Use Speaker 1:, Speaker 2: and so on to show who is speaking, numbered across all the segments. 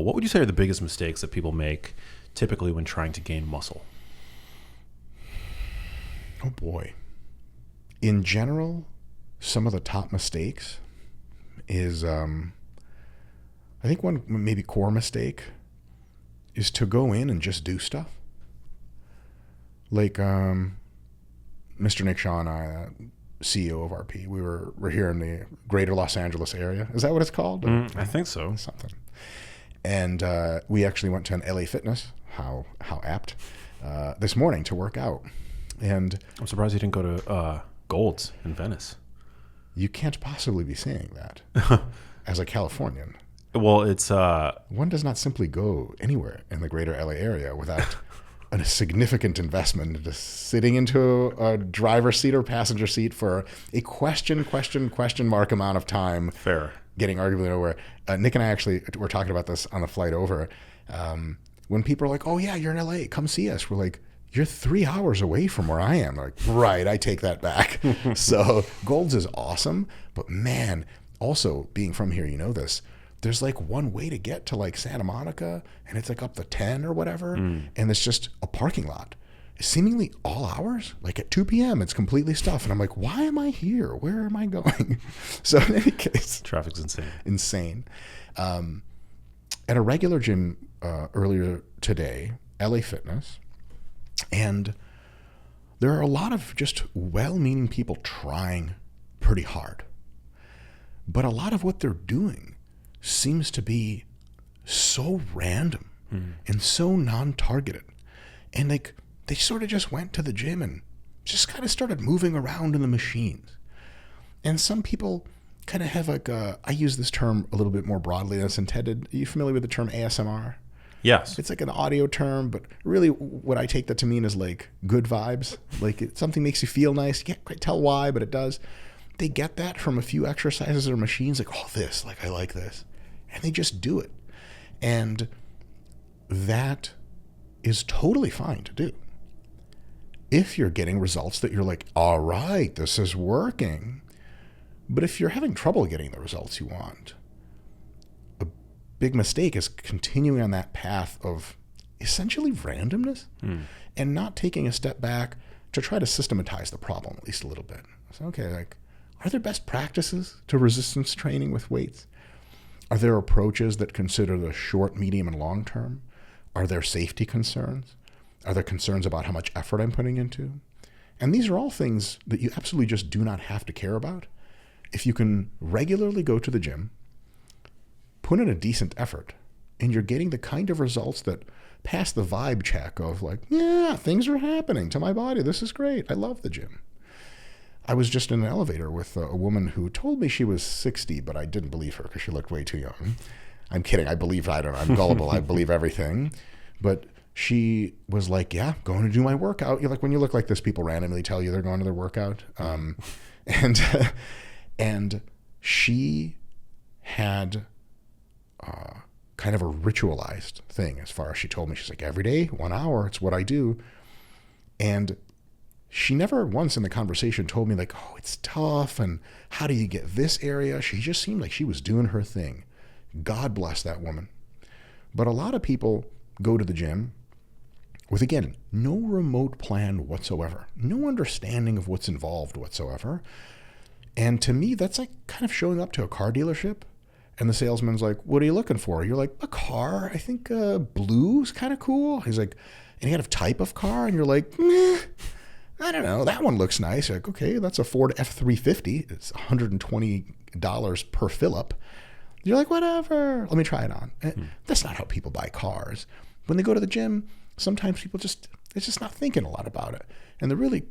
Speaker 1: level, what would you say are the biggest mistakes that people make typically when trying to gain muscle?
Speaker 2: Oh boy. In general, some of the top mistakes is, I think one maybe core mistake is to go in and just do stuff. Like Mr. Nick Shaw and I, CEO of RP, we're here in the greater Los Angeles area. Is that what it's called?
Speaker 1: I think so.
Speaker 2: Something. And we actually went to an LA Fitness, how apt, this morning to work out. And
Speaker 1: I'm surprised you didn't go to Gold's in Venice.
Speaker 2: You can't possibly be saying that as a Californian.
Speaker 1: Well, it's...
Speaker 2: One does not simply go anywhere in the greater LA area without a significant investment into sitting into a driver's seat or passenger seat for a question mark amount of time.
Speaker 1: Fair.
Speaker 2: Getting arguably nowhere. Nick and I actually were talking about this on the flight over. When people are like, oh yeah, you're in LA, come see us. We're like, you're 3 hours away from where I am. They're like, right, I take that back. So Gold's is awesome. But man, also being from here, you know this, there's like one way to get to like Santa Monica and it's like up the 10 or whatever. And it's just a parking lot. Seemingly all hours, like at 2 p.m. it's completely stuffed. And I'm like, why am I here? Where am I going? So in any case.
Speaker 1: Traffic's insane.
Speaker 2: At a regular gym earlier today, LA Fitness, and there are a lot of just well-meaning people trying pretty hard. But a lot of what they're doing seems to be so random and so non-targeted. And like they sort of just went to the gym and just kind of started moving around in the machines. And some people kind of have like I use this term a little bit more broadly than it's intended. Are you familiar with the term ASMR?
Speaker 1: Yes.
Speaker 2: It's like an audio term, but really what I take that to mean is like good vibes. Like something makes you feel nice. You can't quite tell why, but it does. They get that from a few exercises or machines, like, oh, this, like I like this. And they just do it. And that is totally fine to do. If you're getting results that you're like, all right, this is working. But if you're having trouble getting the results you want, a big mistake is continuing on that path of essentially randomness and not taking a step back to try to systematize the problem at least a little bit. So, okay, like, are there best practices to resistance training with weights? Are there approaches that consider the short, medium, and long term? Are there safety concerns? Are there concerns about how much effort I'm putting into? And these are all things that you absolutely just do not have to care about. If you can regularly go to the gym, put in a decent effort, and you're getting the kind of results that pass the vibe check of like, yeah, things are happening to my body. This is great. I love the gym. I was just in an elevator with a woman who told me she was 60, but I didn't believe her because she looked way too young. I'm kidding. I'm gullible. I believe everything. But she was like, yeah, going to do my workout. You're like, when you look like this, people randomly tell you they're going to their workout. And she had kind of a ritualized thing as far as she told me. She's like, every day, 1 hour, it's what I do. And she never once in the conversation told me like, oh, it's tough and how do you get this area? She just seemed like she was doing her thing. God bless that woman. But a lot of people go to the gym with, again, no remote plan whatsoever, no understanding of what's involved whatsoever. And to me, that's like kind of showing up to a car dealership and the salesman's like, what are you looking for? You're like, a car, I think blue's kind of cool. He's like, any kind of type of car? And you're like, meh. I don't know, that one looks nice. You're like, okay, that's a Ford F-350. It's $120 per fill-up. You're like, whatever, let me try it on. That's not how people buy cars. When they go to the gym, sometimes people they're just not thinking a lot about it. And the really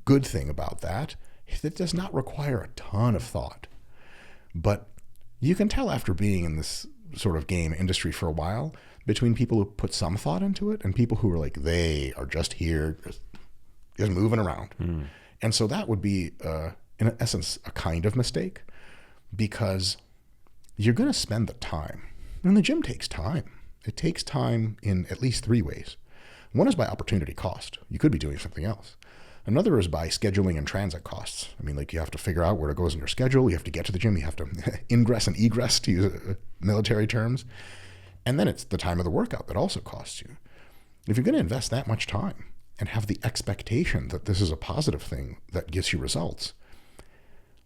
Speaker 2: good thing about that is it does not require a ton of thought. But you can tell after being in this sort of game industry for a while between people who put some thought into it and people who are like, they are just here, just moving around. And so that would be, in essence, a kind of mistake because you're going to spend the time. And the gym takes time. It takes time in at least 3 ways. One is by opportunity cost. You could be doing something else. Another is by scheduling and transit costs. I mean, like you have to figure out where it goes in your schedule. You have to get to the gym. You have to ingress and egress, to use military terms. And then it's the time of the workout that also costs you. If you're going to invest that much time and have the expectation that this is a positive thing that gives you results,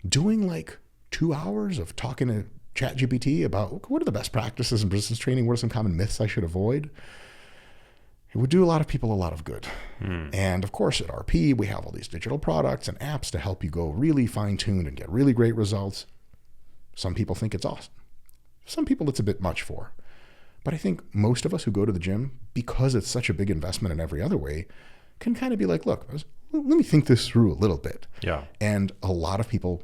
Speaker 2: doing like 2 hours of talking to ChatGPT about what are the best practices in resistance training, what are some common myths I should avoid, it would do a lot of people a lot of good. And of course, at RP, we have all these digital products and apps to help you go really fine-tuned and get really great results. Some people think it's awesome. Some people it's a bit much for. But I think most of us who go to the gym, because it's such a big investment in every other way, can kind of be like, look, let me think this through a little bit.
Speaker 1: Yeah.
Speaker 2: And a lot of people,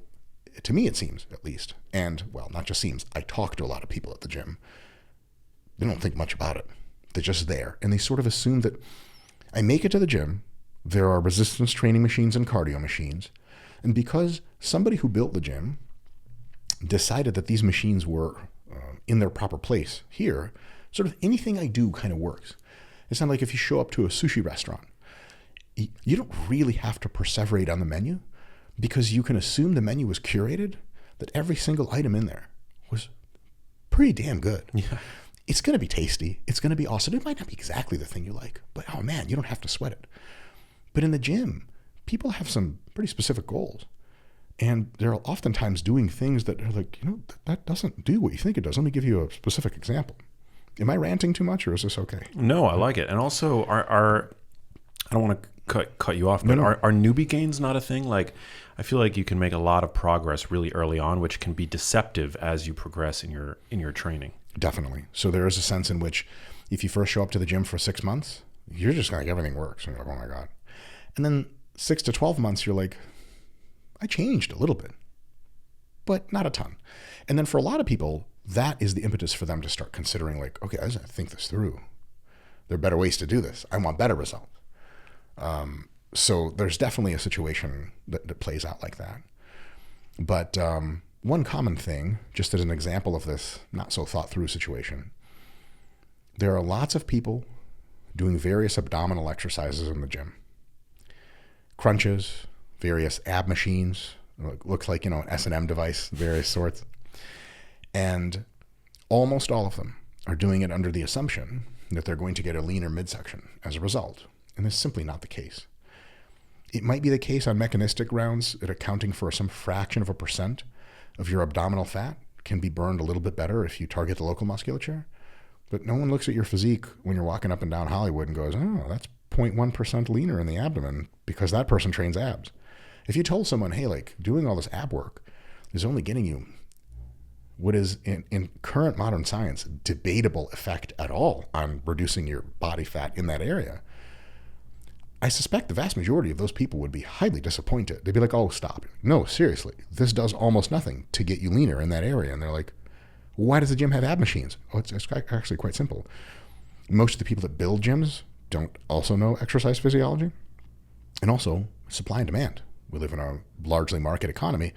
Speaker 2: to me it seems at least, and well, not just seems, I talk to a lot of people at the gym, they don't think much about it. They're just there. And they sort of assume that I make it to the gym, there are resistance training machines and cardio machines. And because somebody who built the gym decided that these machines were in their proper place here, sort of anything I do kind of works. It's not like if you show up to a sushi restaurant, you don't really have to perseverate on the menu because you can assume the menu was curated, that every single item in there was pretty damn good.
Speaker 1: Yeah.
Speaker 2: It's going to be tasty. It's going to be awesome. It might not be exactly the thing you like, but oh man, you don't have to sweat it. But in the gym, people have some pretty specific goals. And they're oftentimes doing things that are like, that doesn't do what you think it does. Let me give you a specific example. Am I ranting too much or is this okay?
Speaker 1: No, I like it. And also, I don't want to cut you off, but are newbie gains not a thing? Like, I feel like you can make a lot of progress really early on, which can be deceptive as you progress in your training.
Speaker 2: Definitely. So there is a sense in which if you first show up to the gym for 6 months, you're just like, everything works. And you're like, oh my God. And then 6 to 12 months, you're like, I changed a little bit, but not a ton. And then for a lot of people, that is the impetus for them to start considering like, okay, I just have to think this through. There are better ways to do this. I want better results. So there's definitely a situation that plays out like that. But one common thing, just as an example of this not so thought through situation, there are lots of people doing various abdominal exercises in the gym. Crunches, various ab machines, looks like, an S&M device, various sorts. And almost all of them are doing it under the assumption that they're going to get a leaner midsection as a result. And that's simply not the case. It might be the case on mechanistic grounds that accounting for some fraction of a % of your abdominal fat can be burned a little bit better if you target the local musculature. But no one looks at your physique when you're walking up and down Hollywood and goes, oh, that's 0.1% leaner in the abdomen because that person trains abs. If you told someone, hey, like doing all this ab work is only getting you what is in current modern science debatable effect at all on reducing your body fat in that area, I suspect the vast majority of those people would be highly disappointed. They'd be like, oh, stop. No, seriously, this does almost nothing to get you leaner in that area. And they're like, why does the gym have ab machines? Oh, it's actually quite simple. Most of the people that build gyms don't also know exercise physiology and also supply and demand. We live in a largely market economy.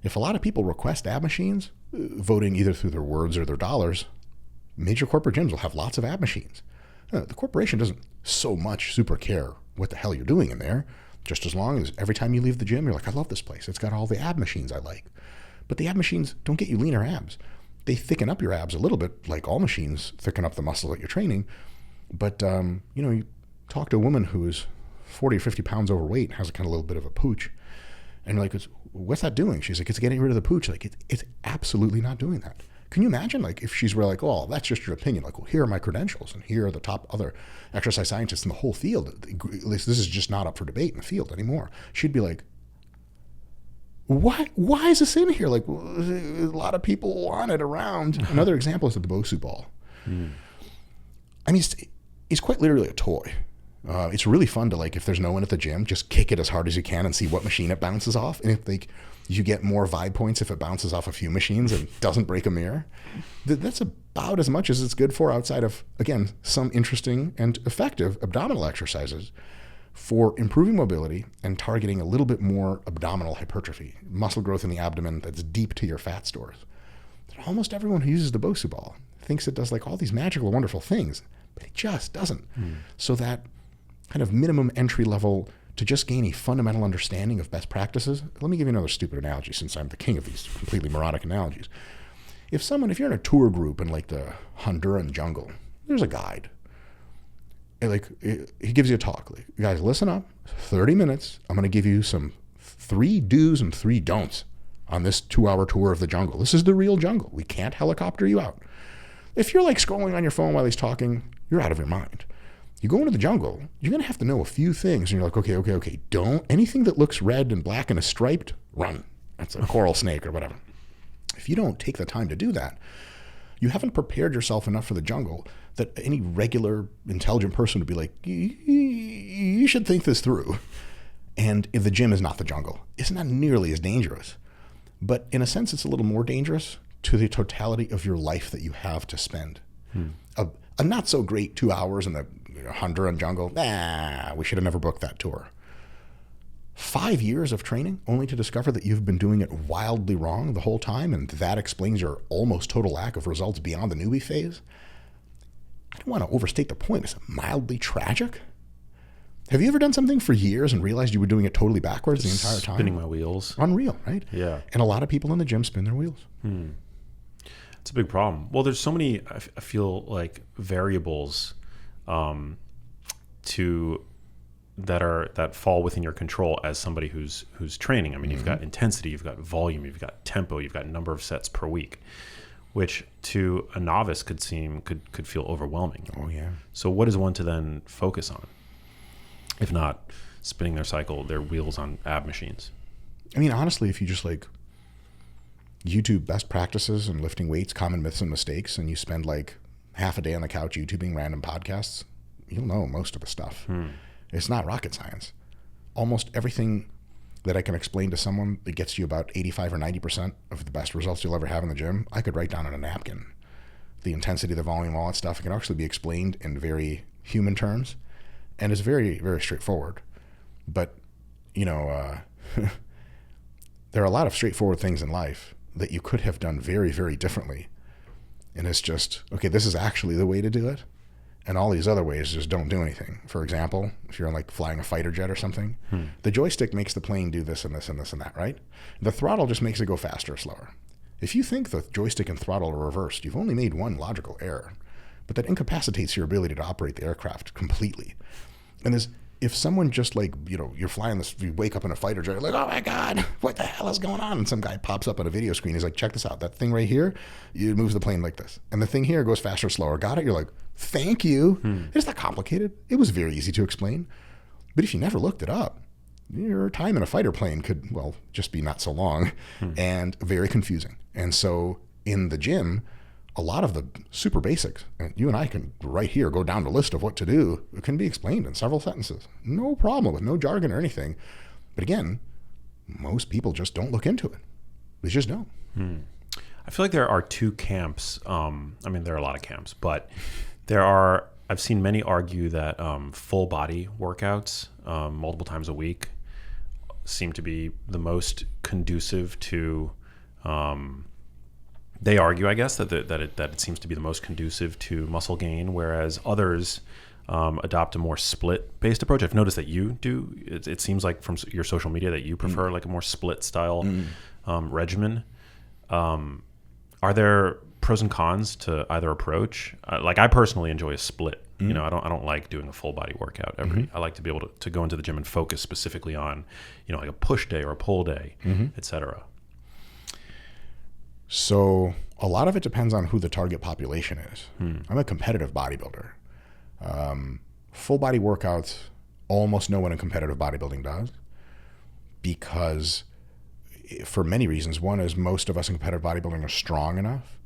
Speaker 2: If a lot of people request ab machines, voting either through their words or their dollars, major corporate gyms will have lots of ab machines. The corporation doesn't so much super care what the hell you're doing in there, just as long as every time you leave the gym, you're like, I love this place. It's got all the ab machines I like. But the ab machines don't get you leaner abs. They thicken up your abs a little bit, like all machines thicken up the muscle that you're training. But, you talk to a woman who is 40 or 50 pounds overweight and has a kind of little bit of a pooch. And you're like, what's that doing? She's like, it's getting rid of the pooch. Like, it's absolutely not doing that. Can you imagine, like, if she's like, oh, that's just your opinion. Like, well, here are my credentials, and here are the top other exercise scientists in the whole field. At least this is just not up for debate in the field anymore. She'd be like, why is this in here? Like, a lot of people want it around. Another example is the Bosu ball. I mean, it's quite literally a toy. It's really fun to, like, if there's no one at the gym, just kick it as hard as you can and see what machine it bounces off. And if you get more vibe points if it bounces off a few machines and doesn't break a mirror. That's about as much as it's good for outside of, again, some interesting and effective abdominal exercises for improving mobility and targeting a little bit more abdominal hypertrophy, muscle growth in the abdomen that's deep to your fat stores. Almost everyone who uses the Bosu ball thinks it does like all these magical, wonderful things, but it just doesn't. So that kind of minimum entry level to just gain a fundamental understanding of best practices. Let me give you another stupid analogy since I'm the king of these completely moronic analogies. if you're in a tour group in like the Honduran jungle, there's a guide. And like he gives you a talk. Like, you guys, listen up. 30 minutes. I'm going to give you some 3 do's and 3 don'ts on this 2-hour tour of the jungle. This is the real jungle. We can't helicopter you out. If you're like scrolling on your phone while he's talking, you're out of your mind. You go into the jungle, you're going to have to know a few things. And you're like, okay. Don't, anything that looks red and black and is striped, run. That's a coral snake or whatever. If you don't take the time to do that, you haven't prepared yourself enough for the jungle that any regular, intelligent person would be like, you should think this through. And if the gym is not the jungle, it's not nearly as dangerous. But in a sense, it's a little more dangerous to the totality of your life that you have to spend. A not so great 2 hours in the Honduran jungle, we should have never booked that tour. 5 years of training only to discover that you've been doing it wildly wrong the whole time, and that explains your almost total lack of results beyond the newbie phase. I don't want to overstate the point. It's mildly tragic. Have you ever done something for years and realized you were doing it totally backwards the entire time?
Speaker 1: Spinning my wheels.
Speaker 2: Unreal, right?
Speaker 1: Yeah.
Speaker 2: And a lot of people in the gym spin their wheels.
Speaker 1: It's a big problem. Well, there's so many, I feel like, variables that fall within your control as somebody who's training. I mean, you've got intensity, you've got volume, you've got tempo, you've got number of sets per week, which to a novice could feel overwhelming.
Speaker 2: Oh yeah.
Speaker 1: So what is one to then focus on, if not spinning their wheels on ab machines?
Speaker 2: I mean, honestly, if you just like YouTube best practices and lifting weights, common myths and mistakes, and you spend like half a day on the couch YouTubing random podcasts, you'll know most of the stuff. It's not rocket science. Almost everything that I can explain to someone that gets you about 85 or 90% of the best results you'll ever have in the gym, I could write down on a napkin. The intensity, the volume, all that stuff, it can actually be explained in very human terms, and it's very, very straightforward. But, there are a lot of straightforward things in life that you could have done very, very differently. And it's just, okay, this is actually the way to do it. And all these other ways just don't do anything. For example, if you're like flying a fighter jet or something, the joystick makes the plane do this and this and this and that, right? The throttle just makes it go faster or slower. If you think the joystick and throttle are reversed, you've only made one logical error. But that incapacitates your ability to operate the aircraft completely. And if someone just like, you're flying this, you wake up in a fighter jet, you're like, oh my God, what the hell is going on? And some guy pops up on a video screen. He's like, check this out. That thing right here, it moves the plane like this. And the thing here goes faster or slower. Got it? You're like, thank you. It's not complicated. It was very easy to explain. But if you never looked it up, your time in a fighter plane could, just be not so long and very confusing. And so in the gym, a lot of the super basics, and you and I can right here go down the list of what to do, it can be explained in several sentences. No problem, with no jargon or anything. But again, most people just don't look into it. They just don't.
Speaker 1: I feel like there are 2 camps. There are a lot of camps, but I've seen many argue that full body workouts multiple times a week seem to be the most conducive to they argue, I guess, that it seems to be the most conducive to muscle gain, whereas others adopt a more split-based approach. I've noticed that you do. It seems like from your social media that you prefer like a more split-style regimen. Are there pros and cons to either approach? Like I personally enjoy a split. I don't like doing a full-body workout. I like to be able to go into the gym and focus specifically on, like a push day or a pull day, etc.
Speaker 2: So a lot of it depends on who the target population is. I'm a competitive bodybuilder. Full body workouts, almost no one in competitive bodybuilding does, because for many reasons. One is most of us in competitive bodybuilding are strong enough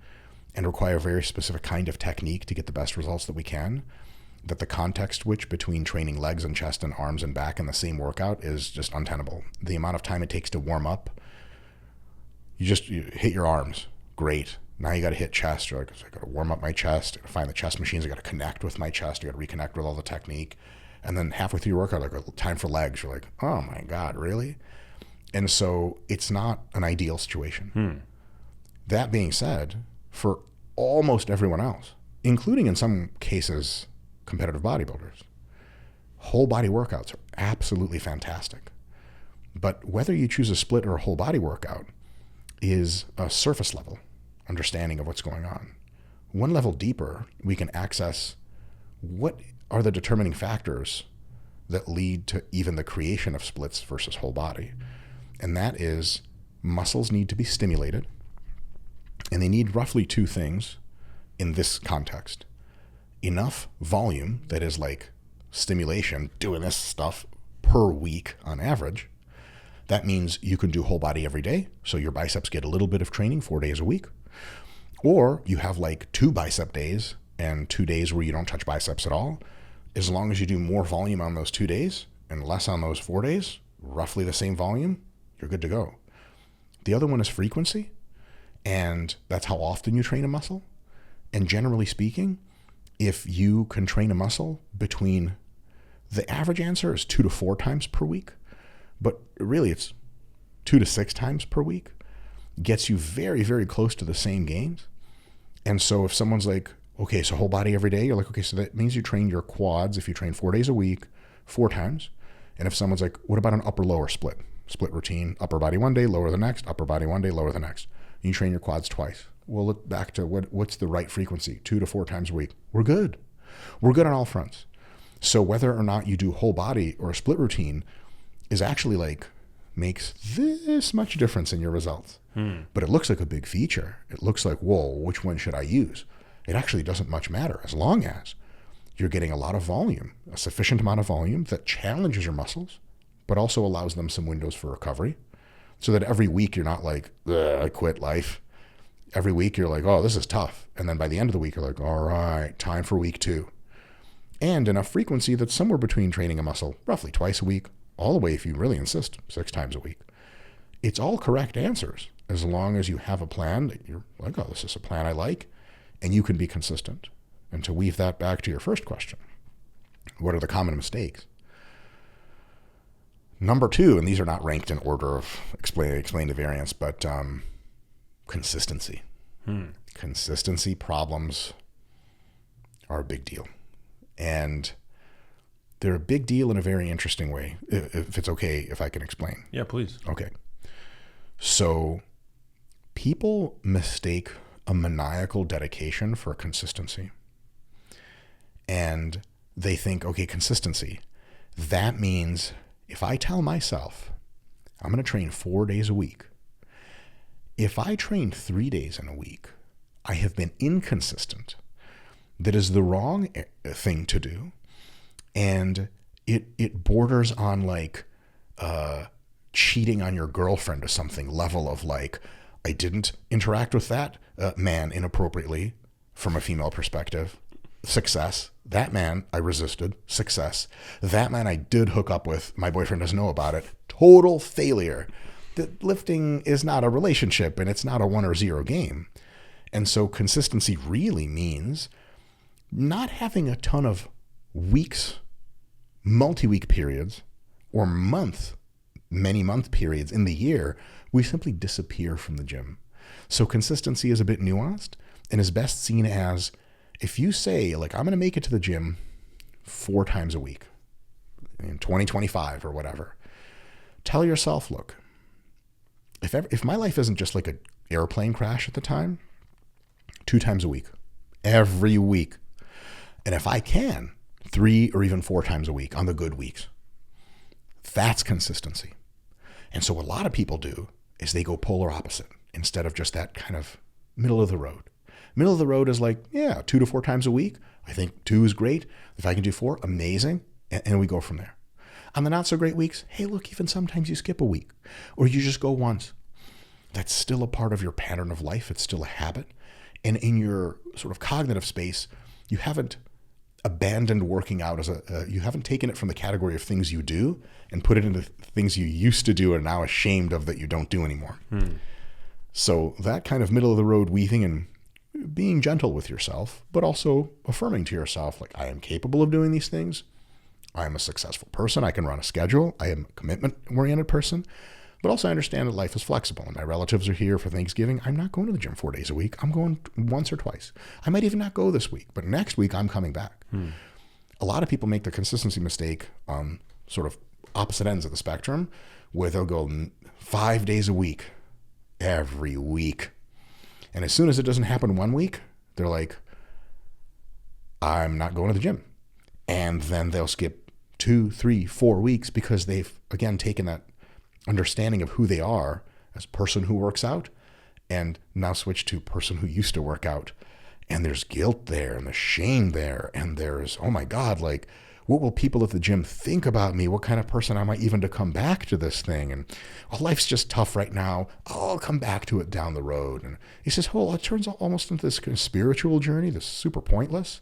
Speaker 2: and require a very specific kind of technique to get the best results that we can, that the context switch between training legs and chest and arms and back in the same workout is just untenable. The amount of time it takes to warm up, you hit your arms, great. Now you got to hit chest. You're like, I got to warm up my chest. I got to find the chest machines. I got to connect with my chest. I got to reconnect with all the technique. And then halfway through your workout, like time for legs. You're like, oh my God, really? And so it's not an ideal situation. That being said, for almost everyone else, including in some cases competitive bodybuilders, whole body workouts are absolutely fantastic. But whether you choose a split or a whole body workout is a surface level. understanding of what's going on. One level deeper, we can access what are the determining factors that lead to even the creation of splits versus whole body. And that is muscles need to be stimulated, and they need roughly two things in this context. Enough volume, that is like stimulation, doing this stuff per week on average. That means you can do whole body every day, so your biceps get a little bit of training 4 days a week. Or you have like 2 bicep days and 2 days where you don't touch biceps at all. As long as you do more volume on those 2 days and less on those 4 days, roughly the same volume, you're good to go. The other one is frequency, and that's how often you train a muscle. And generally speaking, if you can train a muscle between, the average answer is 2 to 4 times per week, but really it's 2 to 6 times per week, gets you very, very close to the same gains. And so if someone's like, okay, so whole body every day, you're like, okay, so that means you train your quads if you train 4 days a week, 4 times. And if someone's like, what about an upper-lower split? Split routine, upper body one day, lower the next, upper body one day, lower the next. You train your quads twice. We'll look back to what's the right frequency, 2 to 4 times a week. We're good. We're good on all fronts. So whether or not you do whole body or a split routine is actually like, makes this much difference in your results. But it looks like a big feature. It looks like, whoa, which one should I use? It actually doesn't much matter as long as you're getting a lot of volume, a sufficient amount of volume that challenges your muscles, but also allows them some windows for recovery, so that every week you're not like, I quit life. Every week you're like, oh, this is tough. And then by the end of the week, you're like, all right, time for week 2. And enough frequency that's somewhere between training a muscle roughly twice a week, all the way, if you really insist, 6 times a week. It's all correct answers, as long as you have a plan that you're like, oh, this is a plan I like, and you can be consistent. And to weave that back to your first question, what are the common mistakes? Number 2, and these are not ranked in order of explain the variance, but consistency. Consistency problems are a big deal. And they're a big deal in a very interesting way, if it's okay if I can explain.
Speaker 1: Yeah, please.
Speaker 2: Okay. So people mistake a maniacal dedication for consistency. And they think, okay, consistency, that means if I tell myself I'm going to train 4 days a week, if I train 3 days in a week, I have been inconsistent. That is the wrong thing to do. And it borders on like cheating on your girlfriend or something level of like, I didn't interact with that man inappropriately from a female perspective. Success. That man I resisted. Success. That man I did hook up with. My boyfriend doesn't know about it. Total failure. That lifting is not a relationship, and it's not a 1 or 0 game. And so consistency really means not having a ton of weeks, multi-week periods, or many month periods in the year. We simply disappear from the gym. So consistency is a bit nuanced and is best seen as, if you say, like, I'm going to make it to the gym 4 times a week in 2025 or whatever, tell yourself, look, if my life isn't just like an airplane crash at the time, 2 times a week, every week. And if I can, 3 or even 4 times a week on the good weeks, that's consistency. And so what a lot of people do is they go polar opposite instead of just that kind of middle of the road. Middle of the road is like, yeah, 2 to 4 times a week. I think 2 is great. If I can do 4, amazing. And we go from there. On the not so great weeks, hey, look, even sometimes you skip a week or you just go once. That's still a part of your pattern of life. It's still a habit. And in your sort of cognitive space, you haven't abandoned working out as you haven't taken it from the category of things you do and put it into things you used to do and are now ashamed of that you don't do anymore. So that kind of middle of the road weaving and being gentle with yourself, but also affirming to yourself, like, I am capable of doing these things. I am a successful person. I can run a schedule. I am a commitment-oriented person. But also I understand that life is flexible and my relatives are here for Thanksgiving. I'm not going to the gym 4 days a week. I'm going once or twice. I might even not go this week, but next week I'm coming back. A lot of people make the consistency mistake on sort of opposite ends of the spectrum, where they'll go 5 days a week, every week. And as soon as it doesn't happen 1 week, they're like, I'm not going to the gym. And then they'll skip 2, 3, 4 weeks because they've, again, taken that understanding of who they are as a person who works out and now switch to person who used to work out. And there's guilt there and there's shame there. And there's, oh my God, like, what will people at the gym think about me? What kind of person am I even to come back to this thing? And well, life's just tough right now. I'll come back to it down the road. And he says, oh, it turns almost into this kind of spiritual journey that's super pointless.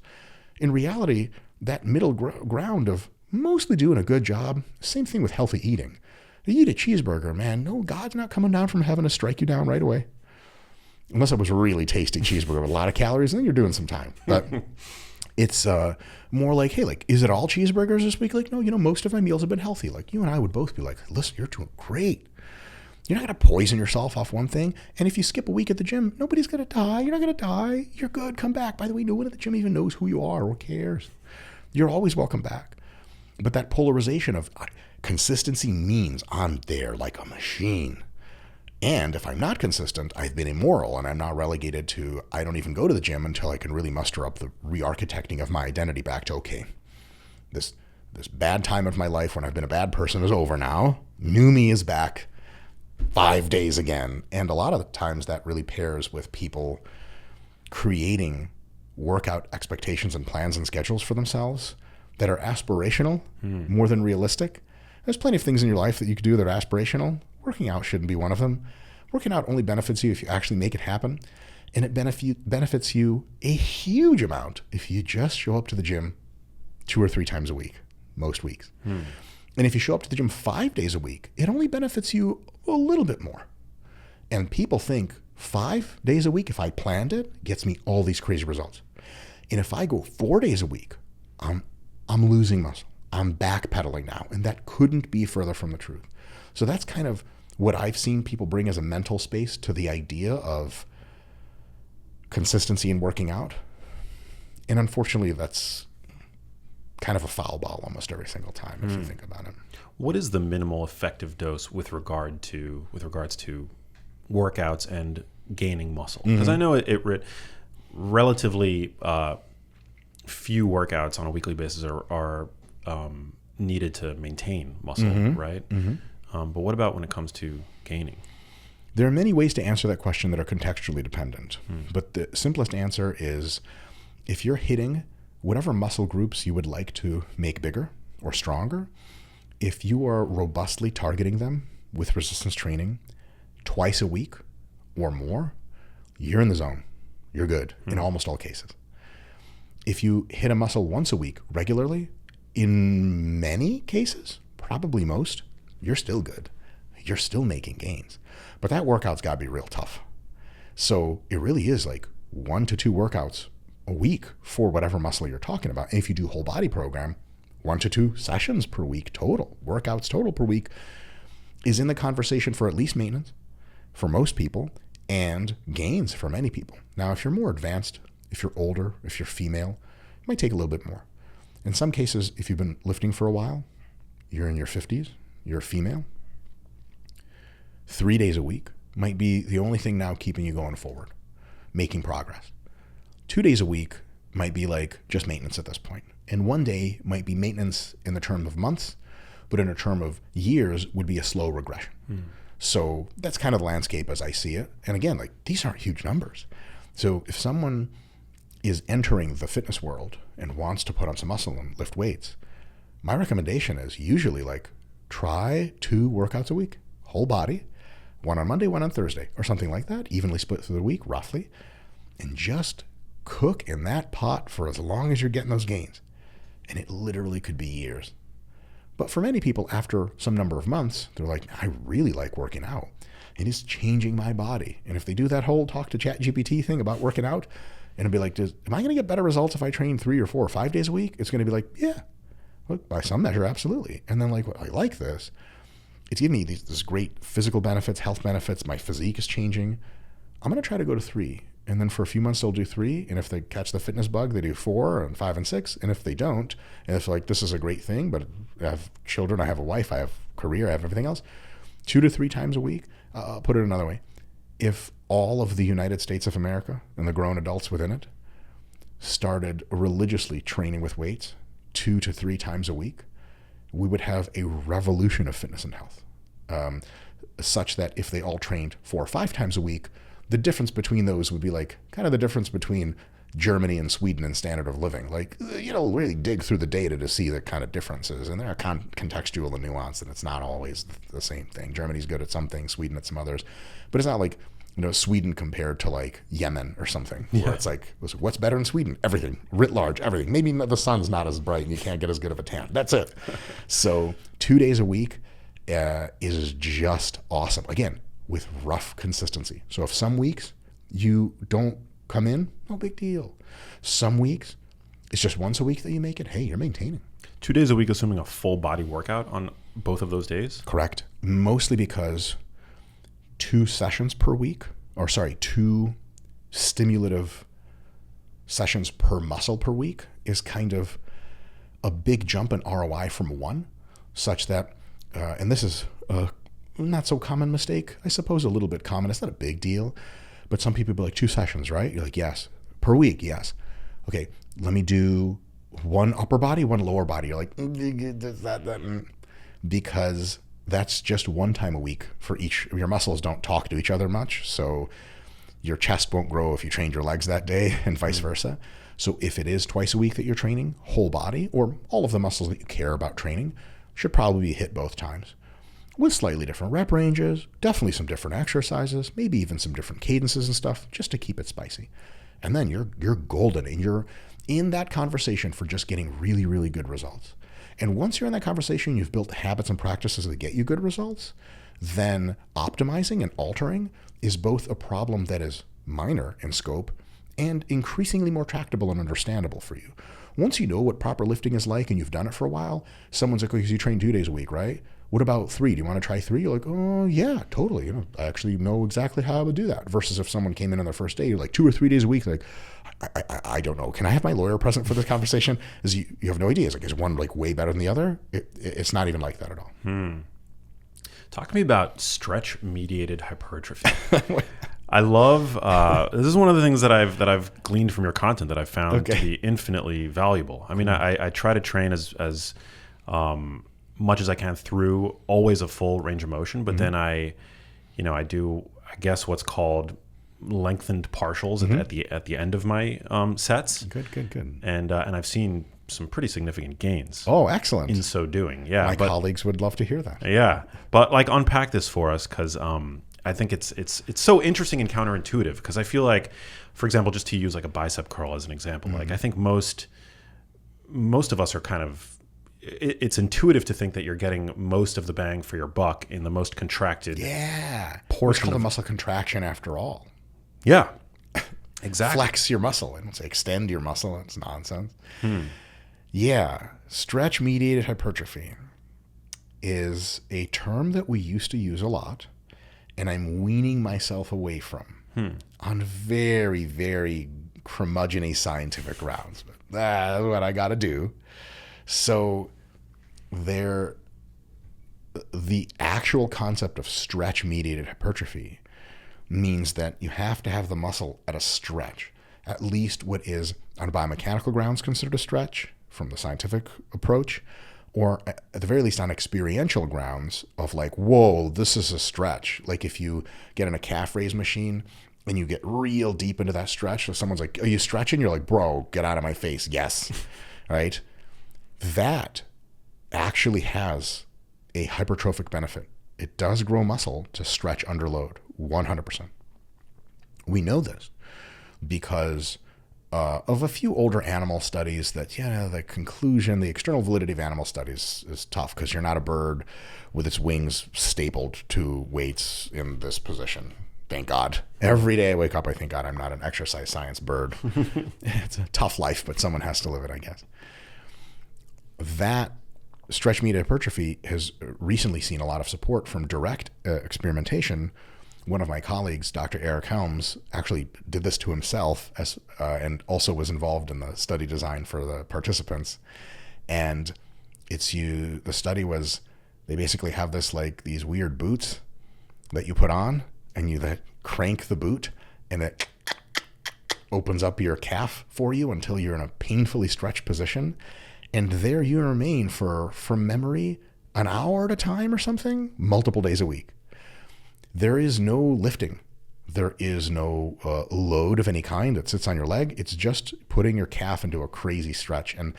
Speaker 2: In reality, that middle ground of mostly doing a good job, same thing with healthy eating. You eat a cheeseburger, man, no, God's not coming down from heaven to strike you down right away. Unless it was a really tasty cheeseburger with a lot of calories, then you're doing some time. But it's more like, hey, like, is it all cheeseburgers this week? Like, no, most of my meals have been healthy. Like, you and I would both be like, listen, you're doing great. You're not going to poison yourself off one thing. And if you skip a week at the gym, nobody's going to die. You're not going to die. You're good. Come back. By the way, no one at the gym even knows who you are. Who cares? You're always welcome back. But that polarization of consistency means I'm there like a machine. And if I'm not consistent, I've been immoral and I'm now relegated to, I don't even go to the gym until I can really muster up the re-architecting of my identity back to, okay, this bad time of my life when I've been a bad person is over now. New me is back 5 days again. And a lot of the times that really pairs with people creating workout expectations and plans and schedules for themselves that are aspirational more than realistic. There's plenty of things in your life that you could do that are aspirational. Working out shouldn't be one of them. Working out only benefits you if you actually make it happen. And it benefits you a huge amount if you just show up to the gym 2 or 3 times a week, most weeks. And if you show up to the gym 5 days a week, it only benefits you a little bit more. And people think 5 days a week, if I planned it, gets me all these crazy results. And if I go 4 days a week, I'm losing muscle. I'm backpedaling now. And that couldn't be further from the truth. So that's kind of what I've seen people bring as a mental space to the idea of consistency in working out. And unfortunately, that's kind of a foul ball almost every single time if you think about it.
Speaker 1: What is the minimal effective dose with regards to workouts and gaining muscle? Because I know it relatively few workouts on a weekly basis are needed to maintain muscle, right? But what about when it comes to gaining?
Speaker 2: There are many ways to answer that question that are contextually dependent. But the simplest answer is if you're hitting whatever muscle groups you would like to make bigger or stronger, if you are robustly targeting them with resistance training twice a week or more, you're in the zone. You're good in almost all cases. If you hit a muscle once a week regularly, in many cases, probably most, you're still good. You're still making gains. But that workout's got to be real tough. So it really is like 1 to 2 workouts a week for whatever muscle you're talking about. And if you do whole body program, 1 to 2 sessions per week total, workouts total per week, is in the conversation for at least maintenance for most people and gains for many people. Now, if you're more advanced, if you're older, if you're female, it might take a little bit more. In some cases, if you've been lifting for a while, you're in your 50s, you're a female, 3 days a week might be the only thing now keeping you going forward, making progress. 2 days a week might be like just maintenance at this point. And 1 day might be maintenance in the term of months, but in a term of years would be a slow regression. So that's kind of the landscape as I see it. And again, like these aren't huge numbers. So if someone is entering the fitness world and wants to put on some muscle and lift weights, my recommendation is usually like try 2 workouts a week, whole body, 1 on Monday, 1 on Thursday, or something like that, evenly split through the week, roughly, and just cook in that pot for as long as you're getting those gains. And it literally could be years. But for many people, after some number of months, they're like, I really like working out. It is changing my body. And if they do that whole talk to ChatGPT thing about working out, and it'll be like, am I going to get better results if I train 3 or 4 or 5 days a week? It's going to be like, yeah, look, by some measure, absolutely. And then like, well, I like this. It's giving me this great physical benefits, health benefits. My physique is changing. I'm going to try to go to 3. And then for a few months, they'll do 3. And if they catch the fitness bug, they do 4 and 5 and 6. And if they don't, and if like, this is a great thing, but I have children, I have a wife, I have a career, I have everything else, 2 to 3 times a week. I'll put it another way. If all of the United States of America and the grown adults within it started religiously training with weights 2 to 3 times a week, we would have a revolution of fitness and health. Such that if they all trained 4 or 5 times a week, the difference between those would be like kind of the difference between Germany and Sweden in standard of living. Like, really dig through the data to see the kind of differences. And they're contextual and nuanced, and it's not always the same thing. Germany's good at some things, Sweden at some others. But it's not like, Sweden compared to like Yemen or something, where it's like, what's better in Sweden? Everything, writ large, everything. Maybe the sun's not as bright and you can't get as good of a tan. That's it. So 2 days a week is just awesome. Again, with rough consistency. So if some weeks you don't come in, no big deal. Some weeks it's just once a week that you make it. Hey, you're maintaining.
Speaker 1: 2 days a week, assuming a full body workout on both of those days?
Speaker 2: Correct. Mostly because 2 sessions per week, 2 stimulative sessions per muscle per week is kind of a big jump in ROI from 1, such that, and this is a not so common mistake, I suppose a little bit common. It's not a big deal, but some people be like, 2 sessions, right? You're like, yes. Per week, yes. Okay, let me do 1 upper body, 1 lower body. You're like, because that's just 1 time a week for each. Your muscles don't talk to each other much, so your chest won't grow if you trained your legs that day and vice versa. So if it is twice a week that you're training, whole body, or all of the muscles that you care about training, should probably be hit both times with slightly different rep ranges, definitely some different exercises, maybe even some different cadences and stuff, just to keep it spicy. And then you're golden, and you're in that conversation for just getting really, really good results. And once you're in that conversation, you've built habits and practices that get you good results, then optimizing and altering is both a problem that is minor in scope and increasingly more tractable and understandable for you. Once you know what proper lifting is like and you've done it for a while, someone's like, because you train 2 days a week, right? What about 3? Do you want to try 3? You're like, oh yeah, totally. I actually know exactly how I would do that. Versus if someone came in on their first day, you're like 2 or 3 days a week, like, I don't know. Can I have my lawyer present for this conversation? Is you have no idea. It's like, is one like way better than the other? It's not even like that at all.
Speaker 1: Talk to me about stretch-mediated hypertrophy. I love this is one of the things that I've gleaned from your content that I've found to be infinitely valuable. I mean, I try to train as much as I can through always a full range of motion, but then I do, I guess, what's called lengthened partials at the end of my sets.
Speaker 2: Good.
Speaker 1: And I've seen some pretty significant gains.
Speaker 2: Oh, excellent.
Speaker 1: In so doing. Yeah.
Speaker 2: My colleagues would love to hear that.
Speaker 1: Yeah. But like unpack this for us, because I think it's so interesting and counterintuitive, because I feel like, for example, just to use like a bicep curl as an example, like I think most of us are kind of, it's intuitive to think that you're getting most of the bang for your buck in the most contracted portion. It's
Speaker 2: called a muscle contraction after all.
Speaker 1: Yeah, exactly.
Speaker 2: Flex your muscle. I don't say extend your muscle. It's nonsense. Yeah, stretch-mediated hypertrophy is a term that we used to use a lot, and I'm weaning myself away from on very, very curmudgeon-y scientific grounds. But that's what I got to do. So the actual concept of stretch-mediated hypertrophy means that you have to have the muscle at a stretch, at least what is on biomechanical grounds considered a stretch from the scientific approach, or at the very least on experiential grounds of like, whoa, this is a stretch. Like if you get in a calf raise machine and you get real deep into that stretch, so someone's like, are you stretching? You're like, bro, get out of my face. Yes. Right? That actually has a hypertrophic benefit. It does grow muscle to stretch under load, 100%. We know this because of a few older animal studies that, the conclusion, the external validity of animal studies is tough because you're not a bird with its wings stapled to weights in this position. Thank God. Every day I wake up, I thank God I'm not an exercise science bird. It's a tough life, but someone has to live it, I guess. That stretch-mediated hypertrophy has recently seen a lot of support from direct experimentation. One of my colleagues, Dr. Eric Helms, actually did this to himself and also was involved in the study design for the participants. And the study was, they basically have this like these weird boots that you put on and that crank the boot and it opens up your calf for you until you're in a painfully stretched position. And there you remain for, from memory, an hour at a time or something, multiple days a week. There is no lifting. There is no load of any kind that sits on your leg. It's just putting your calf into a crazy stretch. And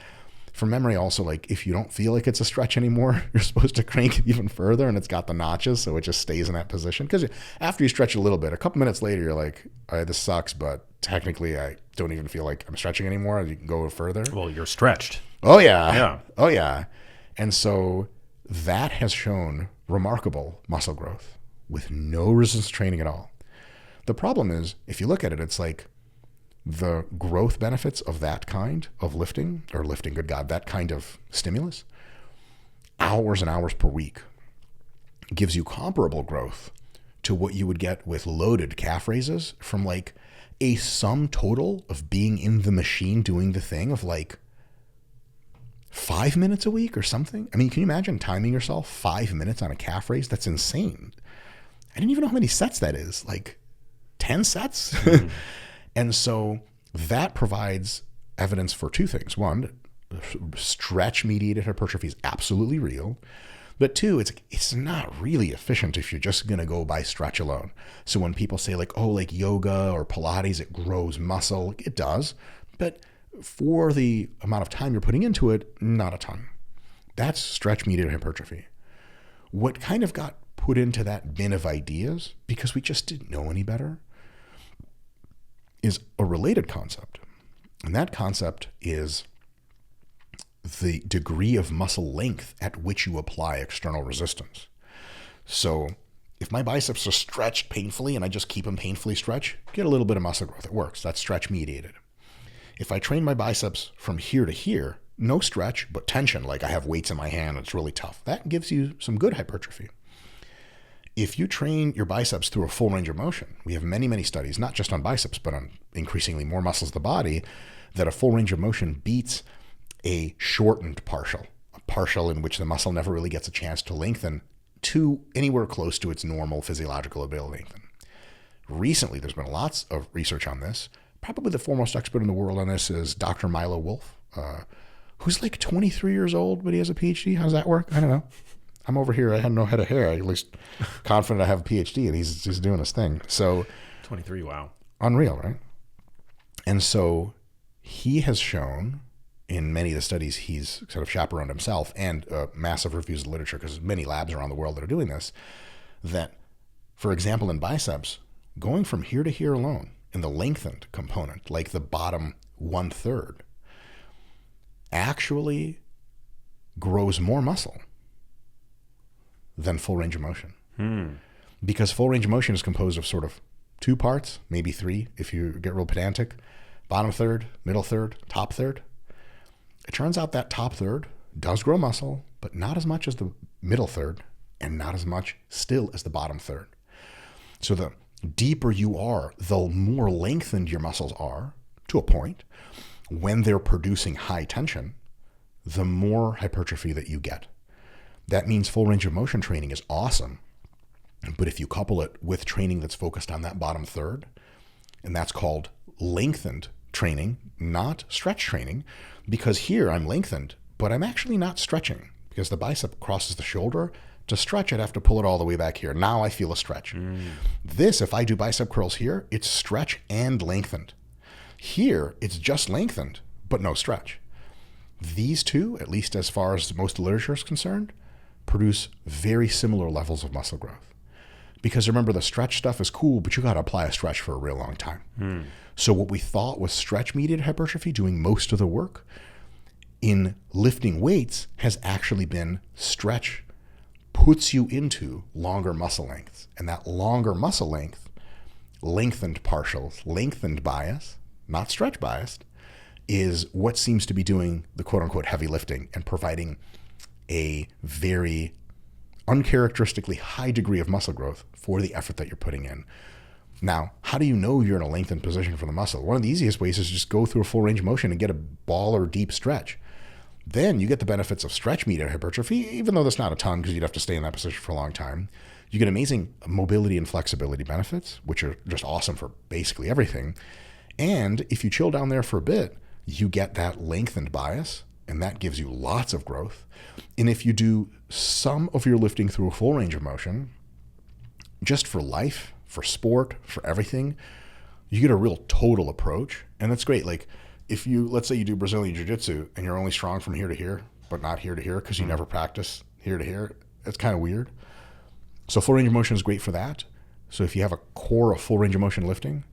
Speaker 2: from memory also, like if you don't feel like it's a stretch anymore, you're supposed to crank it even further, and it's got the notches, so it just stays in that position. Because after you stretch a little bit, a couple minutes later, you're like, all right, this sucks, but technically I don't even feel like I'm stretching anymore. You can go further.
Speaker 1: Well, you're stretched.
Speaker 2: Oh, yeah.
Speaker 1: Yeah.
Speaker 2: Oh, yeah. And so that has shown remarkable muscle growth with no resistance training at all. The problem is, if you look at it, it's like the growth benefits of that kind of lifting, or lifting, good God, that kind of stimulus, hours and hours per week, gives you comparable growth to what you would get with loaded calf raises from like a sum total of being in the machine doing the thing of like 5 minutes a week or something. I mean, can you imagine timing yourself 5 minutes on a calf raise? That's insane. I didn't even know how many sets that is. Like 10 sets? Mm-hmm. And so that provides evidence for two things. One, stretch-mediated hypertrophy is absolutely real. But two, it's not really efficient if you're just going to go by stretch alone. So when people say like, oh, like yoga or Pilates, it grows muscle, it does. But for the amount of time you're putting into it, not a ton. That's stretch-mediated hypertrophy. What kind of got put into that bin of ideas, because we just didn't know any better, is a related concept. And that concept is the degree of muscle length at which you apply external resistance. So if my biceps are stretched painfully and I just keep them painfully stretched, get a little bit of muscle growth. It works. That's stretch mediated. If I train my biceps from here to here, no stretch, but tension, like I have weights in my hand, it's really tough. That gives you some good hypertrophy. If you train your biceps through a full range of motion, we have many, many studies, not just on biceps, but on increasingly more muscles of the body, that a full range of motion beats a shortened partial, a partial in which the muscle never really gets a chance to lengthen to anywhere close to its normal physiological ability to lengthen. Recently, there's been lots of research on this. Probably the foremost expert in the world on this is Dr. Milo Wolf, who's like 23 years old, but he has a PhD. How does that work? I don't know. I'm over here. I had no head of hair. I'm at least confident I have a PhD, and he's just doing his thing. So
Speaker 1: 23, wow.
Speaker 2: Unreal, right? And so he has shown in many of the studies he's sort of chaperoned himself and massive reviews of literature, because there's many labs around the world that are doing this, that, for example, in biceps, going from here to here alone in the lengthened component, like the bottom 1/3, actually grows more muscle than full range of motion. Because full range of motion is composed of sort of two parts, maybe three if you get real pedantic: bottom third, middle third, top third. It turns out that top third does grow muscle, but not as much as the middle third, and not as much still as the bottom third. So the deeper you are, the more lengthened your muscles are to a point. When they're producing high tension, the more hypertrophy that you get. That means full range of motion training is awesome. But if you couple it with training that's focused on that bottom third, and that's called lengthened training, not stretch training, because here I'm lengthened, but I'm actually not stretching, because the bicep crosses the shoulder. To stretch, I'd have to pull it all the way back here. Now I feel a stretch. This, if I do bicep curls here, it's stretch and lengthened. Here, it's just lengthened, but no stretch. These two, at least as far as most literature is concerned, produce very similar levels of muscle growth. Because remember, the stretch stuff is cool, but you got to apply a stretch for a real long time. So what we thought was stretch-mediated hypertrophy doing most of the work in lifting weights has actually been stretch puts you into longer muscle lengths. And that longer muscle length, lengthened partials, lengthened bias, not stretch biased, is what seems to be doing the quote-unquote heavy lifting and providing a very uncharacteristically high degree of muscle growth for the effort that you're putting in. Now, how do you know you're in a lengthened position for the muscle? One of the easiest ways is just go through a full range of motion and get a ball or deep stretch. Then you get the benefits of stretch-mediated hypertrophy, even though that's not a ton because you'd have to stay in that position for a long time. You get amazing mobility and flexibility benefits, which are just awesome for basically everything. And if you chill down there for a bit, you get that lengthened bias, and that gives you lots of growth. And if you do some of your lifting through a full range of motion, just for life, for sport, for everything, you get a real total approach. And that's great. Like if you, let's say you do Brazilian Jiu-Jitsu and you're only strong from here to here, but not here to here because you never practice here to here, it's kind of weird. So full range of motion is great for that. So if you have a core of full range of motion lifting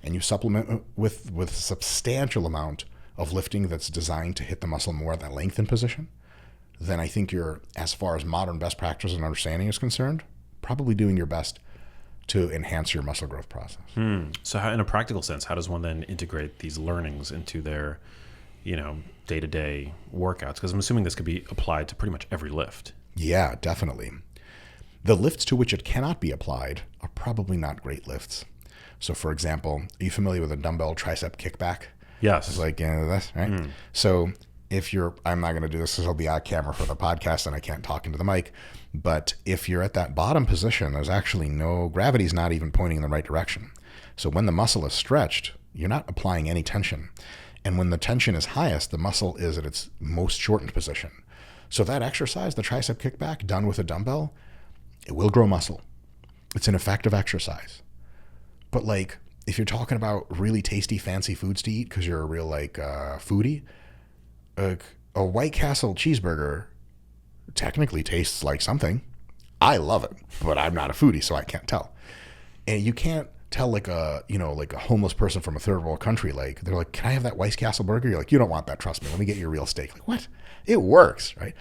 Speaker 2: and you supplement with a substantial amount of lifting that's designed to hit the muscle more at that lengthened position, then I think you're, as far as modern best practice and understanding is concerned, probably doing your best to enhance your muscle growth process.
Speaker 1: So how, in a practical sense, how does one then integrate these learnings into their, day-to-day workouts? Because I'm assuming this could be applied to pretty much every lift.
Speaker 2: Yeah, definitely. The lifts to which it cannot be applied are probably not great lifts. So for example, are you familiar with a dumbbell tricep kickback?
Speaker 1: Yes.
Speaker 2: It's like, that's right. So if you're, I'm not going to do this because I'll be on camera for the podcast and I can't talk into the mic, but if you're at that bottom position, there's actually gravity's not even pointing in the right direction. So when the muscle is stretched, you're not applying any tension. And when the tension is highest, the muscle is at its most shortened position. So that exercise, the tricep kickback done with a dumbbell, it will grow muscle. It's an effective exercise. But like, if you're talking about really tasty, fancy foods to eat because you're a real foodie, a White Castle cheeseburger technically tastes like something. I love it, but I'm not a foodie, so I can't tell. And you can't tell like a homeless person from a third world country, like they're like, can I have that White Castle burger? You're like, you don't want that, trust me. Let me get you a real steak. Like, what? It works, right?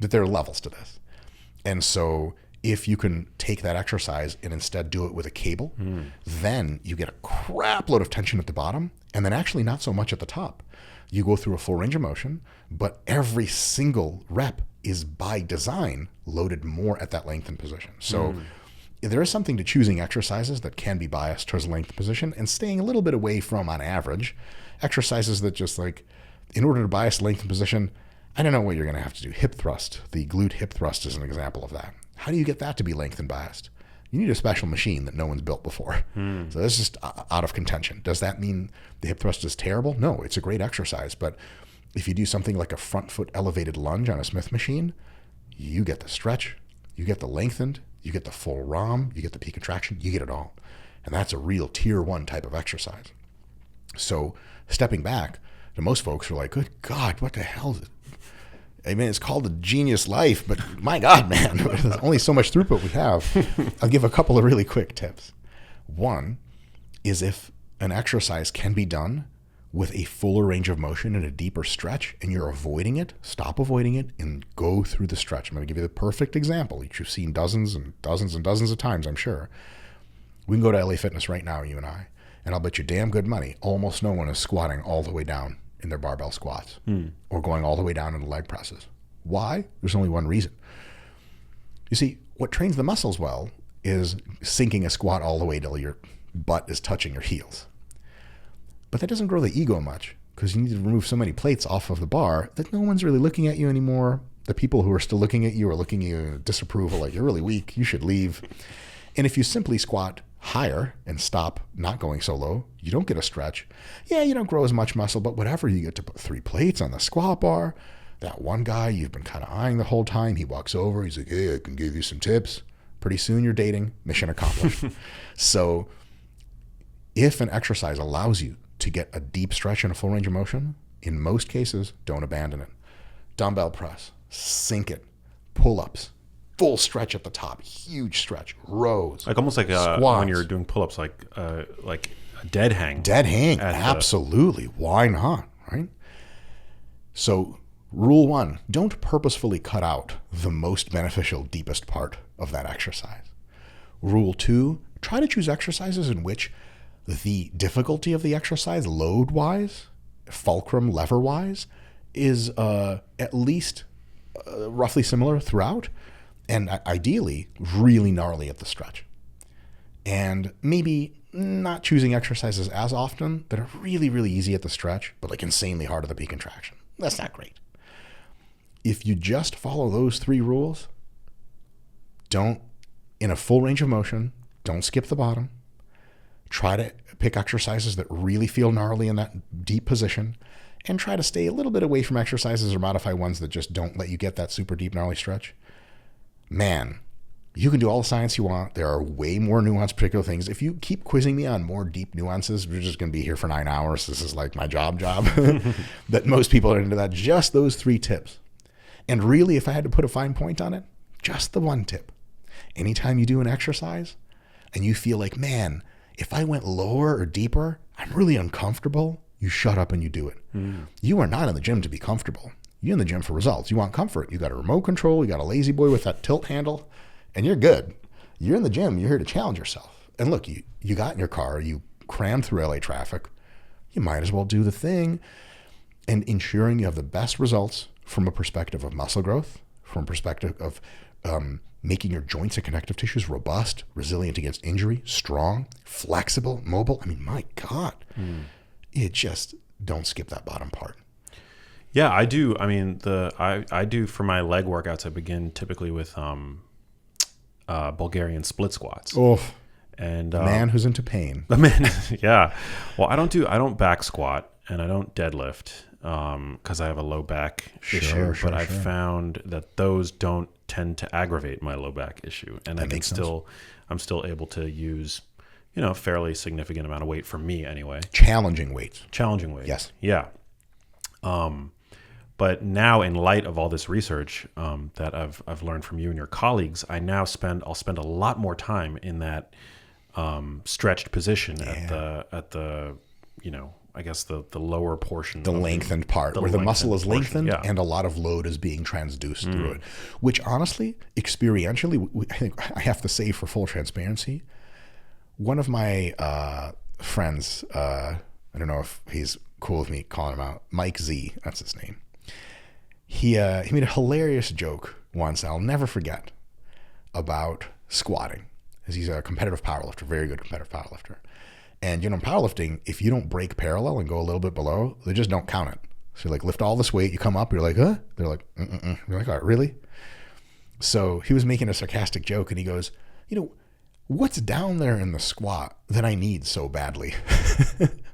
Speaker 2: But there are levels to this. And so if you can take that exercise and instead do it with a cable, then you get a crap load of tension at the bottom and then actually not so much at the top. You go through a full range of motion, but every single rep is by design loaded more at that lengthened position. So there is something to choosing exercises that can be biased towards length position and staying a little bit away from, on average, exercises that just like, in order to bias length position, I don't know what you're going to have to do. Hip thrust, the glute hip thrust is an example of that. How do you get that to be length and biased? You need a special machine that no one's built before. So this is just out of contention. Does that mean the hip thrust is terrible? No, it's a great exercise. But if you do something like a front foot elevated lunge on a Smith machine, you get the stretch, you get the lengthened, you get the full ROM, you get the peak contraction, you get it all. And that's a real tier 1 type of exercise. So stepping back, to most folks are like, good God, what the hell is it? I mean, it's called a genius life, but my God, man, there's only so much throughput we have. I'll give a couple of really quick tips. One is if an exercise can be done with a fuller range of motion and a deeper stretch, and you're avoiding it, stop avoiding it and go through the stretch. I'm going to give you the perfect example, which you've seen dozens and dozens and dozens of times, I'm sure. We can go to LA Fitness right now, you and I, and I'll bet you damn good money almost no one is squatting all the way down in their barbell squats or going all the way down into leg presses. Why? There's only one reason. You see, what trains the muscles well is sinking a squat all the way till your butt is touching your heels. But that doesn't grow the ego much because you need to remove so many plates off of the bar that no one's really looking at you anymore. The people who are still looking at you are looking at you in disapproval, like, you're really weak, you should leave. And if you simply squat higher and stop not going so low, you don't get a stretch. Yeah, you don't grow as much muscle, but whatever, you get to put 3 plates on the squat bar. That one guy you've been kind of eyeing the whole time, he walks over, he's like, hey, I can give you some tips. Pretty soon you're dating, mission accomplished. So if an exercise allows you to get a deep stretch and a full range of motion, in most cases, don't abandon it. Dumbbell press, sink it, pull-ups, full stretch at the top, huge stretch, rows,
Speaker 1: like almost like when you're doing pull-ups, like a dead hang.
Speaker 2: Dead hang, absolutely. Why not, right? So rule 1, don't purposefully cut out the most beneficial, deepest part of that exercise. Rule 2, try to choose exercises in which the difficulty of the exercise, load-wise, fulcrum, lever-wise, is at least roughly similar throughout, and ideally really gnarly at the stretch. And maybe not choosing exercises as often that are really, really easy at the stretch, but like insanely hard at the peak contraction. That's not great. If you just follow those 3 rules, don't in a full range of motion. Don't skip the bottom. Try to pick exercises that really feel gnarly in that deep position, and try to stay a little bit away from exercises or modify ones that just don't let you get that super deep gnarly stretch. Man, you can do all the science you want. There are way more nuanced particular things. If you keep quizzing me on more deep nuances, we're just going to be here for 9 hours. This is like my job. But most people are into that. Just those 3 tips. And really, if I had to put a fine point on it, just the one tip. Anytime you do an exercise and you feel like, man, if I went lower or deeper, I'm really uncomfortable, you shut up and you do it. You are not in the gym to be comfortable. You're in the gym for results. You want comfort. You got a remote control. You got a lazy boy with that tilt handle, and you're good. You're in the gym. You're here to challenge yourself. And look, you got in your car. You crammed through LA traffic. You might as well do the thing. And ensuring you have the best results from a perspective of muscle growth, from a perspective of making your joints and connective tissues robust, resilient against injury, strong, flexible, mobile. I mean, my God, it just, don't skip that bottom part.
Speaker 1: Yeah, I do. I mean, I do for my leg workouts. I begin typically with Bulgarian split squats.
Speaker 2: Oh,
Speaker 1: and
Speaker 2: man who's into pain.
Speaker 1: The man, yeah. Well, I don't back squat and I don't deadlift because I have a low back issue. But I've found that those don't tend to aggravate my low back issue, and I'm still able to use, a fairly significant amount of weight for me anyway.
Speaker 2: Challenging weights.
Speaker 1: Yes. Yeah. But now, in light of all this research that I've learned from you and your colleagues, I'll spend a lot more time in that stretched position at the I guess the lower portion,
Speaker 2: the lengthened part, where the muscle is lengthened and a lot of load is being transduced through it. Which honestly, experientially, I think I have to say, for full transparency, one of my friends, I don't know if he's cool with me calling him out, Mike Z, that's his name. He made a hilarious joke once I'll never forget about squatting, because he's a competitive powerlifter, very good competitive powerlifter. And in powerlifting, if you don't break parallel and go a little bit below, they just don't count it. So you lift all this weight, you come up, you're like, huh? They're like, You're like, all right, really? So he was making a sarcastic joke, and he goes, what's down there in the squat that I need so badly?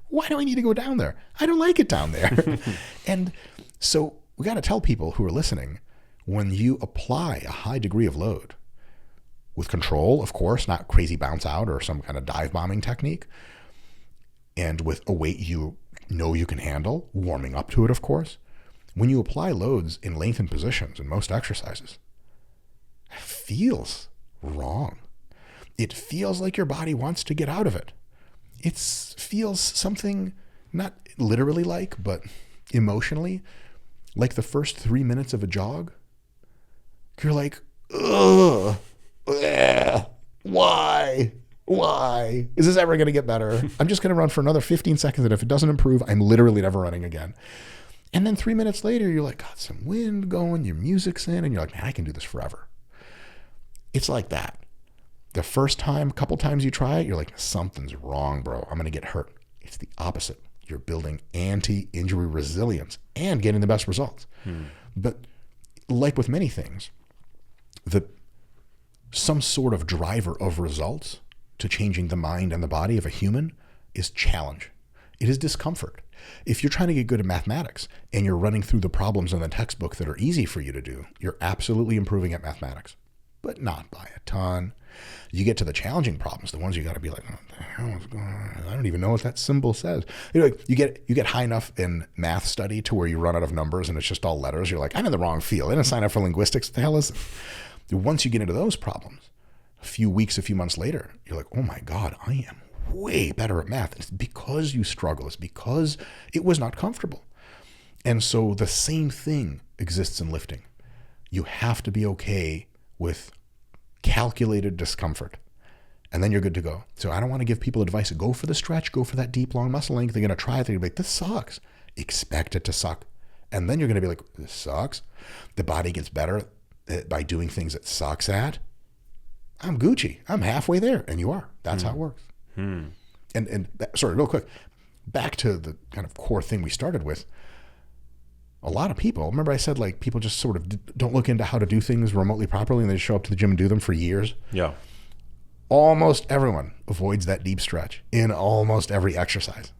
Speaker 2: Why do I need to go down there? I don't like it down there. And so we got to tell people who are listening, when you apply a high degree of load with control, of course, not crazy bounce out or some kind of dive bombing technique, and with a weight you can handle, warming up to it, of course, when you apply loads in lengthened positions in most exercises, it feels wrong. It feels like your body wants to get out of it. It feels something, not literally but emotionally, like the first 3 minutes of a jog. You're like, ugh, why is this ever going to get better? I'm just going to run for another 15 seconds, and if it doesn't improve, I'm literally never running again. And then 3 minutes later, you're like, got some wind going, your music's in, and you're like, man, I can do this forever. It's like that. The first time, couple times you try it, you're like, something's wrong, bro. I'm going to get hurt. It's the opposite. You're building anti-injury resilience and getting the best results. But like with many things, some sort of driver of results to changing the mind and the body of a human is challenge. It is discomfort. If you're trying to get good at mathematics and you're running through the problems in the textbook that are easy for you to do, you're absolutely improving at mathematics, but not by a ton. You get to the challenging problems, the ones you got to be like, what the hell is going on? I don't even know what that symbol says. You get high enough in math study to where you run out of numbers and it's just all letters. You're like, I'm in the wrong field. I didn't sign up for linguistics. What the hell is it? Once you get into those problems, a few weeks, a few months later, you're like, oh my God, I am way better at math. It's because you struggle. It's because it was not comfortable. And so the same thing exists in lifting. You have to be okay with calculated discomfort, and then you're good to go. So I don't want to give people advice. Go for the stretch, go for that deep, long muscle length. They're going to try it. They're going to be like, this sucks. Expect it to suck. And then you're going to be like, this sucks. The body gets better by doing things it sucks at. I'm Gucci. I'm halfway there. And you are. That's how it works. And sorry, real quick, back to the kind of core thing we started with. A lot of people, remember I said people just sort of don't look into how to do things remotely properly, and they just show up to the gym and do them for years?
Speaker 1: Yeah.
Speaker 2: almost everyone avoids that deep stretch in almost every exercise.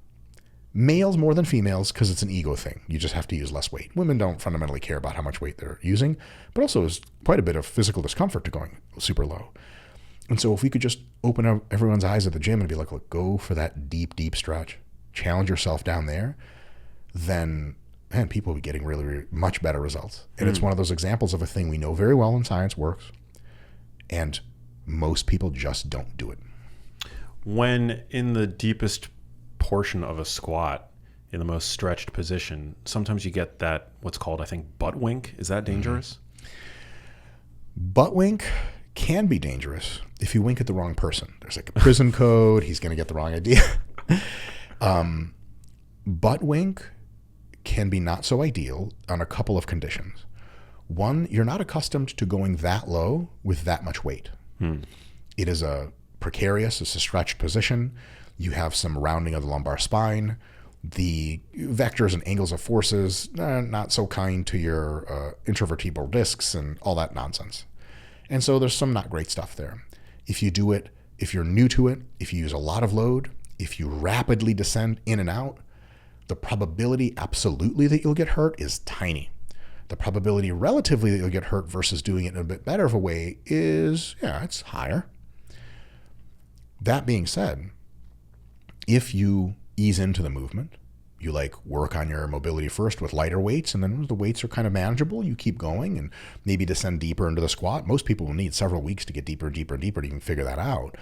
Speaker 2: Males more than females because it's an ego thing. You just have to use less weight. Women don't fundamentally care about how much weight they're using, but also there's quite a bit of physical discomfort to going super low. And so if we could just open up everyone's eyes at the gym and be like, look, go for that deep, deep stretch, challenge yourself down there, then man, people will be getting really, really much better results. And it's one of those examples of a thing we know very well in science works, and most people just don't do it.
Speaker 1: When in the deepest portion of a squat, in the most stretched position, sometimes you get that, what's called, I think, butt wink. Is that dangerous?
Speaker 2: Butt wink can be dangerous if you wink at the wrong person. There's like a prison code. He's going to get the wrong idea. Butt wink can be not so ideal on a couple of conditions. One, you're not accustomed to going that low with that much weight. It is a precarious, it's a stretched position. You have some rounding of the lumbar spine. The vectors and angles of forces, not so kind to your intervertebral discs and all that nonsense. And so there's some not great stuff there. If you do it, if you're new to it, if you use a lot of load, if you rapidly descend in and out, the probability absolutely that you'll get hurt is tiny. The probability relatively that you'll get hurt versus doing it in a bit better of a way is, it's higher. That being said, if you ease into the movement, you work on your mobility first with lighter weights, and then when the weights are kind of manageable, you keep going and maybe descend deeper into the squat. Most people will need several weeks to get deeper and deeper and deeper to even figure that out.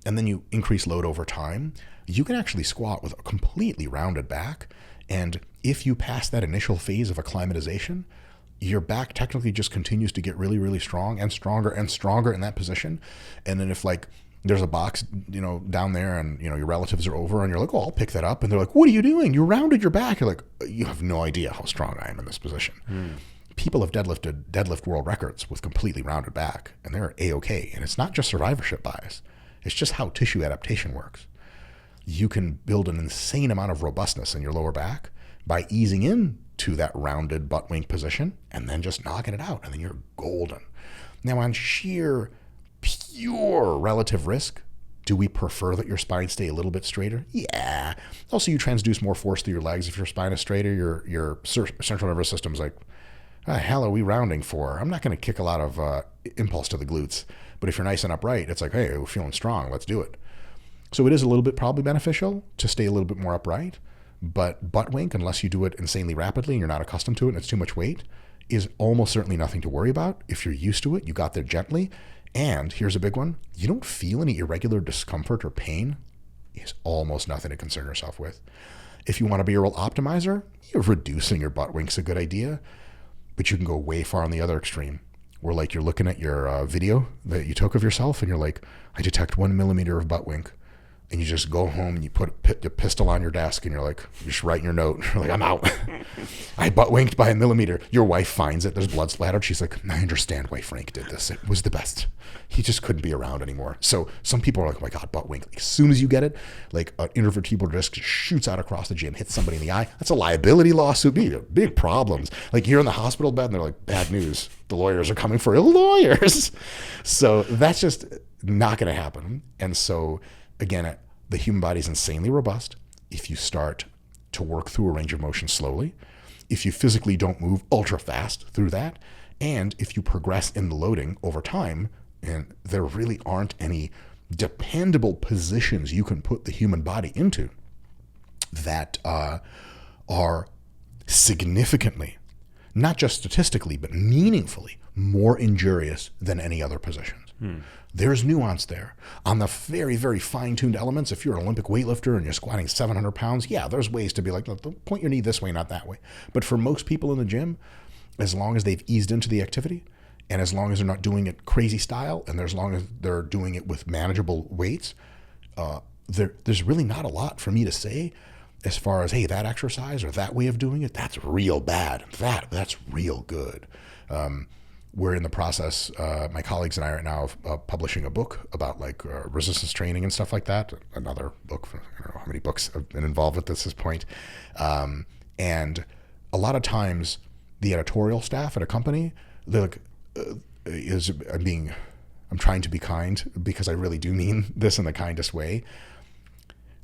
Speaker 2: And then you increase load over time. You can actually squat with a completely rounded back. And if you pass that initial phase of acclimatization, your back technically just continues to get really, really strong and stronger in that position. And then if there's a box, down there and, your relatives are over and you're like, oh, I'll pick that up. And they're like, what are you doing? You rounded your back. You're like, you have no idea how strong I am in this position. People have deadlifted deadlift world records with completely rounded back, and they're A-okay. And it's not just survivorship bias. It's just how tissue adaptation works. You can build an insane amount of robustness in your lower back by easing into that rounded butt wink position and then just knocking it out, and then you're golden. Now, on sheer, pure relative risk, do we prefer that your spine stay a little bit straighter? Yeah. Also, you transduce more force through your legs if your spine is straighter. Your central nervous system's like, the hell are we rounding for? I'm not going to kick a lot of impulse to the glutes. But if you're nice and upright, it's like, hey, we're feeling strong. Let's do it. So it is a little bit probably beneficial to stay a little bit more upright. But butt wink, unless you do it insanely rapidly and you're not accustomed to it and it's too much weight, is almost certainly nothing to worry about. If you're used to it, you got there gently. And here's a big one. You don't feel any irregular discomfort or pain. It's almost nothing to concern yourself with. If you want to be a real optimizer, reducing your butt wink's a good idea. But you can go way far on the other extreme, where you're looking at your video that you took of yourself and you're like, I detect 1 millimeter of butt wink. And you just go home and you put a pistol on your desk and you're just writing your note. You're like, I'm out. I butt winked by 1 millimeter. Your wife finds it. There's blood splattered. She's like, I understand why Frank did this. It was the best. He just couldn't be around anymore. So some people are like, oh my God, butt wink. As soon as you get it, an intervertebral disc just shoots out across the gym, hits somebody in the eye. That's a liability lawsuit. Big problems. You're in the hospital bed and they're like, bad news. The lawyers are coming for your lawyers. So that's just not going to happen. And so again, the human body is insanely robust if you start to work through a range of motion slowly, if you physically don't move ultra fast through that, and if you progress in the loading over time, and there really aren't any dependable positions you can put the human body into that are significantly, not just statistically, but meaningfully more injurious than any other positions. There's nuance there. On the very, very fine-tuned elements, if you're an Olympic weightlifter and you're squatting 700 pounds, there's ways to be like, point your knee this way, not that way. But for most people in the gym, as long as they've eased into the activity, and as long as they're not doing it crazy style, and as long as they're doing it with manageable weights, there's really not a lot for me to say as far as, hey, that exercise or that way of doing it, that's real bad. That's real good. We're in the process, my colleagues and I right now, of publishing a book about resistance training and stuff like that. Another book, I don't know how many books have been involved with this point. And a lot of times the editorial staff at a company, they're like, I'm I'm trying to be kind because I really do mean this in the kindest way.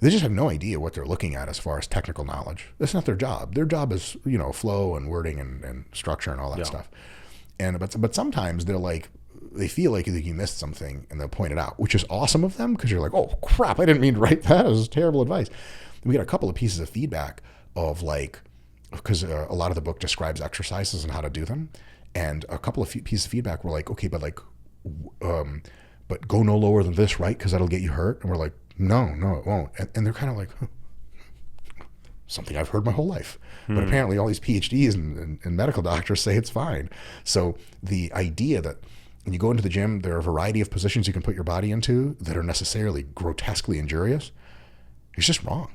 Speaker 2: They just have no idea what they're looking at as far as technical knowledge. That's not their job. Their job is, flow and wording and structure and all that stuff. But sometimes they feel like you missed something and they'll point it out, which is awesome of them because you're like, oh crap, I didn't mean to write that. It was terrible advice. We got a couple of pieces of feedback of because a lot of the book describes exercises and how to do them. And a couple of pieces of feedback were like, okay, but go no lower than this, right? Because that'll get you hurt. And we're like, no, it won't. And they're kind of like, something I've heard my whole life. But apparently all these PhDs and medical doctors say it's fine. So the idea that when you go into the gym, there are a variety of positions you can put your body into that are necessarily grotesquely injurious, it's just wrong.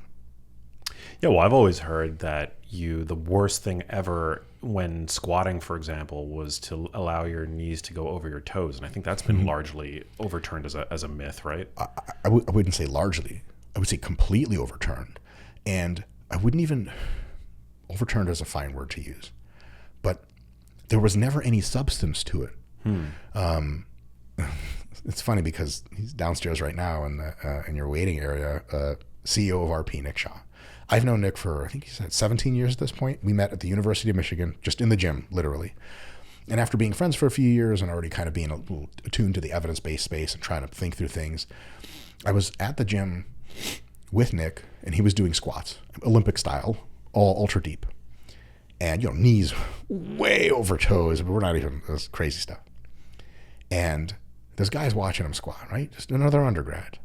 Speaker 1: Yeah, well, I've always heard that the worst thing ever when squatting, for example, was to allow your knees to go over your toes. And I think that's been largely overturned as a myth, right?
Speaker 2: I wouldn't say largely. I would say completely overturned. And I wouldn't even... Overturned is a fine word to use. But there was never any substance to it. It's funny because he's downstairs right now in your waiting area, CEO of RP, Nick Shaw. I've known Nick for, I think he's had 17 years at this point. We met at the University of Michigan, just in the gym, literally. And after being friends for a few years and already kind of being a little attuned to the evidence-based space and trying to think through things, I was at the gym with Nick, and he was doing squats, Olympic style, all ultra deep. And, knees way over toes, but we're not even, this crazy stuff. And this guy's watching him squat, right? Just another undergrad.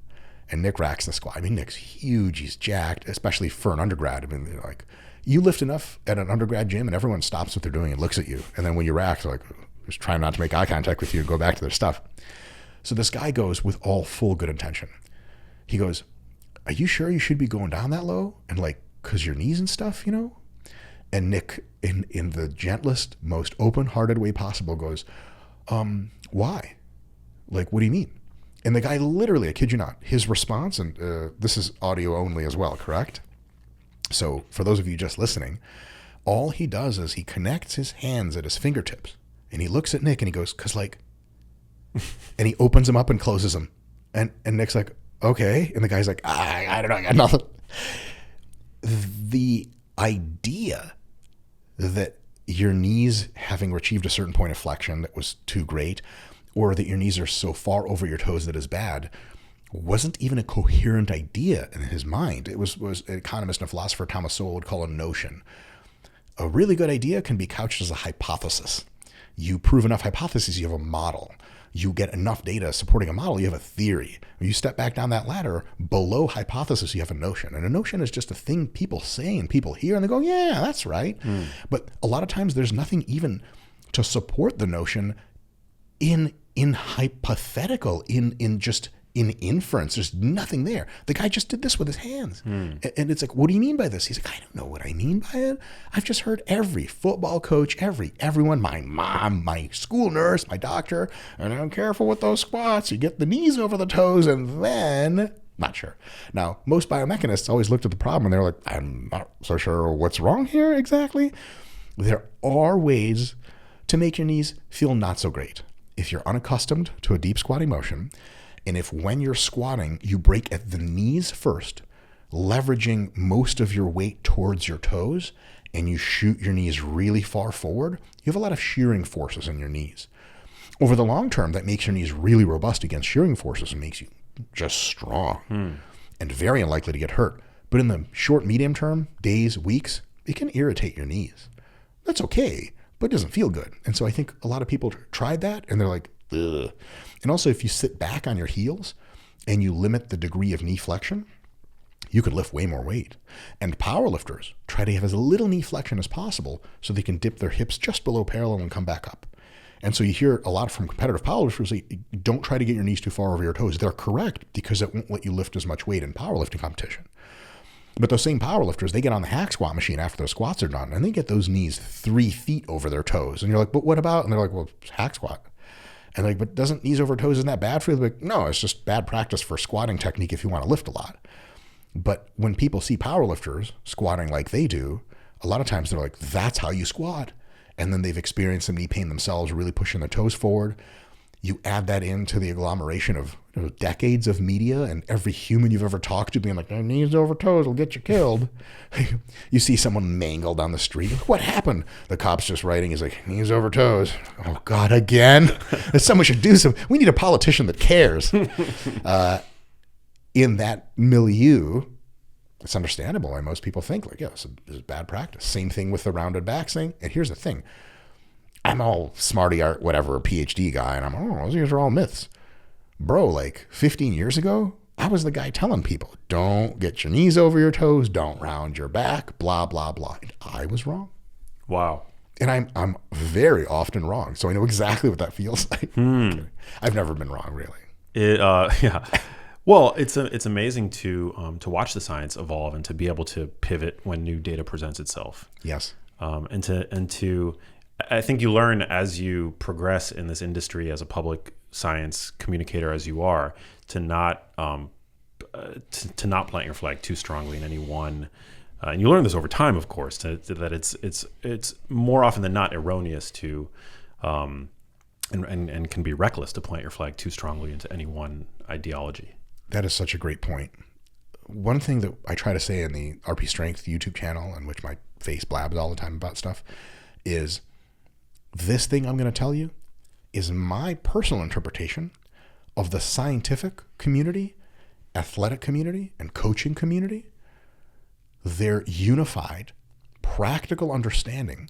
Speaker 2: And Nick racks the squat. I mean, Nick's huge. He's jacked, especially for an undergrad. I mean, you lift enough at an undergrad gym and everyone stops what they're doing and looks at you. And then when you rack, they're just trying not to make eye contact with you and go back to their stuff. So this guy goes with all full good intention. He goes, are you sure you should be going down that low? And because your knees and stuff, And Nick, in the gentlest, most open-hearted way possible, goes, why? What do you mean? And the guy literally, I kid you not, his response, and this is audio only as well, correct? So for those of you just listening, all he does is he connects his hands at his fingertips, and he looks at Nick and he goes, and he opens them up and closes them. And Nick's like, okay. And the guy's like, I don't know, I got nothing. The idea that your knees having achieved a certain point of flexion that was too great, or that your knees are so far over your toes that is bad, wasn't even a coherent idea in his mind. It was an economist and philosopher, Thomas Sowell, would call a notion. A really good idea can be couched as a hypothesis. You prove enough hypotheses, you have a model. You get enough data supporting a model, you have a theory. When you step back down that ladder, below hypothesis, you have a notion. And a notion is just a thing people say and people hear, and they go, yeah, that's right. But a lot of times there's nothing even to support the notion in hypothetical, in inference. There's nothing there. The guy just did this with his hands. And it's like, what do you mean by this? He's like, I don't know what I mean by it. I've just heard every football coach, everyone, my mom, my school nurse, my doctor, and I'm careful with those squats. You get the knees over the toes and then, not sure. Now, most biomechanists always looked at the problem and they're like, I'm not so sure what's wrong here exactly. There are ways to make your knees feel not so great. If you're unaccustomed to a deep squatting motion, and if when you're squatting, you break at the knees first, leveraging most of your weight towards your toes, and you shoot your knees really far forward, you have a lot of shearing forces in your knees. Over the long term, that makes your knees really robust against shearing forces and makes you just strong and very unlikely to get hurt. But in the short, medium term, days, weeks, it can irritate your knees. That's okay, but it doesn't feel good. And so I think a lot of people tried that and they're like, ugh. And also if you sit back on your heels and you limit the degree of knee flexion, you could lift way more weight. And powerlifters try to have as little knee flexion as possible so they can dip their hips just below parallel and come back up. And so you hear a lot from competitive powerlifters, they don't try to get your knees too far over your toes. They're correct because it won't let you lift as much weight in powerlifting competition. But those same powerlifters, they get on the hack squat machine after their squats are done and they get those knees 3 feet over their toes. And you're like, but what about? And they're like, well, it's hack squat. And like, but doesn't knees over toes, isn't that bad for you? They're like, no, it's just bad practice for squatting technique if you want to lift a lot. But when people see powerlifters squatting like they do, a lot of times they're like, that's how you squat. And then they've experienced some knee pain themselves, really pushing their toes forward. You add that into the agglomeration of decades of media and every human you've ever talked to being like, knees over toes will get you killed. You see someone mangled on the street. What happened? The cop's just writing. He's like, knees over toes. Oh, God, again? Someone should do something. We need a politician that cares. In that milieu, it's understandable why most people think like, yeah, this is bad practice. Same thing with the rounded back thing. And here's the thing. I'm all smarty art, whatever, PhD guy, and these are all myths. Bro, like 15 years ago, I was the guy telling people, don't get your knees over your toes, don't round your back, blah, blah, blah. And I was wrong.
Speaker 1: Wow.
Speaker 2: And I'm very often wrong, so I know exactly what that feels like. I've never been wrong, really.
Speaker 1: Yeah. Well, it's amazing to watch the science evolve and to be able to pivot when new data presents itself.
Speaker 2: Yes.
Speaker 1: And to I think you learn as you progress in this industry as a public science communicator as you are to not plant your flag too strongly in any one. And you learn this over time, of course, that it's more often than not erroneous to and can be reckless to plant your flag too strongly into any one ideology.
Speaker 2: That is such a great point. One thing that I try to say in the RP Strength YouTube channel, in which my face blabs all the time about stuff, is this thing I'm going to tell you is my personal interpretation of the scientific community, athletic community, and coaching community. Their unified, practical understanding,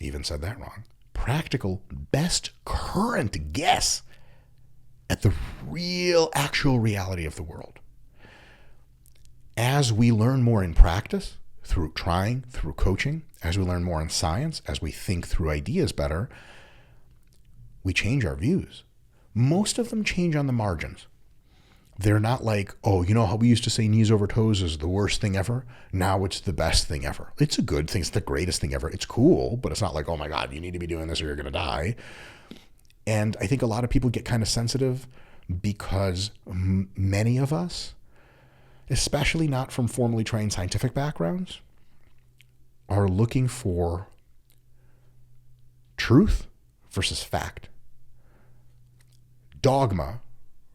Speaker 2: I even said that wrong, practical, best current guess at the real, actual reality of the world. As we learn more in practice, through trying, through coaching, as we learn more in science, as we think through ideas better, we change our views. Most of them change on the margins. They're not like, oh, you know how we used to say knees over toes is the worst thing ever? Now it's the best thing ever. It's a good thing. It's the greatest thing ever. It's cool, but it's not like, oh my God, you need to be doing this or you're going to die. And I think a lot of people get kind of sensitive because many of us, especially not from formally trained scientific backgrounds, are looking for truth versus fact, dogma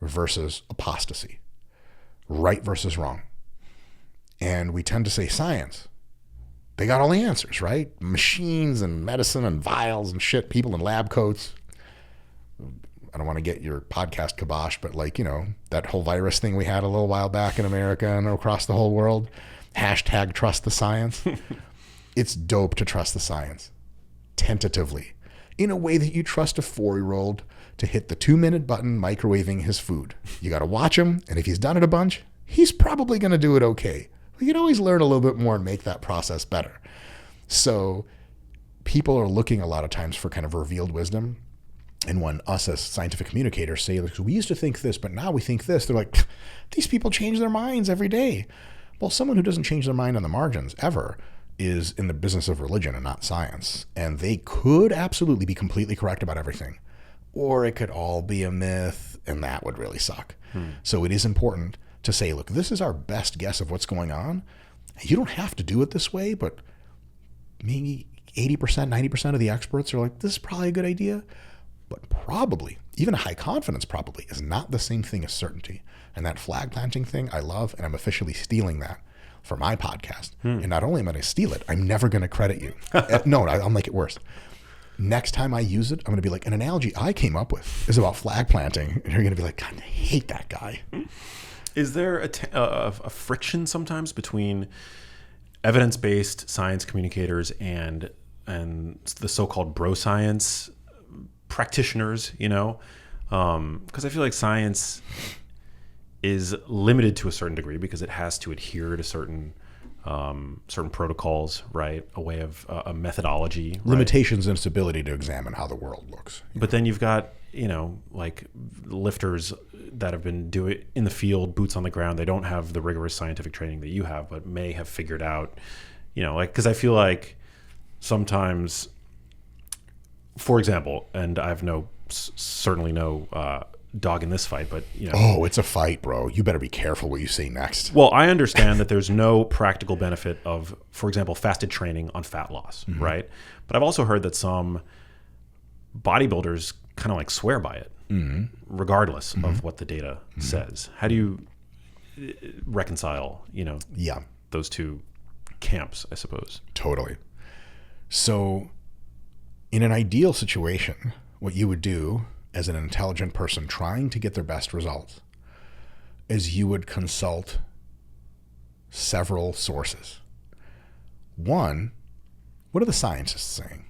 Speaker 2: versus apostasy, right versus wrong. And we tend to say science. They got all the answers, right? Machines and medicine and vials and shit, people in lab coats. I don't want to get your podcast kibosh, but that whole virus thing we had a little while back in America and across the whole world, hashtag trust the science. It's dope to trust the science, tentatively, in a way that you trust a 4-year-old to hit the 2-minute button microwaving his food. You got to watch him, and if he's done it a bunch, he's probably going to do it okay. We can always learn a little bit more and make that process better. So people are looking a lot of times for kind of revealed wisdom. And when us as scientific communicators say, like, we used to think this, but now we think this, they're like, these people change their minds every day. Well, someone who doesn't change their mind on the margins ever is in the business of religion and not science. And they could absolutely be completely correct about everything. Or it could all be a myth, and that would really suck. So it is important to say, look, this is our best guess of what's going on. You don't have to do it this way, but maybe 80%, 90% of the experts are like, this is probably a good idea. But probably, even a high confidence probably, is not the same thing as certainty. And that flag planting thing, I love, and I'm officially stealing that for my podcast. And not only am I going to steal it, I'm never going to credit you. No, I'll make it worse. Next time I use it, I'm going to be like, an analogy I came up with is about flag planting. And you're going to be like, God, I hate that guy.
Speaker 1: Is there a friction sometimes between evidence-based science communicators and the so-called bro science practitioners, because I feel like science is limited to a certain degree because it has to adhere to certain protocols, right? A way of a methodology, right?
Speaker 2: Limitations in its ability to examine how the world looks.
Speaker 1: But then you've got, like lifters that have been doing in the field, boots on the ground. They don't have the rigorous scientific training that you have, but may have figured out, because I feel like sometimes, for example, and I have certainly no dog in this fight, but
Speaker 2: Oh, it's a fight, bro. You better be careful what you say next.
Speaker 1: Well, I understand that there's no practical benefit of, for example, fasted training on fat loss, right? But I've also heard that some bodybuilders kind of like swear by it, regardless of what the data says. How do you reconcile, those two camps, I suppose?
Speaker 2: Totally. So in an ideal situation, what you would do as an intelligent person trying to get their best results is you would consult several sources. One, what are the scientists saying?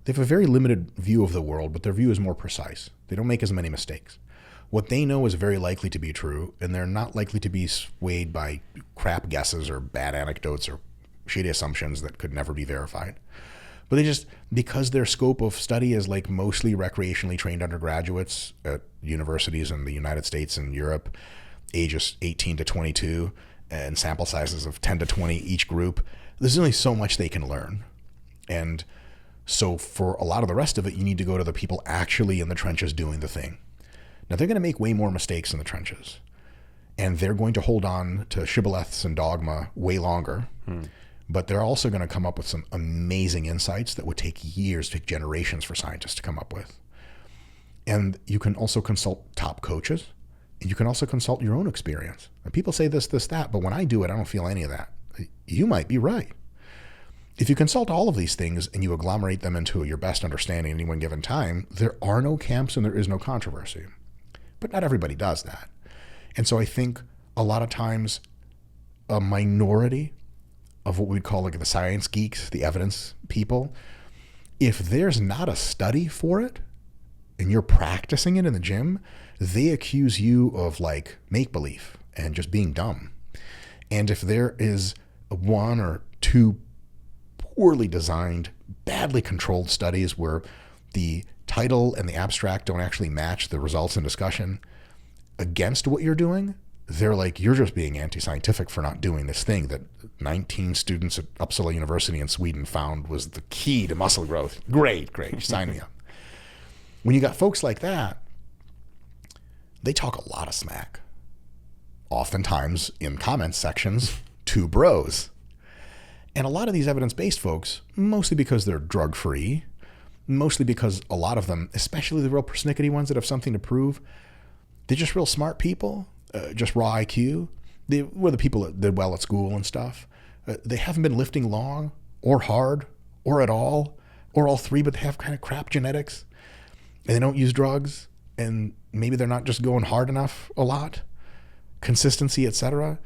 Speaker 2: They have a very limited view of the world, but their view is more precise. They don't make as many mistakes. What they know is very likely to be true, and they're not likely to be swayed by crap guesses or bad anecdotes or shitty assumptions that could never be verified. But they just, because their scope of study is like mostly recreationally trained undergraduates at universities in the United States and Europe, ages 18 to 22, and sample sizes of 10 to 20 each group, there's only so much they can learn. And so for a lot of the rest of it, you need to go to the people actually in the trenches doing the thing. Now, they're going to make way more mistakes in the trenches, and they're going to hold on to shibboleths and dogma way longer. But they're also going to come up with some amazing insights that would take years, take generations for scientists to come up with. And you can also consult top coaches, and you can also consult your own experience. And people say this, that, but when I do it, I don't feel any of that. You might be right. If you consult all of these things and you agglomerate them into your best understanding at any one given time, there are no camps and there is no controversy. But not everybody does that. And so I think a lot of times a minority of what we'd call like the science geeks, the evidence people, if there's not a study for it and you're practicing it in the gym, they accuse you of like make-believe and just being dumb. And if there is one or two poorly designed, badly controlled studies where the title and the abstract don't actually match the results in discussion against what you're doing, they're like, you're just being anti-scientific for not doing this thing that 19 students at Uppsala University in Sweden found was the key to muscle growth. Great, sign me up. When you got folks like that, they talk a lot of smack. Oftentimes in comments sections to bros. And a lot of these evidence-based folks, mostly because they're drug-free, mostly because a lot of them, especially the real persnickety ones that have something to prove, they're just real smart people, just raw IQ. They were the people that did well at school and stuff. They haven't been lifting long or hard or at all or all three, but they have kind of crap genetics and they don't use drugs and maybe they're not just going hard enough a lot, consistency, etc.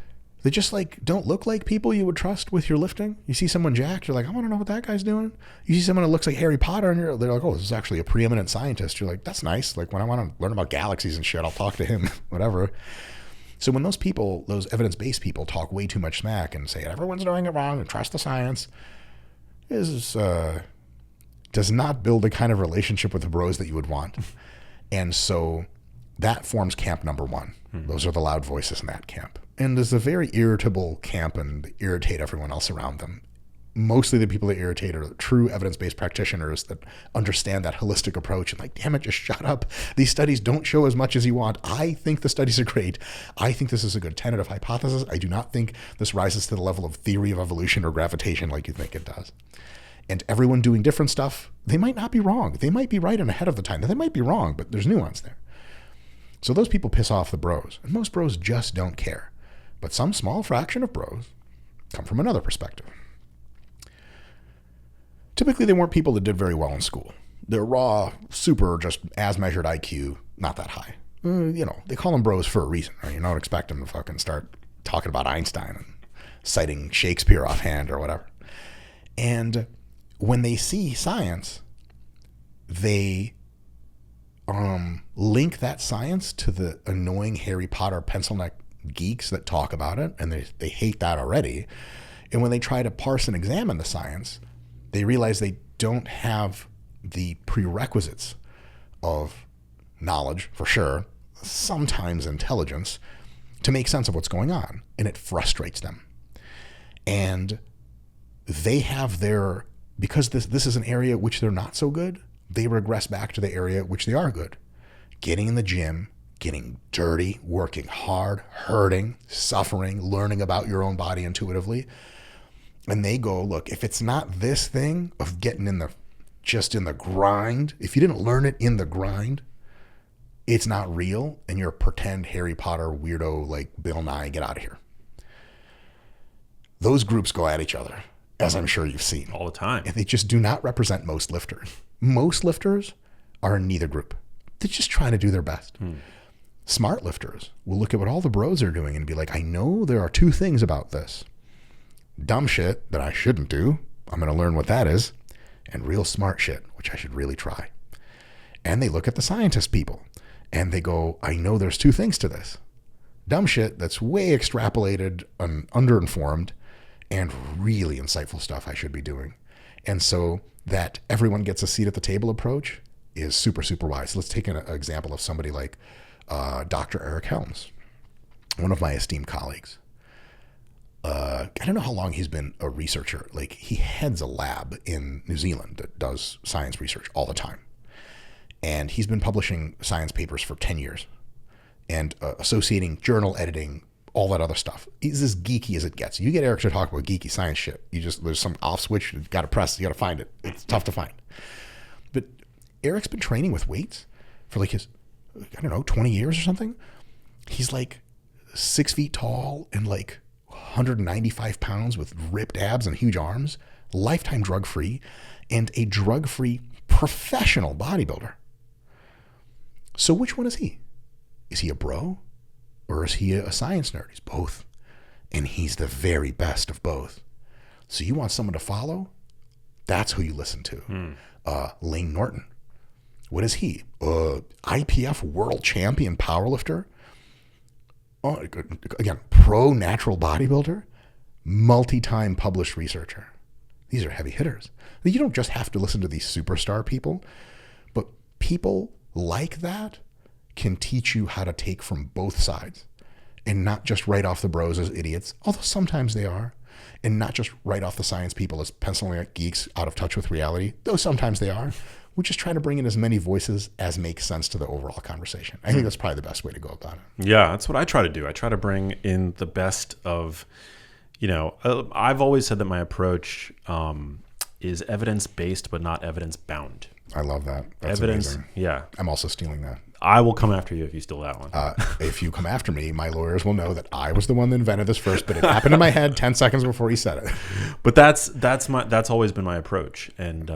Speaker 2: They just like don't look like people you would trust with your lifting. You see someone jacked, you're like, I want to know what that guy's doing. You see someone that looks like Harry Potter and they're like, oh, this is actually a preeminent scientist. You're like, that's nice. Like when I want to learn about galaxies and shit, I'll talk to him, whatever. So when those people, those evidence-based people talk way too much smack and say everyone's doing it wrong and trust the science, does not build the kind of relationship with the bros that you would want. And so that forms camp number one. Those are the loud voices in that camp. And there's a very irritable camp and they irritate everyone else around them. Mostly the people that irritate are true evidence-based practitioners that understand that holistic approach and like, damn it, just shut up. These studies don't show as much as you want. I think the studies are great. I think this is a good tentative hypothesis. I do not think this rises to the level of theory of evolution or gravitation like you think it does. And everyone doing different stuff, they might not be wrong. They might be right and ahead of the time. They might be wrong, but there's nuance there. So those people piss off the bros. And most bros just don't care. But some small fraction of bros come from another perspective. Typically, they weren't people that did very well in school. They're raw, super, just as measured IQ, not that high. They call them bros for a reason. Right? You don't expect them to fucking start talking about Einstein and citing Shakespeare offhand or whatever. And when they see science, they link that science to the annoying Harry Potter pencil neck geeks that talk about it, and they hate that already. And when they try to parse and examine the science, they realize they don't have the prerequisites of knowledge, for sure, sometimes intelligence, to make sense of what's going on. And it frustrates them. And they have because this is an area which they're not so good, they regress back to the area which they are good. Getting in the gym, getting dirty, working hard, hurting, suffering, learning about your own body intuitively. And they go, look, if it's not this thing of getting in the just in the grind, if you didn't learn it in the grind, it's not real, and you're a pretend Harry Potter weirdo like Bill Nye. Get out of here. Those groups go at each other, as I'm sure you've seen.
Speaker 1: All the time.
Speaker 2: And they just do not represent most lifters. Most lifters are in neither group. They're just trying to do their best. Smart lifters will look at what all the bros are doing and be like, I know there are two things about this. Dumb shit that I shouldn't do. I'm going to learn what that is. And real smart shit, which I should really try. And they look at the scientist people and they go, I know there's two things to this. Dumb shit that's way extrapolated and underinformed, and really insightful stuff I should be doing. And so that everyone gets a seat at the table approach is super, super wise. Let's take an example of somebody like Dr. Eric Helms, one of my esteemed colleagues. I don't know how long he's been a researcher. Like, he heads a lab in New Zealand that does science research all the time. And he's been publishing science papers for 10 years and associating journal editing, all that other stuff. He's as geeky as it gets. You get Eric to talk about geeky science shit, there's some off switch, you got to press, you got to find it. It's tough to find. But Eric's been training with weights for like his, 20 years or something. He's like 6 feet tall and like 195 pounds with ripped abs and huge arms, lifetime drug-free, and a drug-free professional bodybuilder. So which one is he? Is he a bro or is he a science nerd? He's both. And he's the very best of both. So you want someone to follow? That's who you listen to. Lane Norton. What is he? IPF world champion powerlifter. Again, pro natural bodybuilder, multi-time published researcher. These are heavy hitters. You don't just have to listen to these superstar people, but people like that can teach you how to take from both sides and not just write off the bros as idiots, although sometimes they are, and not just write off the science people as penciling out geeks out of touch with reality, though sometimes they are. We just try to bring in as many voices as make sense to the overall conversation. I think that's probably the best way to go about it.
Speaker 1: Yeah, that's what I try to do. I try to bring in the best of, I've always said that my approach is evidence-based but not evidence-bound.
Speaker 2: I love that. That's
Speaker 1: evidence,
Speaker 2: amazing.
Speaker 1: Yeah.
Speaker 2: I'm also stealing that.
Speaker 1: I will come after you if you steal that one.
Speaker 2: If you come after me, my lawyers will know that I was the one that invented this first, but it happened in my head 10 seconds before he said it.
Speaker 1: But that's always been my approach, and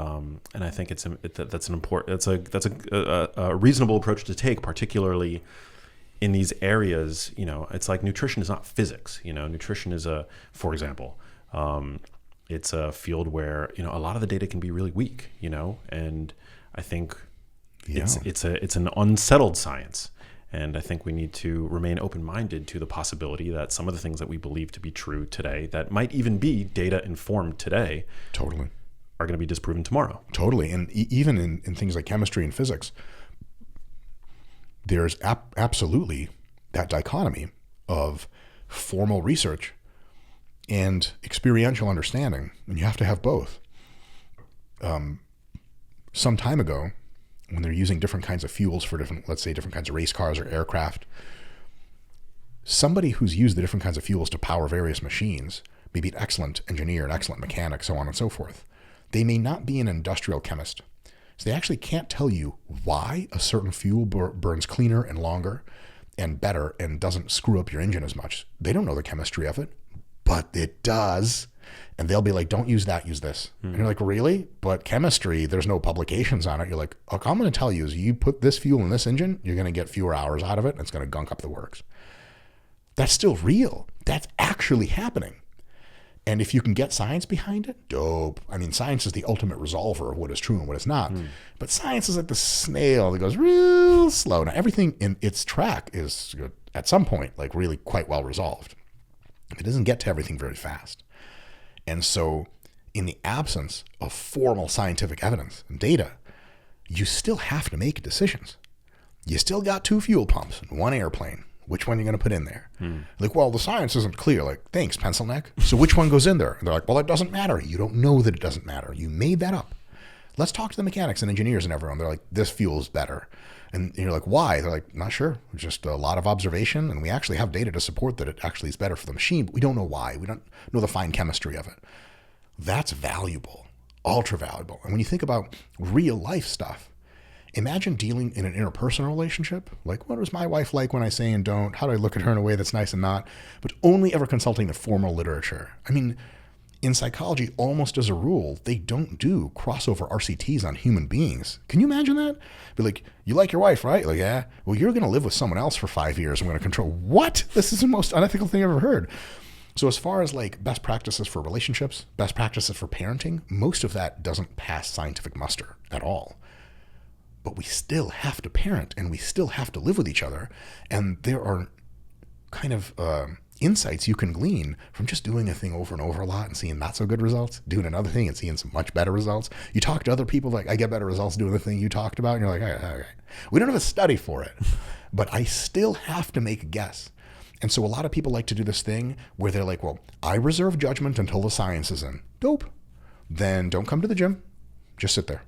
Speaker 1: I think that's a reasonable approach to take, particularly in these areas. It's like nutrition is not physics. Nutrition is for example, it's a field where a lot of the data can be really weak. And I think. Yeah. It's an unsettled science, and I think we need to remain open-minded to the possibility that some of the things that we believe to be true today, that might even be data informed today,
Speaker 2: totally
Speaker 1: are going to be disproven tomorrow.
Speaker 2: Totally, and even in things like chemistry and physics, there's absolutely that dichotomy of formal research and experiential understanding, and you have to have both. Some time ago, when they're using different kinds of fuels for different kinds of race cars or aircraft, somebody who's used the different kinds of fuels to power various machines may be an excellent engineer, an excellent mechanic, so on and so forth. They may not be an industrial chemist. So they actually can't tell you why a certain fuel burns cleaner and longer and better and doesn't screw up your engine as much. They don't know the chemistry of it, but it does. And they'll be like, don't use that, use this. And you're like, really? But chemistry, there's no publications on it. You're like, look, I'm going to tell you is you put this fuel in this engine, you're going to get fewer hours out of it, and it's going to gunk up the works. That's still real. That's actually happening. And if you can get science behind it, dope. I mean, science is the ultimate resolver of what is true and what is not. But science is like the snail that goes real slow. Now, everything in its track is, at some point, like really quite well resolved. It doesn't get to everything very fast. And so in the absence of formal scientific evidence and data, you still have to make decisions. You still got 2 fuel pumps and 1 airplane. Which one are you going to put in there? Like, well, the science isn't clear. Like, thanks, pencil neck. So which one goes in there? And they're like, well, it doesn't matter. You don't know that it doesn't matter. You made that up. Let's talk to the mechanics and engineers and everyone. They're like, this fuel's better. And you're like, why? They're like, not sure. Just a lot of observation. And we actually have data to support that it actually is better for the machine, but we don't know why. We don't know the fine chemistry of it. That's valuable. ultra valuable. And when you think about real life stuff, imagine dealing in an interpersonal relationship. Like, what was my wife like when I say and don't? How do I look at her in a way that's nice and not? But only ever consulting the formal literature. I mean, in psychology, almost as a rule, they don't do crossover RCTs on human beings. Can you imagine that? Be like, you like your wife, right? Like, yeah. Well, you're going to live with someone else for 5 years. I'm going to control. What? This is the most unethical thing I've ever heard. So as far as like best practices for relationships, best practices for parenting, most of that doesn't pass scientific muster at all. But we still have to parent and we still have to live with each other. And there are kind of insights you can glean from just doing a thing over and over a lot and seeing not so good results, doing another thing and seeing some much better results. You talk to other people, like, I get better results doing the thing you talked about. And you're like, okay. We don't have a study for it, but I still have to make a guess. And so a lot of people like to do this thing where they're like, well, I reserve judgment until the science is in. Dope. Then don't come to the gym. Just sit there.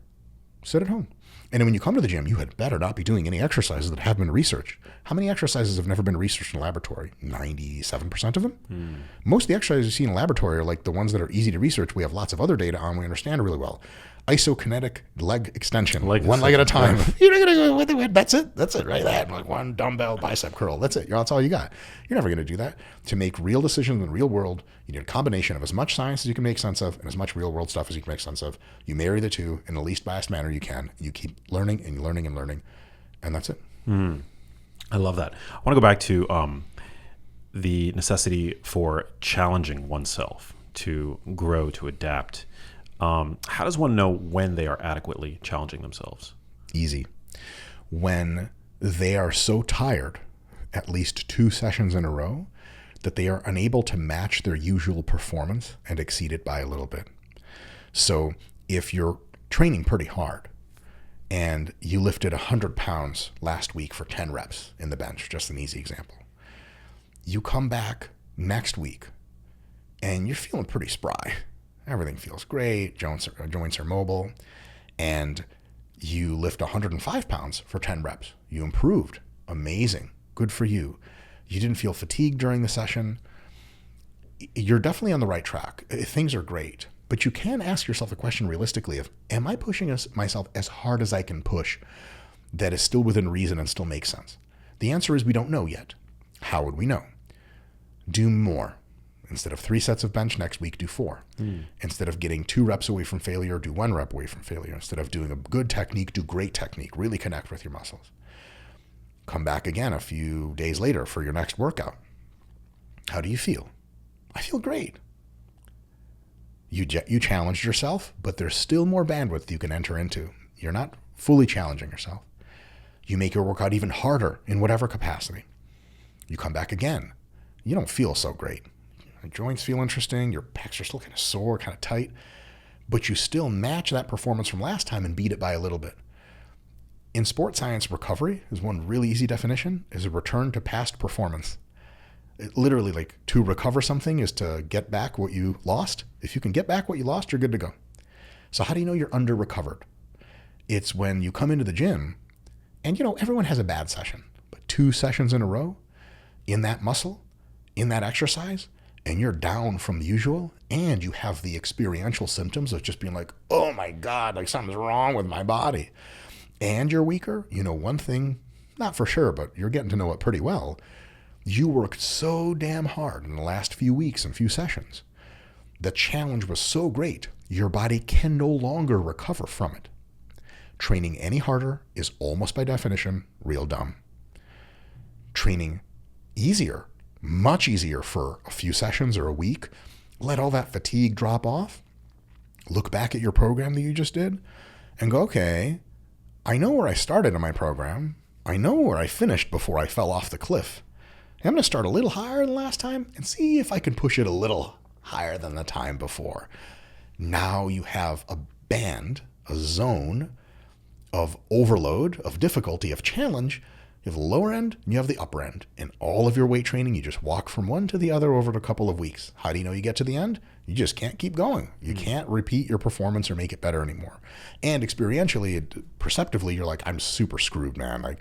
Speaker 2: Sit at home. And then when you come to the gym, you had better not be doing any exercises that have been researched. How many exercises have never been researched in a laboratory? 97% of them. Most of the exercises you see in a laboratory are like the ones that are easy to research. We have lots of other data on. We understand really well. Isokinetic leg extension, one leg at a time. You're not going to go with it. That's it. That's it right there. Like one dumbbell bicep curl. That's it. That's all you got. You're never going to do that. To make real decisions in the real world, you need a combination of as much science as you can make sense of and as much real world stuff as you can make sense of. You marry the two in the least biased manner you can. You keep learning and learning and learning. And that's it.
Speaker 1: I love that. I want to go back to the necessity for challenging oneself to grow, to adapt. How does one know when they are adequately challenging themselves?
Speaker 2: Easy. When they are so tired, at least 2 sessions in a row, that they are unable to match their usual performance and exceed it by a little bit. So if you're training pretty hard and you lifted 100 pounds last week for 10 reps in the bench, just an easy example, you come back next week and you're feeling pretty spry. Everything feels great, joints are mobile, and you lift 105 pounds for 10 reps. You improved. Amazing. Good for you. You didn't feel fatigued during the session. You're definitely on the right track. Things are great, but you can ask yourself the question realistically of, am I pushing myself as hard as I can push that is still within reason and still makes sense? The answer is we don't know yet. How would we know? Do more. Instead of 3 sets of bench next week, do 4. Instead of getting 2 reps away from failure, do 1 rep away from failure. Instead of doing a good technique, do great technique. Really connect with your muscles. Come back again a few days later for your next workout. How do you feel? I feel great. You challenged yourself, but there's still more bandwidth you can enter into. You're not fully challenging yourself. You make your workout even harder in whatever capacity. You come back again. You don't feel so great. Your joints feel interesting, your pecs are still kind of sore, kind of tight, but you still match that performance from last time and beat it by a little bit. In sports science, recovery is one really easy definition, is a return to past performance. It literally, like, to recover something is to get back what you lost. If you can get back what you lost, you're good to go. So how do you know you're under recovered? It's when you come into the gym and, everyone has a bad session, but 2 sessions in a row in that muscle, in that exercise, and you're down from the usual, and you have the experiential symptoms of just being like, oh my God, like something's wrong with my body, and you're weaker, one thing, not for sure, but you're getting to know it pretty well. You worked so damn hard in the last few weeks and few sessions. The challenge was so great, your body can no longer recover from it. Training any harder is almost by definition real dumb. Training easier, much easier for a few sessions or a week, let all that fatigue drop off, look back at your program that you just did and go, okay, I know where I started in my program. I know where I finished before I fell off the cliff. I'm going to start a little higher than last time and see if I can push it a little higher than the time before. Now you have a band, a zone of overload, of difficulty, of challenge. You have the lower end and you have the upper end. In all of your weight training, you just walk from one to the other over a couple of weeks. How do you know you get to the end? You just can't keep going. You can't repeat your performance or make it better anymore. And experientially, perceptively, you're like, I'm super screwed, man. Like,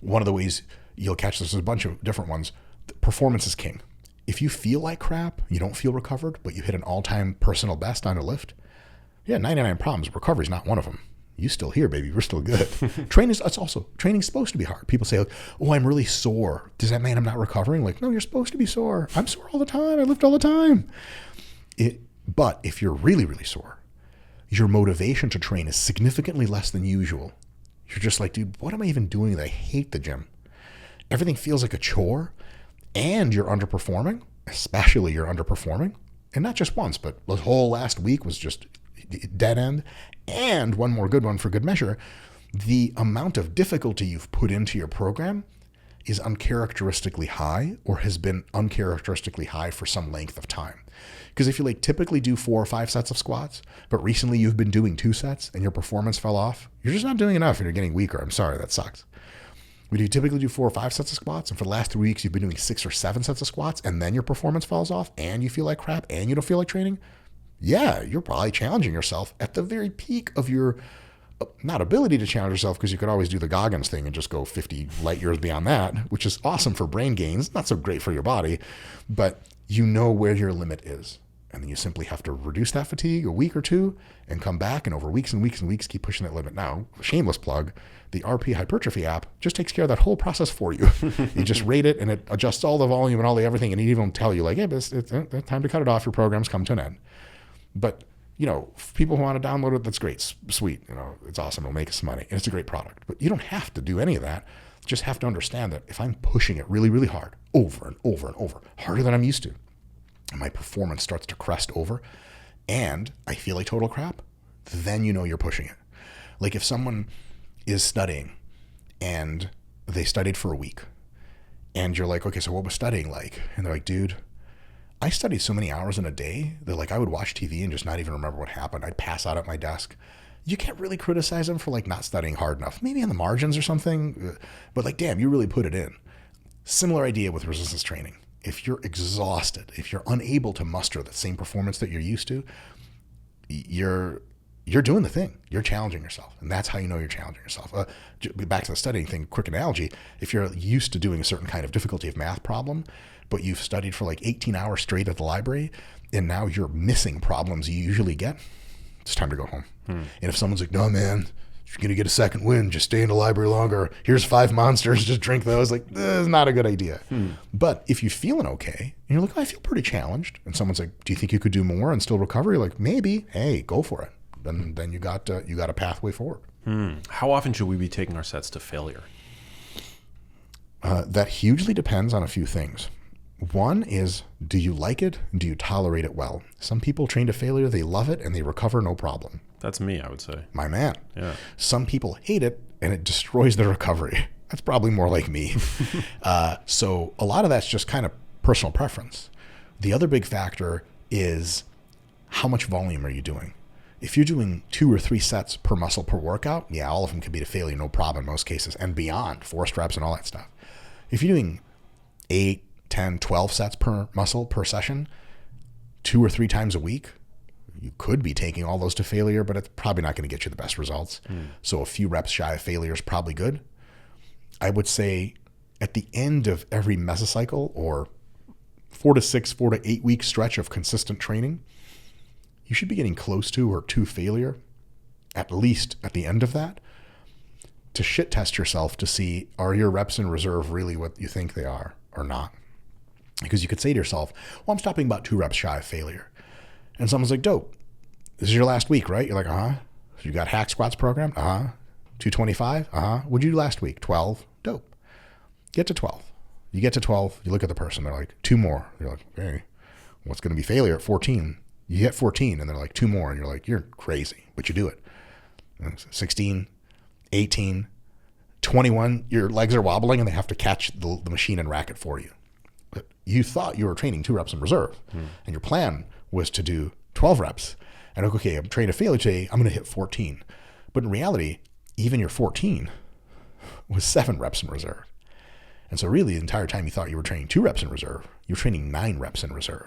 Speaker 2: one of the ways you'll catch this is a bunch of different ones. Performance is king. If you feel like crap, you don't feel recovered, but you hit an all-time personal best on a lift, Yeah, 99 problems. Recovery's not one of them. You still here, baby. We're still good. Training's supposed to be hard. People say, oh, I'm really sore. Does that mean I'm not recovering? Like, no, you're supposed to be sore. I'm sore all the time. I lift all the time. But if you're really, really sore, your motivation to train is significantly less than usual. You're just like, dude, what am I even doing? I hate the gym. Everything feels like a chore, and you're underperforming, especially you're underperforming. And not just once, but the whole last week was just dead end. And one more good one for good measure, the amount of difficulty you've put into your program is uncharacteristically high, or has been uncharacteristically high for some length of time. Because if you like typically do 4 or 5 sets of squats, but recently you've been doing 2 sets and your performance fell off, you're just not doing enough and you're getting weaker. I'm sorry, that sucks. Would you typically do 4 or 5 sets of squats, and for the last 3 weeks you've been doing 6 or 7 sets of squats, and then your performance falls off and you feel like crap and you don't feel like training? Yeah, you're probably challenging yourself at the very peak of your, not ability to challenge yourself, because you could always do the Goggins thing and just go 50 light years beyond that, which is awesome for brain gains, not so great for your body, but you know where your limit is. And then you simply have to reduce that fatigue a week or 2 and come back, and over weeks and weeks and weeks keep pushing that limit. Now, shameless plug, the RP Hypertrophy app just takes care of that whole process for you. You just rate it and it adjusts all the volume and all the everything, and it even tell you like, hey, it's time to cut it off. Your program's come to an end. But, you know, people who want to download it, that's great, sweet. You know, it's awesome. It'll make us money, and it's a great product. But you don't have to do any of that. You just have to understand that if I'm pushing it really, really hard, over and over and over, harder than I'm used to, and my performance starts to crest over, and I feel like total crap, then you know you're pushing it. Like if someone is studying and they studied for a week, and you're like, okay, so what was studying like? And they're like, dude, I studied so many hours in a day that like I would watch TV and just not even remember what happened. I'd pass out at my desk. You can't really criticize them for like not studying hard enough, maybe on the margins or something, but like, damn, you really put it in. Similar idea with resistance training. If you're exhausted, if you're unable to muster the same performance that you're used to, you're doing the thing. You're challenging yourself. And that's how you know you're challenging yourself. Back to the studying thing, quick analogy. If you're used to doing a certain kind of difficulty of math problem, but you've studied for like 18 hours straight at the library, and now you're missing problems you usually get, it's time to go home. And if someone's like, no, man, you're going to get a second win, just stay in the library longer. Here's 5 monsters, just drink those. Like, this is not a good idea. But if you're feeling okay, and you're like, oh, I feel pretty challenged, and someone's like, do you think you could do more and still recover? You're like, maybe. Hey, go for it. Then you got a pathway forward.
Speaker 1: How often should we be taking our sets to failure?
Speaker 2: That hugely depends on a few things. One is, do you like it? Do you tolerate it well? Some people train to failure, they love it, and they recover no problem.
Speaker 1: That's me, I would say.
Speaker 2: My man.
Speaker 1: Yeah.
Speaker 2: Some people hate it, and it destroys their recovery. That's probably more like me. So a lot of that's just kind of personal preference. The other big factor is how much volume are you doing? If you're doing 2 or 3 sets per muscle per workout, yeah, all of them can be to failure, no problem in most cases, and beyond, forced reps and all that stuff. If you're doing 8, 10, 12 sets per muscle per session, 2 or 3 times a week, you could be taking all those to failure, but it's probably not going to get you the best results. So a few reps shy of failure is probably good. I would say at the end of every mesocycle, or 4 to 8 week stretch of consistent training, you should be getting close to or to failure, at least at the end of that, to shit test yourself to see, are your reps in reserve really what you think they are or not? Because you could say to yourself, well, I'm stopping about 2 reps shy of failure. And someone's like, dope, this is your last week, right? You're like, So you got hack squats program? 225? What'd you do last week? 12? Dope. Get to 12. You get to 12, you look at the person, they're like, 2 more. You're like, hey, what's going to be failure at 14? You hit 14, and they're like, 2 more. And you're like, you're crazy, but you do it. 16, 18, 21, your legs are wobbling, and they have to catch the machine and rack it for you. But you thought you were training 2 reps in reserve, and your plan was to do 12 reps. And like, okay, I'm training to failure today, I'm going to hit 14. But in reality, even your 14 was 7 reps in reserve. And so really the entire time you thought you were training 2 reps in reserve, you were training 9 reps in reserve.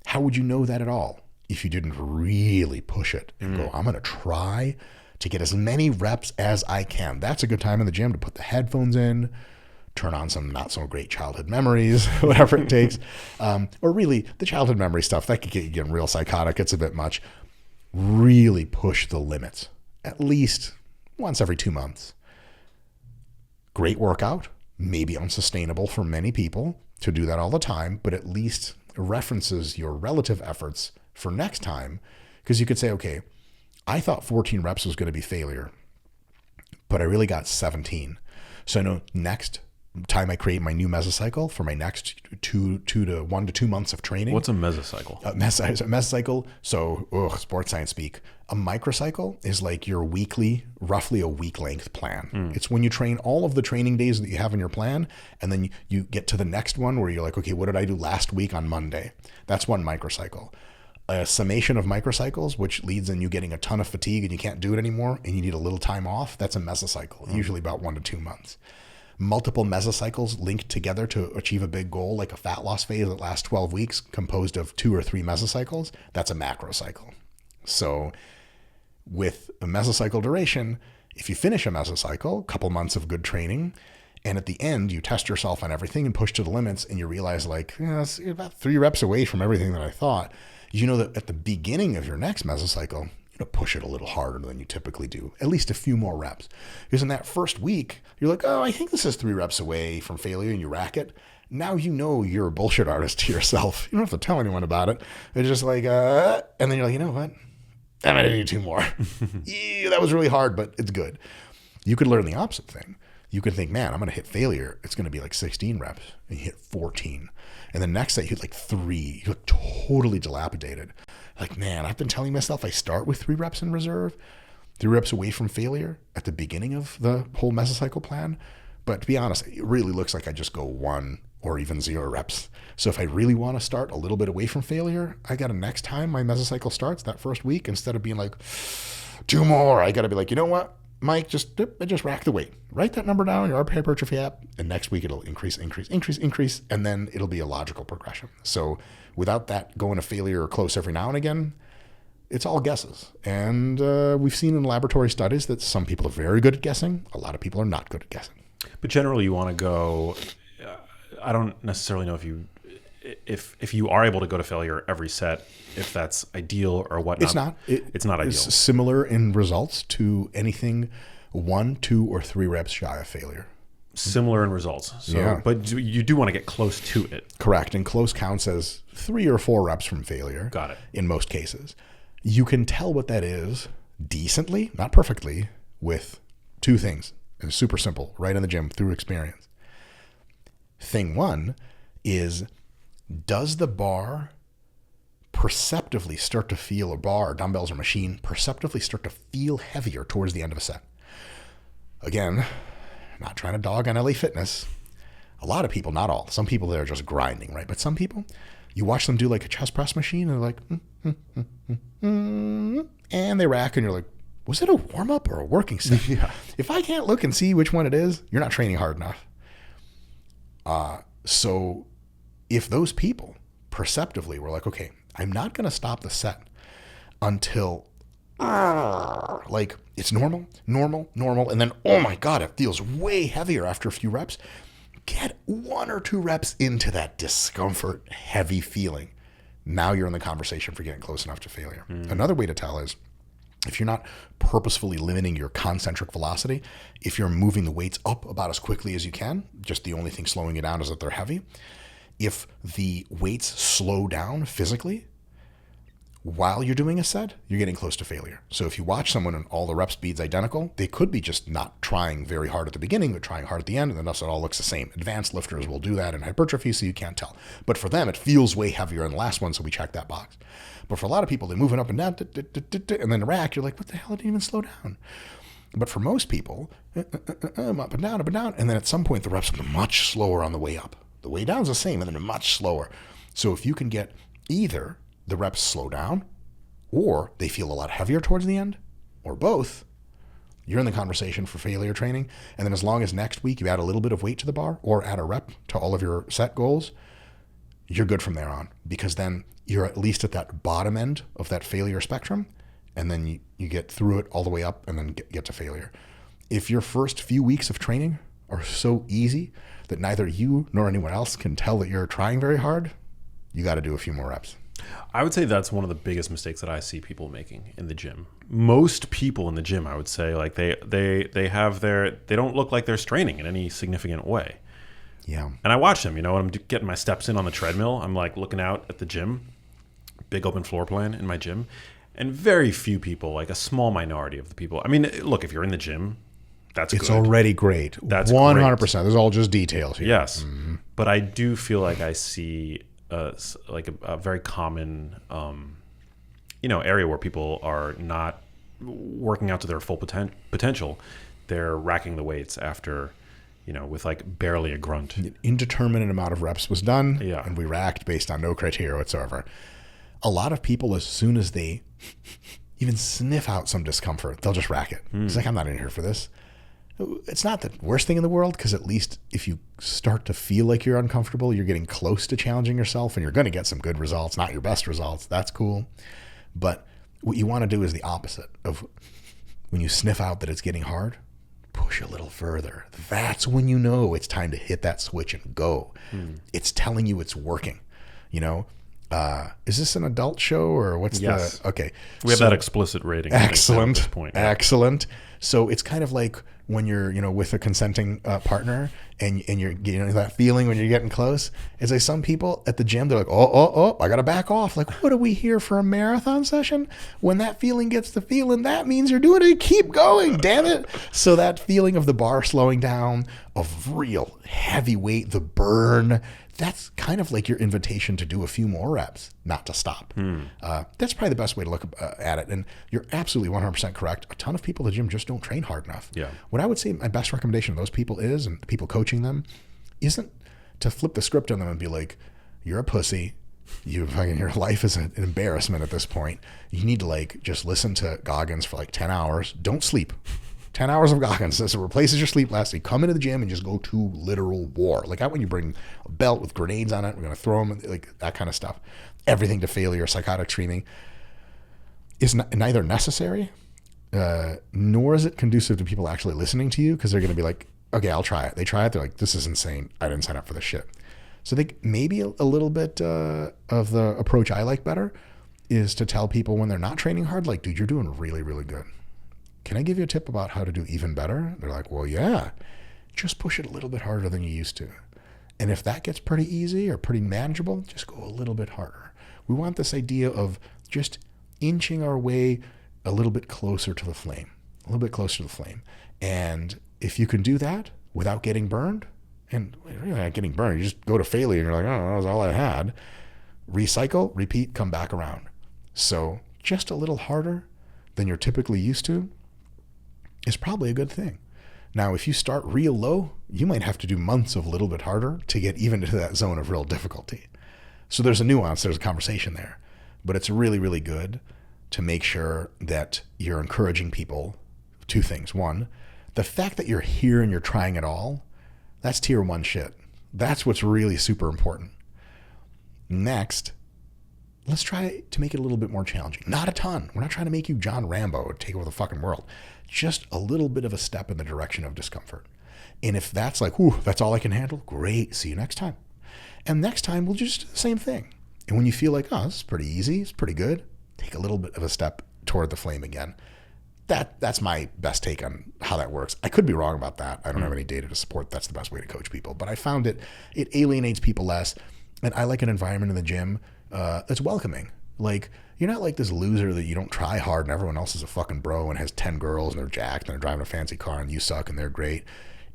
Speaker 2: How would you know that at all if you didn't really push it and go, I'm going to try to get as many reps as I can? That's a good time in the gym to put the headphones in, turn on some not so great childhood memories, whatever it takes. Or really the childhood memory stuff, that could get you getting real psychotic. It's a bit much. really push the limits at least once every 2 months. Great workout, maybe unsustainable for many people to do that all the time, but at least references your relative efforts for next time. Because you could say, okay, I thought 14 reps was going to be failure, but I really got 17. So I know next time I create my new mesocycle for my next 1 to 2 months of training.
Speaker 1: What's a mesocycle?
Speaker 2: Mesocycle. So, sports science speak. A microcycle is like your weekly, roughly a week length plan. It's when you train all of the training days that you have in your plan, and then you get to the next one where you're like, okay, what did I do last week on Monday? That's one microcycle. A summation of microcycles, which leads in you getting a ton of fatigue and you can't do it anymore and you need a little time off, that's a mesocycle, usually about 1 to 2 months. Multiple mesocycles linked together to achieve a big goal, like a fat loss phase that lasts 12 weeks composed of 2 or 3 mesocycles, that's a macrocycle. So with a mesocycle duration, if you finish a mesocycle, a couple months of good training, and at the end you test yourself on everything and push to the limits and you realize like, it's about 3 reps away from everything that I thought, you know that at the beginning of your next mesocycle, to push it a little harder than you typically do, at least a few more reps. Because in that first week, you're like, oh, I think this is 3 reps away from failure, and you rack it. Now you know you're a bullshit artist to yourself. You don't have to tell anyone about it. It's just like, and then you're like, you know what? I'm going to do 2 more. Yeah, that was really hard, but it's good. You could learn the opposite thing. You could think, man, I'm going to hit failure. It's going to be like 16 reps. And you hit 14. And the next day you hit like 3. You look totally dilapidated. Like, man, I've been telling myself I start with 3 reps in reserve, 3 reps away from failure at the beginning of the whole mesocycle plan. But to be honest, it really looks like I just go 1 or even 0 reps. So if I really want to start a little bit away from failure, I got to next time my mesocycle starts that first week, instead of being like 2 more, I got to be like, you know what, Mike, just rack the weight. Write that number down in your Hypertrophy app, and next week it'll increase, and then it'll be a logical progression. So without that going to failure or close every now and again, it's all guesses. And we've seen in laboratory studies that some people are very good at guessing. A lot of people are not good at guessing.
Speaker 1: But generally you want to go, I don't necessarily know if you are able to go to failure every set, if that's ideal or whatnot.
Speaker 2: It's not.
Speaker 1: It's not ideal.
Speaker 2: It's similar in results to anything 1, 2, or 3 reps shy of failure.
Speaker 1: Similar in results. So,
Speaker 2: yeah.
Speaker 1: But you do want to get close to it.
Speaker 2: Correct. And close counts as 3 or 4 reps from failure.
Speaker 1: Got it.
Speaker 2: In most cases. You can tell what that is decently, not perfectly, with 2 things. And it's super simple, right in the gym through experience. Thing 1 is, does the bar perceptively start to feel, or bar, or dumbbells, or machine, perceptively start to feel heavier towards the end of a set? Again, not trying to dog on LA Fitness. A lot of people, not all, some people they're just grinding, right? But some people, you watch them do like a chest press machine and they're like, and they rack and you're like, was it a warm up or a working set?
Speaker 1: Yeah.
Speaker 2: If I can't look and see which one it is, you're not training hard enough. So if those people perceptively were like, okay, I'm not going to stop the set until like it's normal. And then, oh my God, it feels way heavier after a few reps. Get 1 or 2 reps into that discomfort, heavy feeling. Now you're in the conversation for getting close enough to failure. Another way to tell is, if you're not purposefully limiting your concentric velocity, if you're moving the weights up about as quickly as you can, just the only thing slowing you down is that they're heavy. If the weights slow down physically while you're doing a set, you're getting close to failure. So if you watch someone and all the rep speed's identical, they could be just not trying very hard at the beginning, but trying hard at the end, and then thus it all looks the same. Advanced lifters will do that in hypertrophy, so you can't tell. But for them, it feels way heavier in the last one, so we check that box. But for a lot of people, they're moving up and down, and then the rack, you're like, what the hell, it didn't even slow down. But for most people, up and down, and then at some point, the reps are much slower on the way up. The way down's the same, and then much slower. So if you can get either the reps slow down, or they feel a lot heavier towards the end, or both, you're in the conversation for failure training. And then as long as next week you add a little bit of weight to the bar, or add a rep to all of your set goals, you're good from there on, because then you're at least at that bottom end of that failure spectrum, and then you get through it all the way up and then get to failure. If your first few weeks of training are so easy that neither you nor anyone else can tell that you're trying very hard, you got to do a few more reps.
Speaker 1: I would say that's one of the biggest mistakes that I see people making in the gym. Most people in the gym, I would say, like they don't look like they're straining in any significant way.
Speaker 2: Yeah.
Speaker 1: And I watch them, when I'm getting my steps in on the treadmill, I'm like looking out at the gym, big open floor plan in my gym, and very few people, like a small minority of the people. I mean, look, if you're in the gym, it's
Speaker 2: already great.
Speaker 1: That's
Speaker 2: 100%. Great. There's all just details here.
Speaker 1: Yes. Mm-hmm. But I do feel like I see like a very common, area where people are not working out to their full potential. They're racking the weights after, with like barely a grunt.
Speaker 2: An indeterminate amount of reps was done,
Speaker 1: yeah.
Speaker 2: And we racked based on no criteria whatsoever. A lot of people, as soon as they even sniff out some discomfort, they'll just rack it. It's like, I'm not in here for this. It's not the worst thing in the world, because at least if you start to feel like you're uncomfortable, you're getting close to challenging yourself, and you're going to get some good results, not your best results. That's cool. But what you want to do is the opposite of when you sniff out that it's getting hard, push a little further. That's when you know it's time to hit that switch and go. It's telling you it's working, Is this an adult show or what's
Speaker 1: yes.
Speaker 2: Okay.
Speaker 1: We have that explicit rating.
Speaker 2: Excellent.
Speaker 1: At this point,
Speaker 2: yeah. Excellent. So it's kind of like when you're, with a consenting partner and you're getting that feeling when you're getting close. It's like some people at the gym, they're like, oh, I got to back off. Like, what are we here for, a marathon session? When that feeling gets the feeling, that means you're doing it. Keep going, damn it. So that feeling of the bar slowing down, of real heavy weight, the burn, that's kind of like your invitation to do a few more reps, not to stop. That's probably the best way to look at it. And you're absolutely 100% correct. A ton of people at the gym just don't train hard enough.
Speaker 1: Yeah.
Speaker 2: What I would say my best recommendation to those people is, and the people coaching them, isn't to flip the script on them and be like, you're a pussy. Your life is an embarrassment at this point. You need to just listen to Goggins for 10 hours. Don't sleep. 10 hours of Goggins. This replaces your sleep last. You come into the gym and just go to literal war. Like out when you bring a belt with grenades on it, we're going to throw them, that kind of stuff. Everything to failure, psychotic training is neither necessary, nor is it conducive to people actually listening to you, because they're going to be like, okay, I'll try it. They try it. They're like, this is insane. I didn't sign up for this shit. So I think maybe a little bit of the approach I like better is to tell people when they're not training hard, like, dude, you're doing really, really good. Can I give you a tip about how to do even better? They're like, well, yeah, just push it a little bit harder than you used to. And if that gets pretty easy or pretty manageable, just go a little bit harder. We want this idea of just inching our way a little bit closer to the flame, And if you can do that without getting burned, and you're not getting burned, you just go to failure and you're like, oh, that was all I had. Recycle, repeat, come back around. So just a little harder than you're typically used to is probably a good thing. Now, if you start real low, you might have to do months of a little bit harder to get even into that zone of real difficulty. So there's a nuance, there's a conversation there. But it's really, really good to make sure that you're encouraging people two things. One, the fact that you're here and you're trying it all, that's tier one shit. That's what's really super important. Next, let's try to make it a little bit more challenging. Not a ton. We're not trying to make you John Rambo and take over the fucking world. Just a little bit of a step in the direction of discomfort. And if that's like, whew, that's all I can handle, great. See you next time. And next time we'll just do the same thing. And when you feel like, oh, this is pretty easy, it's pretty good, take a little bit of a step toward the flame again. That's my best take on how that works. I could be wrong about that. I don't have any data to support that's the best way to coach people. But I found it alienates people less. And I like an environment in the gym that's welcoming. Like, you're not like this loser that you don't try hard and everyone else is a fucking bro and has 10 girls and they're jacked and they're driving a fancy car and you suck and they're great.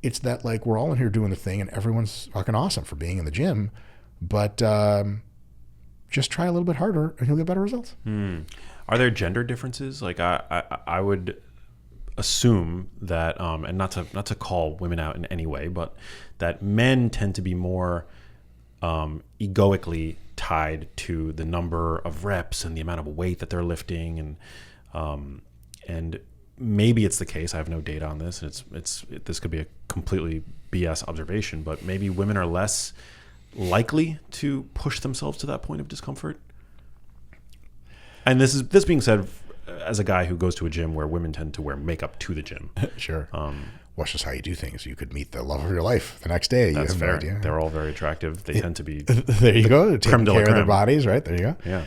Speaker 2: It's that like we're all in here doing the thing and everyone's fucking awesome for being in the gym, but just try a little bit harder and you'll get better results.
Speaker 1: Are there gender differences? Like I would assume that, and not to call women out in any way, but that men tend to be more egoically tied to the number of reps and the amount of weight that they're lifting, and maybe it's the case. I have no data on this, and this could be a completely BS observation, but maybe women are less likely to push themselves to that point of discomfort. And this being said, as a guy who goes to a gym where women tend to wear makeup to the gym.
Speaker 2: Sure. Watch just how you do things. You could meet the love of your life the next day.
Speaker 1: That's
Speaker 2: you have
Speaker 1: fair.
Speaker 2: No idea.
Speaker 1: They're all very attractive. They tend to be.
Speaker 2: There you go. Taking care of their bodies, right? There you go.
Speaker 1: Yeah.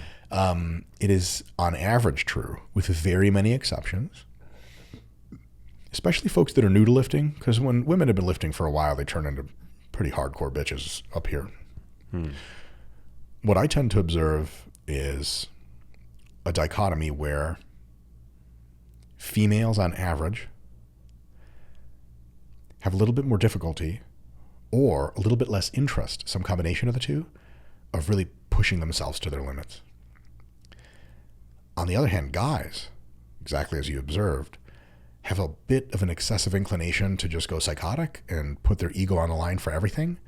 Speaker 2: It is on average true, with very many exceptions, especially folks that are new to lifting, because when women have been lifting for a while, they turn into pretty hardcore bitches up here. What I tend to observe is a dichotomy where females on average have a little bit more difficulty or a little bit less interest, some combination of the two, of really pushing themselves to their limits. On the other hand, guys, exactly as you observed, have a bit of an excessive inclination to just go psychotic and put their ego on the line for everything.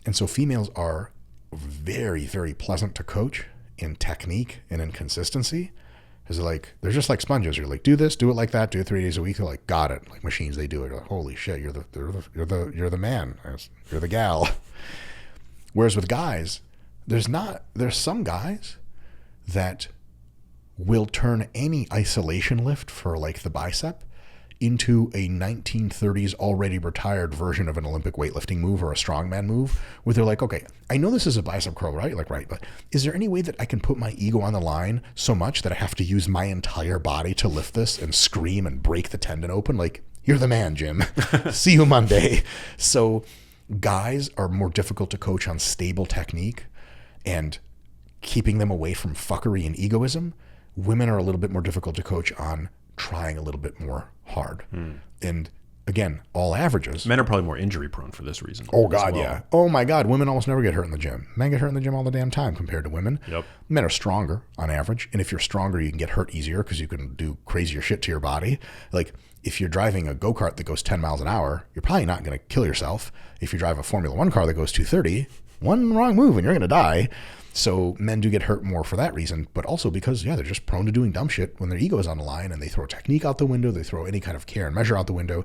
Speaker 2: And so females are very, very pleasant to coach in technique and in consistency. They're just like sponges. You're like, do this, do it like that, do it 3 days a week. They're like, got it. Like machines, they do it. Like, holy shit, you're the man, you're the gal. Whereas with guys, there's some guys that will turn any isolation lift for like the bicep into a 1930s already retired version of an Olympic weightlifting move or a strongman move, where they're like, okay, I know this is a bicep curl, right? Like, right, but is there any way that I can put my ego on the line so much that I have to use my entire body to lift this and scream and break the tendon open? Like, you're the man, Jim. See you Monday. So guys are more difficult to coach on stable technique and keeping them away from fuckery and egoism. Women are a little bit more difficult to coach on trying a little bit more hard. And again, all averages.
Speaker 1: Men are probably more injury prone for this reason.
Speaker 2: Oh God, yeah. Oh my God, women almost never get hurt in the gym. Men get hurt in the gym all the damn time compared to women.
Speaker 1: Yep.
Speaker 2: Men are stronger on average, and if you're stronger, you can get hurt easier because you can do crazier shit to your body. Like if you're driving a go-kart that goes 10 miles an hour, you're probably not going to kill yourself. If you drive a Formula One car that goes 230, one wrong move and you're going to die. So men do get hurt more for that reason, but also because, they're just prone to doing dumb shit when their ego is on the line, and they throw technique out the window, they throw any kind of care and measure out the window.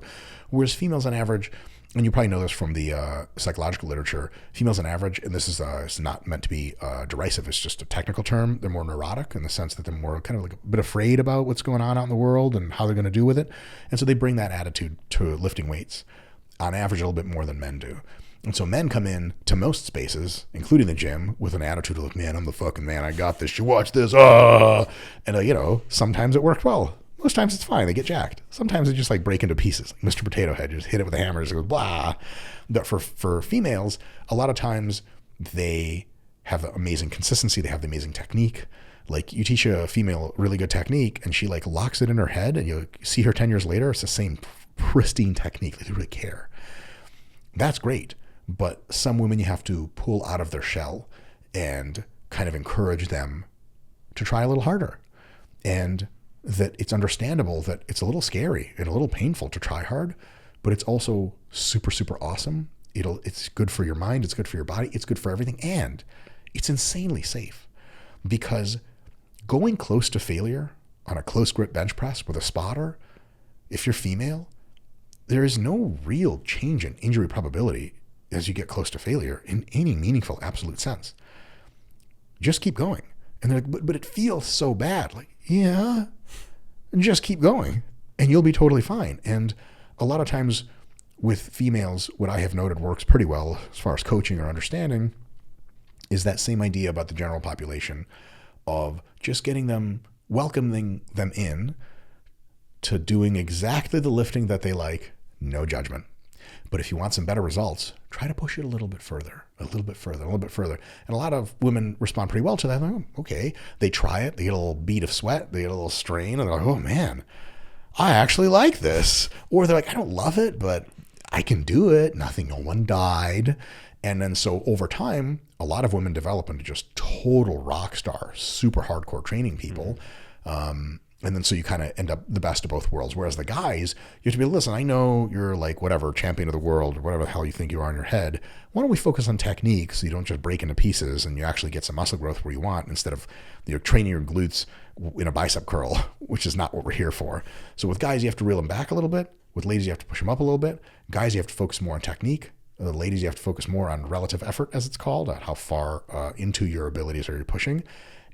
Speaker 2: Whereas females on average, and you probably know this from the psychological literature, females on average, and this is it's not meant to be derisive, it's just a technical term, they're more neurotic in the sense that they're more kind of like a bit afraid about what's going on out in the world and how they're going to do with it. And so they bring that attitude to lifting weights on average a little bit more than men do. And so men come in to most spaces, including the gym, with an attitude of like, man, I'm the fucking man. I got this. You watch this. And, sometimes it worked well. Most times it's fine. They get jacked. Sometimes they just like break into pieces. Like Mr. Potato Head, just hit it with a hammer. It goes blah. But for females, a lot of times they have the amazing consistency. They have the amazing technique. Like you teach a female really good technique and she like locks it in her head and you see her 10 years later, it's the same pristine technique. They really care. That's great. But some women you have to pull out of their shell and kind of encourage them to try a little harder. And that it's understandable that it's a little scary and a little painful to try hard, but it's also super, super awesome. It's good for your mind. It's good for your body. It's good for everything. And it's insanely safe because going close to failure on a close grip bench press with a spotter, if you're female, there is no real change in injury probability as you get close to failure in any meaningful, absolute sense. Just keep going. And they're like, but it feels so bad. Like, yeah, just keep going and you'll be totally fine. And a lot of times with females, what I have noted works pretty well as far as coaching or understanding is that same idea about the general population of just getting them, welcoming them in to doing exactly the lifting that they like, no judgment. But if you want some better results, try to push it a little bit further, a little bit further, a little bit further. And a lot of women respond pretty well to that. They're like, oh, okay. They try it. They get a little bead of sweat. They get a little strain. And they're like, oh, man, I actually like this. Or they're like, I don't love it, but I can do it. No one died. And then so over time, a lot of women develop into just total rock star, super hardcore training people. And then so you kind of end up the best of both worlds. Whereas the guys, you have to be, listen, I know you're like whatever, champion of the world or whatever the hell you think you are in your head. Why don't we focus on technique so you don't just break into pieces and you actually get some muscle growth where you want instead of training your glutes in a bicep curl, which is not what we're here for. So with guys, you have to reel them back a little bit. With ladies, you have to push them up a little bit. Guys, you have to focus more on technique. Ladies, you have to focus more on relative effort, as it's called, how far into your abilities are you pushing.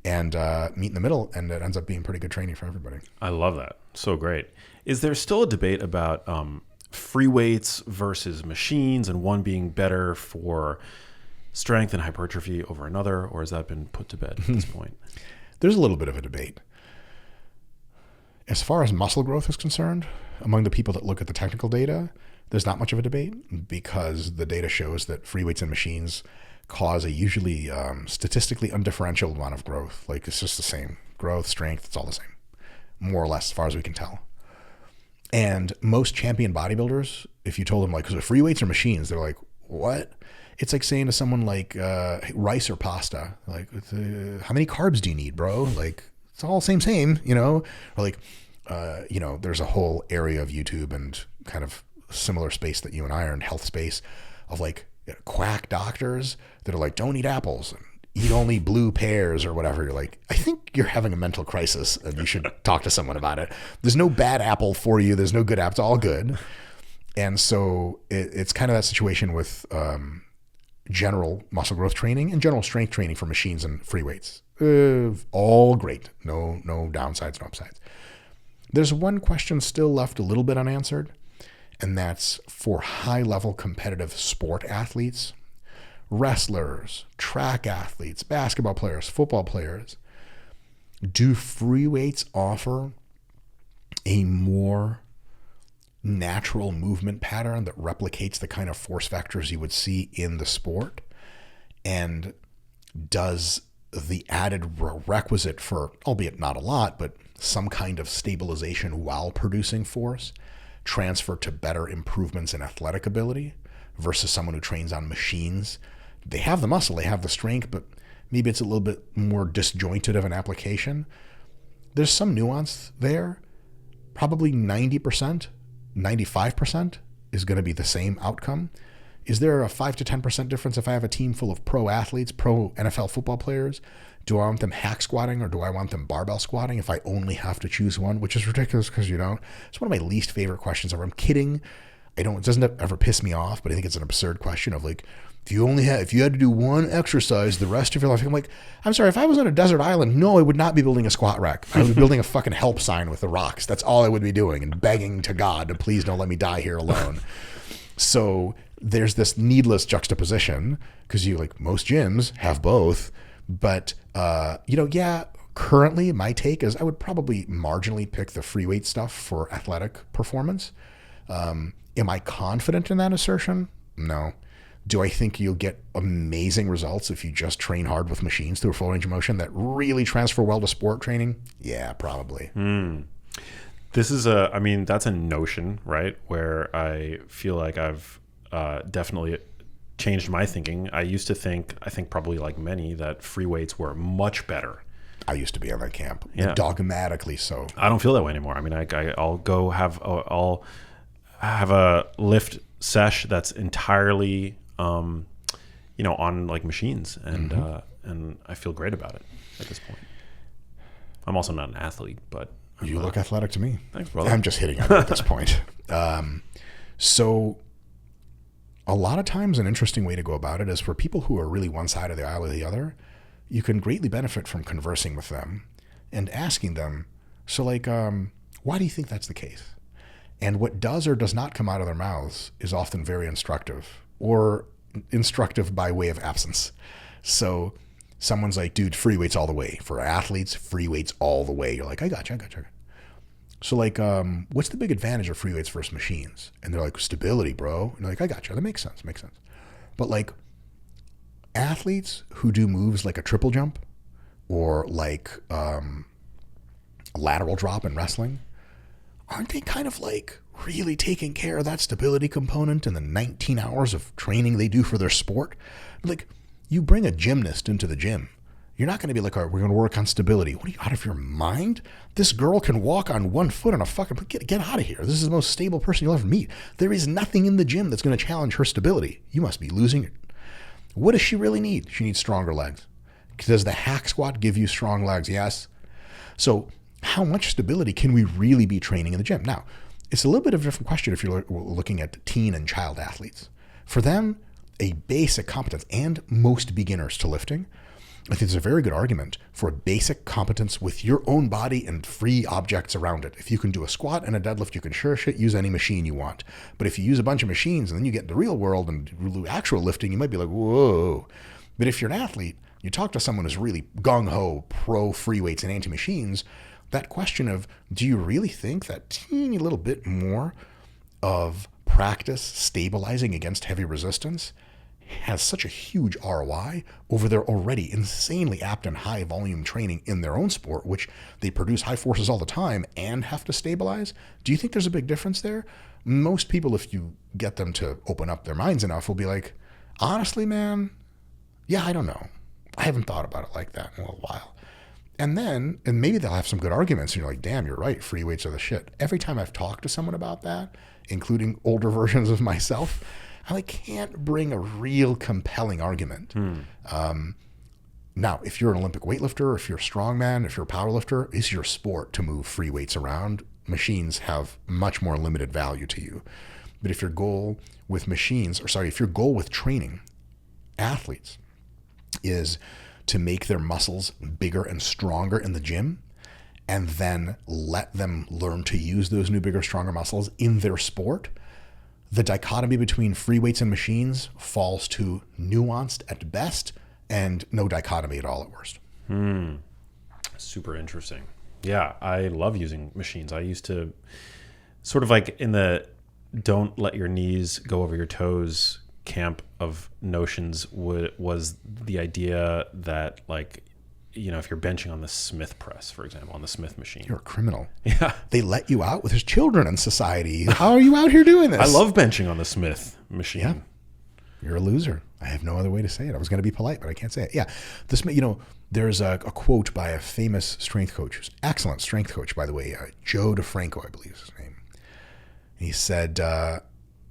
Speaker 2: And meet in the middle, and it ends up being pretty good training for everybody.
Speaker 1: I love that. So great. Is there still a debate about free weights versus machines and one being better for strength and hypertrophy over another, or has that been put to bed at this point?
Speaker 2: there's a little bit of a debate. As far as muscle growth is concerned, among the people that look at the technical data, there's not much of a debate because the data shows that free weights and machines cause a usually statistically undifferential amount of growth. Like it's just the same growth, strength, it's all the same, more or less, as far as we can tell. And most champion bodybuilders, if you told them like, is it free weights or machines? They're like, what? It's like saying to someone like rice or pasta, like, how many carbs do you need, bro? Like, it's all same, you know? Or like, you know, there's a whole area of YouTube and kind of similar space that you and I are in, health space, of like quack doctors that are like, don't eat apples and eat only blue pears or whatever. You're like, I think you're having a mental crisis and you should talk to someone about it. There's no bad apple for you. There's no good apple. It's all good. And so it's kind of that situation with general muscle growth training and general strength training for machines and free weights. All great. No downsides, no upsides. There's one question still left a little bit unanswered, and that's for high-level competitive sport athletes, wrestlers, track athletes, basketball players, football players. Do free weights offer a more natural movement pattern that replicates the kind of force vectors you would see in the sport? And does the added requisite for, albeit not a lot, but some kind of stabilization while producing force transfer to better improvements in athletic ability versus someone who trains on machines? They have the muscle, they have the strength, but maybe it's a little bit more disjointed of an application. There's some nuance there. Probably 90%, 95% is going to be the same outcome. Is there a 5 to 10% difference if I have a team full of pro athletes, pro NFL football players? Do I want them hack squatting or do I want them barbell squatting if I only have to choose one? Which is ridiculous because, you know, it's one of my least favorite questions ever. I'm kidding. It doesn't ever piss me off, but I think it's an absurd question of like, if you had to do one exercise the rest of your life, I'm like, I'm sorry, if I was on a desert island, no, I would not be building a squat rack. I would be building a fucking help sign with the rocks. That's all I would be doing and begging to God to please don't let me die here alone. So there's this needless juxtaposition because you, like most gyms, have both. But, you know, yeah, currently my take is I would probably marginally pick the free weight stuff for athletic performance. Am I confident in that assertion? No. Do I think you'll get amazing results if you just train hard with machines through a full range of motion that really transfer well to sport training? Yeah, probably.
Speaker 1: This is that's a notion, right? Where I feel like I've definitely changed my thinking. I used to think, I think probably like many, that free weights were much better.
Speaker 2: I used to be on that camp,
Speaker 1: yeah.
Speaker 2: Dogmatically so.
Speaker 1: I don't feel that way anymore. I mean, I'll go I'll have a lift sesh that's entirely, you know, on like machines, and and I feel great about it at this point. I'm also not an athlete, but
Speaker 2: you look athletic to me.
Speaker 1: Thanks, brother.
Speaker 2: I'm just hitting on it at this point. So a lot of times an interesting way to go about it is for people who are really one side of the aisle or the other, you can greatly benefit from conversing with them and asking them, so like, why do you think that's the case? And what does or does not come out of their mouths is often very instructive, or instructive by way of absence. So someone's like, dude, free weights all the way. For athletes, free weights all the way. You're like, I got you. So like, what's the big advantage of free weights versus machines? And they're like, stability, bro. And you're like, I got you. That makes sense. But like athletes who do moves like a triple jump or like a lateral drop in wrestling, aren't they kind of like really taking care of that stability component in the 19 hours of training they do for their sport? Like, you bring a gymnast into the gym, you're not going to be like, all right, we're going to work on stability. What are you, out of your mind? This girl can walk on one foot on a fucking, get out of here. This is the most stable person you'll ever meet. There is nothing in the gym that's going to challenge her stability. You must be losing it. What does she really need? She needs stronger legs. Does the hack squat give you strong legs? Yes. So how much stability can we really be training in the gym? Now, it's a little bit of a different question if you're looking at teen and child athletes. For them, a basic competence, and most beginners to lifting, I think there's a very good argument for a basic competence with your own body and free objects around it. If you can do a squat and a deadlift, you can sure shit use any machine you want. But if you use a bunch of machines and then you get into the real world and do actual lifting, you might be like, whoa. But if you're an athlete, You talk to someone who's really gung-ho pro free weights and anti-machines, that question of, do you really think that teeny little bit more of practice stabilizing against heavy resistance has such a huge ROI over their already insanely apt and high volume training in their own sport, which they produce high forces all the time and have to stabilize? Do you think there's a big difference there? Most people, if you get them to open up their minds enough, will be like, honestly, man, yeah, I don't know. I haven't thought about it like that in a little while. And maybe they'll have some good arguments, and you're like, damn, you're right, free weights are the shit. Every time I've talked to someone about that, including older versions of myself, I can't bring a real compelling argument. Now, if you're an Olympic weightlifter, if you're a strongman, if you're a powerlifter, it's your sport to move free weights around. Machines have much more limited value to you. But if your goal with if your goal with training athletes is to make their muscles bigger and stronger in the gym, and then let them learn to use those new, bigger, stronger muscles in their sport, the dichotomy between free weights and machines falls to nuanced at best and no dichotomy at all at worst.
Speaker 1: Super interesting. Yeah, I love using machines. I used to sort of like in the don't let your knees go over your toes camp of notions was the idea that, like, you know, if you're benching on the Smith press, for example, on the Smith machine.
Speaker 2: You're a criminal.
Speaker 1: Yeah.
Speaker 2: They let you out with his children in society. How are you out here doing this?
Speaker 1: I love benching on the Smith machine.
Speaker 2: Yeah. You're a loser. I have no other way to say it. I was going to be polite, but I can't say it. Yeah. There's a quote by a famous strength coach, who's an excellent strength coach, by the way, Joe DeFranco, I believe is his name. He said,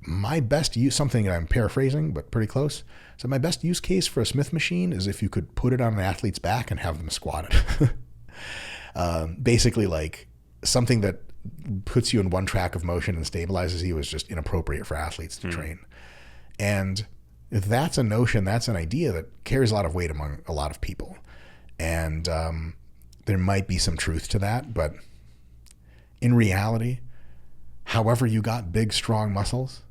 Speaker 2: my best use, something that I'm paraphrasing, but pretty close. So my best use case for a Smith machine is if you could put it on an athlete's back and have them squat it. Basically, like something that puts you in one track of motion and stabilizes you is just inappropriate for athletes to train. And if that's a notion, that's an idea that carries a lot of weight among a lot of people. And there might be some truth to that, but in reality, however you got big, strong muscles,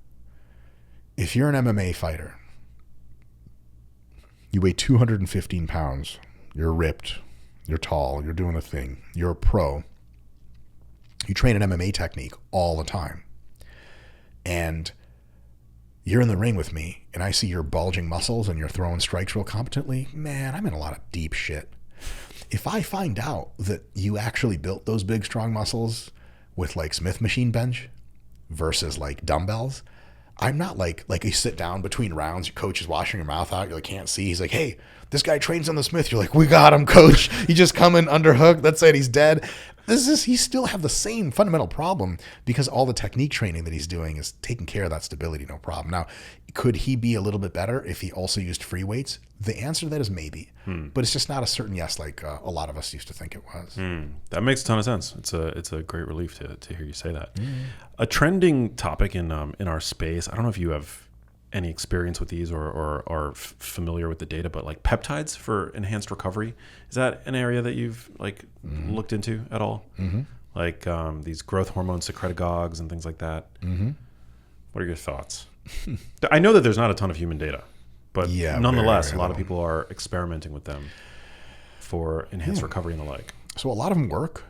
Speaker 2: if you're an MMA fighter, you weigh 215 pounds, you're ripped, you're tall, you're doing a thing, you're a pro, you train an MMA technique all the time, and you're in the ring with me, and I see your bulging muscles and you're throwing strikes real competently, man, I'm in a lot of deep shit. If I find out that you actually built those big, strong muscles with like Smith machine bench versus like dumbbells, I'm not like you sit down between rounds, your coach is washing your mouth out, you like can't see. He's like, hey, this guy trains on the Smith. You're like, we got him, coach. He just coming underhook. That's it. He's dead. He still have the same fundamental problem because all the technique training that he's doing is taking care of that stability, no problem. Now, could he be a little bit better if he also used free weights? The answer to that is maybe, but it's just not a certain yes like a lot of us used to think it was.
Speaker 1: That makes a ton of sense. It's a great relief to hear you say that. A trending topic in our space, I don't know if you have any experience with these or are familiar with the data, but like peptides for enhanced recovery, is that an area that you've like looked into at all? Like these growth hormone secretagogues and things like that. What are your thoughts? I know that there's not a ton of human data, but nonetheless, a lot of people are experimenting with them for enhanced recovery and the like.
Speaker 2: So a lot of them work.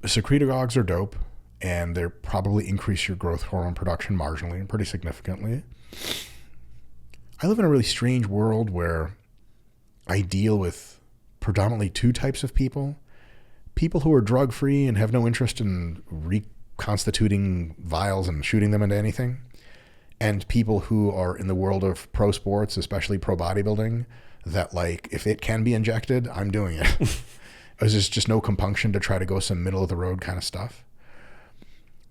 Speaker 2: Secretagogues are dope, and they probably increase your growth hormone production marginally and pretty significantly. I live in a really strange world where I deal with predominantly two types of people. People who are drug-free and have no interest in reconstituting vials and shooting them into anything. And people who are in the world of pro sports, especially pro bodybuilding, that like, if it can be injected, I'm doing it. There's just no compunction to try to go some middle of the road kind of stuff.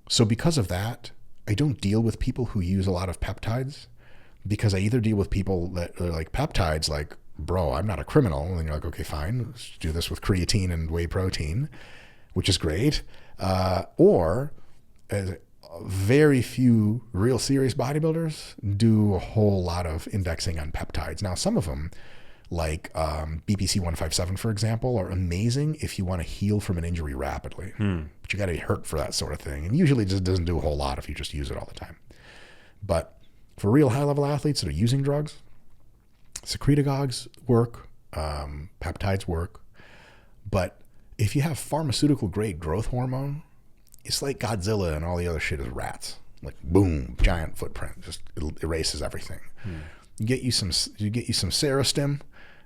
Speaker 2: So because of that, I don't deal with people who use a lot of peptides, because I either deal with people that are like peptides, like, bro, I'm not a criminal. And you're like, okay, fine, let's do this with creatine and whey protein, which is great. Or very few real serious bodybuilders do a whole lot of indexing on peptides. Now, some of them, like BPC 157, for example, are amazing if you want to heal from an injury rapidly. But you got to be hurt for that sort of thing. And usually it just doesn't do a whole lot if you just use it all the time. But for real high-level athletes that are using drugs, Secretagogues work, peptides work, but if you have pharmaceutical grade growth hormone, it's like Godzilla and all the other shit is rats. Like boom, giant footprint, just it erases everything. You get you some Serostim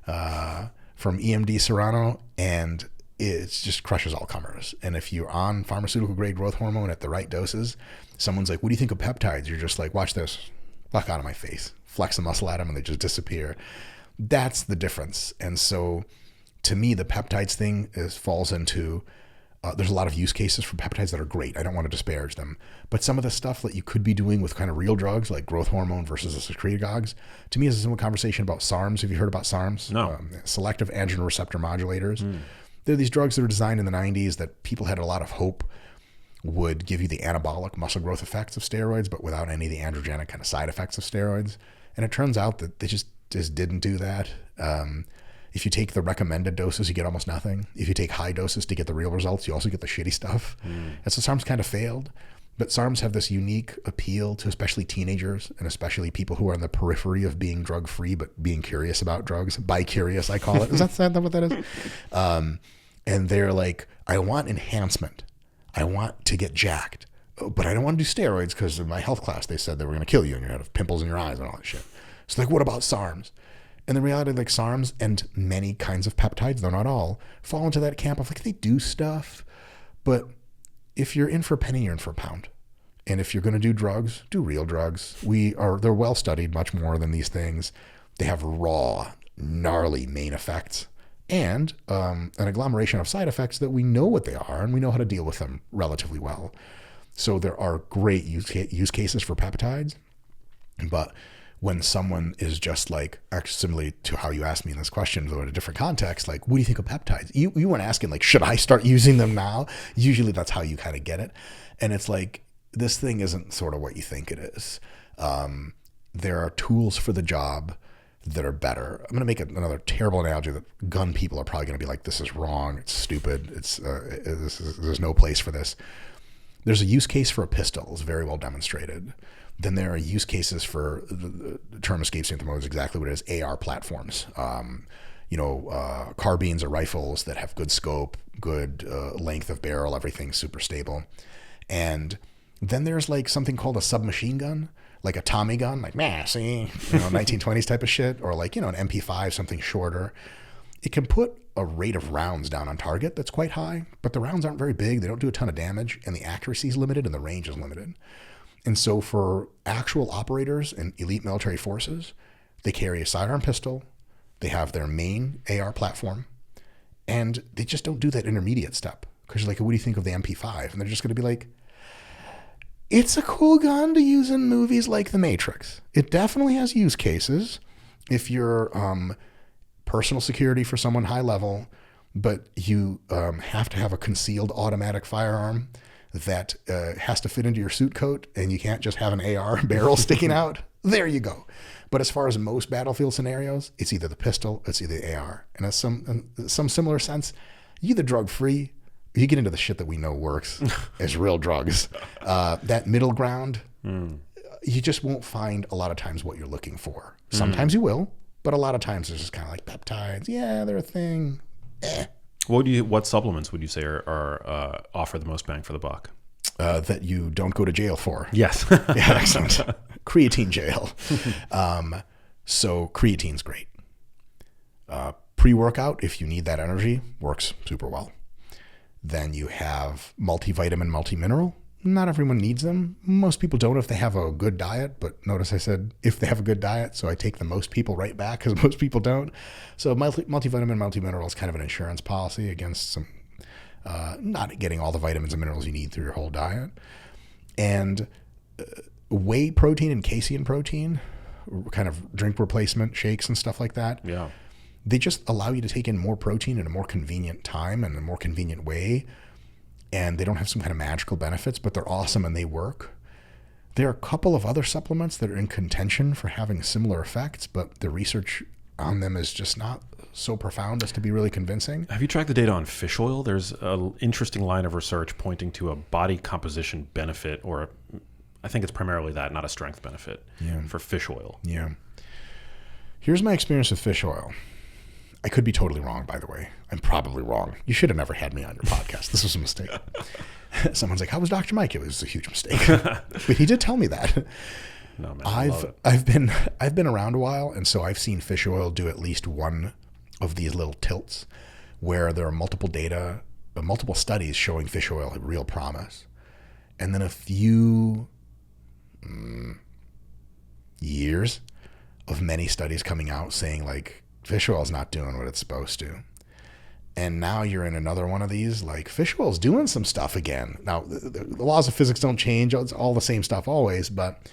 Speaker 2: from EMD Serrano, and it just crushes all comers. And if you're on pharmaceutical grade growth hormone at the right doses, someone's like, "What do you think of peptides?" You're just like, "Watch this, fuck out of my face." Flex a muscle at them, and they just disappear. That's the difference. And so, to me, the peptides thing falls into. There's a lot of use cases for peptides that are great. I don't want to disparage them. But some of the stuff that you could be doing with kind of real drugs, like growth hormone versus the secretagogues, to me is a similar conversation about SARMs. Have you heard about SARMs?
Speaker 1: No.
Speaker 2: Selective androgen receptor modulators. They're these drugs that were designed in the 90s that people had a lot of hope would give you the anabolic muscle growth effects of steroids, but without any of the androgenic kind of side effects of steroids. And it turns out that they just didn't do that. If you take the recommended doses, you get almost nothing. If you take high doses to get the real results, you also get the shitty stuff. And so SARMs kind of failed. But SARMs have this unique appeal to especially teenagers and especially people who are on the periphery of being drug-free but being curious about drugs. Bi-curious, I call it. Is that what that is? And they're like, I want enhancement. I want to get jacked. But I don't want to do steroids because in my health class they said they were going to kill you and you're going to have pimples in your eyes and all that shit. So like, what about SARMs? And the reality, like SARMs and many kinds of peptides, though not all, fall into that camp of like they do stuff, but if you're in for a penny, you're in for a pound. And if you're going to do drugs, do real drugs. They're well studied much more than these things. They have raw, gnarly main effects and an agglomeration of side effects that we know what they are and we know how to deal with them relatively well. So there are great use cases for peptides, but when someone is just like, actually similarly to how you asked me in this question, though in a different context, like, what do you think of peptides? You weren't asking like, should I start using them now? Usually that's how you kind of get it. And it's like, this thing isn't sort of what you think it is. There are tools for the job that are better. I'm going to make another terrible analogy that gun people are probably going to be like, this is wrong. It's stupid. There's no place for this. There's a use case for a pistol. It's very well demonstrated. Then there are use cases for, the term escapes me at the moment, is exactly what it is, AR platforms. Carbines or rifles that have good scope, good length of barrel, everything's super stable. And then there's like something called a submachine gun, like a Tommy gun, like, 1920s type of shit, or like, an MP5, something shorter. It can put a rate of rounds down on target that's quite high, but the rounds aren't very big. They don't do a ton of damage, and the accuracy is limited and the range is limited. And so for actual operators in elite military forces, they carry a sidearm pistol, they have their main AR platform, and they just don't do that intermediate step. Because you're like, what do you think of the MP5? And they're just going to be like, it's a cool gun to use in movies like The Matrix. It definitely has use cases if you're personal security for someone high level, but you have to have a concealed automatic firearm that has to fit into your suit coat, and you can't just have an AR barrel sticking out. There you go. But as far as most battlefield scenarios, it's either the pistol, it's either the AR. And in some similar sense, you either drug-free, or you get into the shit that we know works as real drugs. That middle ground, you just won't find a lot of times what you're looking for. Sometimes you will, but a lot of times it's just kind of like peptides. Yeah, they're a thing.
Speaker 1: What supplements would you say are offer the most bang for the buck?
Speaker 2: That you don't go to jail for.
Speaker 1: Yes.
Speaker 2: Yeah, excellent. Creatine jail. So creatine's great. Pre-workout, if you need that energy, works super well. Then you have multivitamin, multimineral. Not everyone needs them. Most people don't if they have a good diet, but notice I said if they have a good diet, so I take the most people right back because most people don't. So multivitamin, multimineral is kind of an insurance policy against some not getting all the vitamins and minerals you need through your whole diet. And whey protein and casein protein, kind of drink replacement shakes and stuff like that.
Speaker 1: Yeah.
Speaker 2: They just allow you to take in more protein in a more convenient time and a more convenient way. And they don't have some kind of magical benefits, but they're awesome and they work. There are a couple of other supplements that are in contention for having similar effects, but the research on them is just not so profound as to be really convincing.
Speaker 1: Have you tracked the data on fish oil? There's an interesting line of research pointing to a body composition benefit, or I think it's primarily that, not a strength benefit, for fish oil.
Speaker 2: Yeah. Here's my experience with fish oil. I could be totally wrong, by the way. I'm probably wrong. You should have never had me on your podcast. This was a mistake. Someone's like, how was Dr. Mike? It was a huge mistake. But he did tell me that.
Speaker 1: No, man,
Speaker 2: I've been around a while, and so I've seen fish oil do at least one of these little tilts where there are multiple studies showing fish oil had real promise. And then a few years of many studies coming out saying like fish oil is not doing what it's supposed to. And now you're in another one of these, like fish oil is doing some stuff again. Now, the laws of physics don't change. It's all the same stuff always. But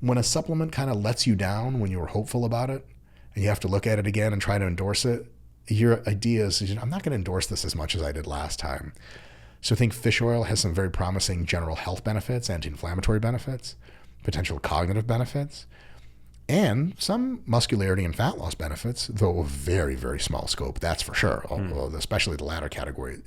Speaker 2: when a supplement kind of lets you down when you were hopeful about it, and you have to look at it again and try to endorse it, your idea is, I'm not going to endorse this as much as I did last time. So I think fish oil has some very promising general health benefits, anti-inflammatory benefits, potential cognitive benefits, and some muscularity and fat loss benefits, though a very, very small scope, that's for sure, especially the latter category.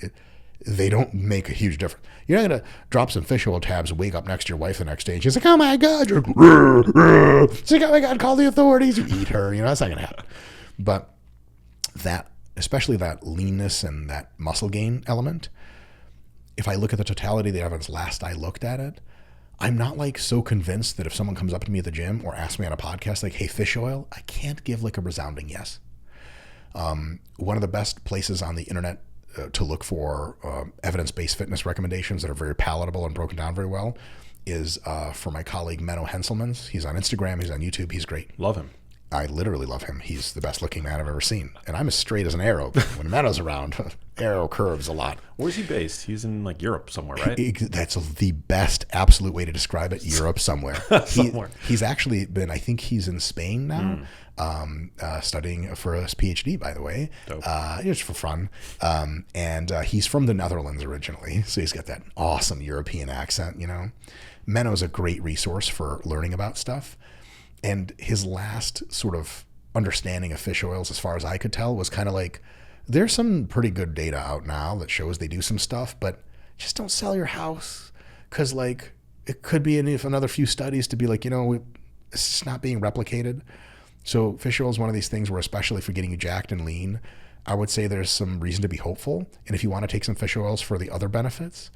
Speaker 2: They don't make a huge difference. You're not going to drop some fish oil tabs, wake up next to your wife the next day, and she's like, oh my God, she's like, oh my God, call the authorities. You eat her. That's not going to happen. But that, especially that leanness and that muscle gain element, if I look at the totality of the evidence last I looked at it, I'm not like so convinced that if someone comes up to me at the gym or asks me on a podcast, like, hey, fish oil, I can't give like a resounding yes. One of the best places on the internet to look for evidence-based fitness recommendations that are very palatable and broken down very well is for my colleague Menno Henselmans. He's on Instagram, he's on YouTube, he's great.
Speaker 1: Love him.
Speaker 2: I literally love him. He's the best looking man I've ever seen. And I'm as straight as an arrow. But when Menno's around, arrow curves a lot.
Speaker 1: Where's he based? He's in like Europe somewhere, right?
Speaker 2: That's the best absolute way to describe it. Europe somewhere. He's actually been, I think he's in Spain now, studying for his PhD, by the way. Just for fun. And he's from the Netherlands originally. So he's got that awesome European accent, Menno's a great resource for learning about stuff. And his last sort of understanding of fish oils, as far as I could tell, was kind of like, there's some pretty good data out now that shows they do some stuff, but just don't sell your house. Because, like, it could be another few studies to be like, it's just not being replicated. So fish oil is one of these things where, especially for getting you jacked and lean, I would say there's some reason to be hopeful. And if you want to take some fish oils for the other benefits,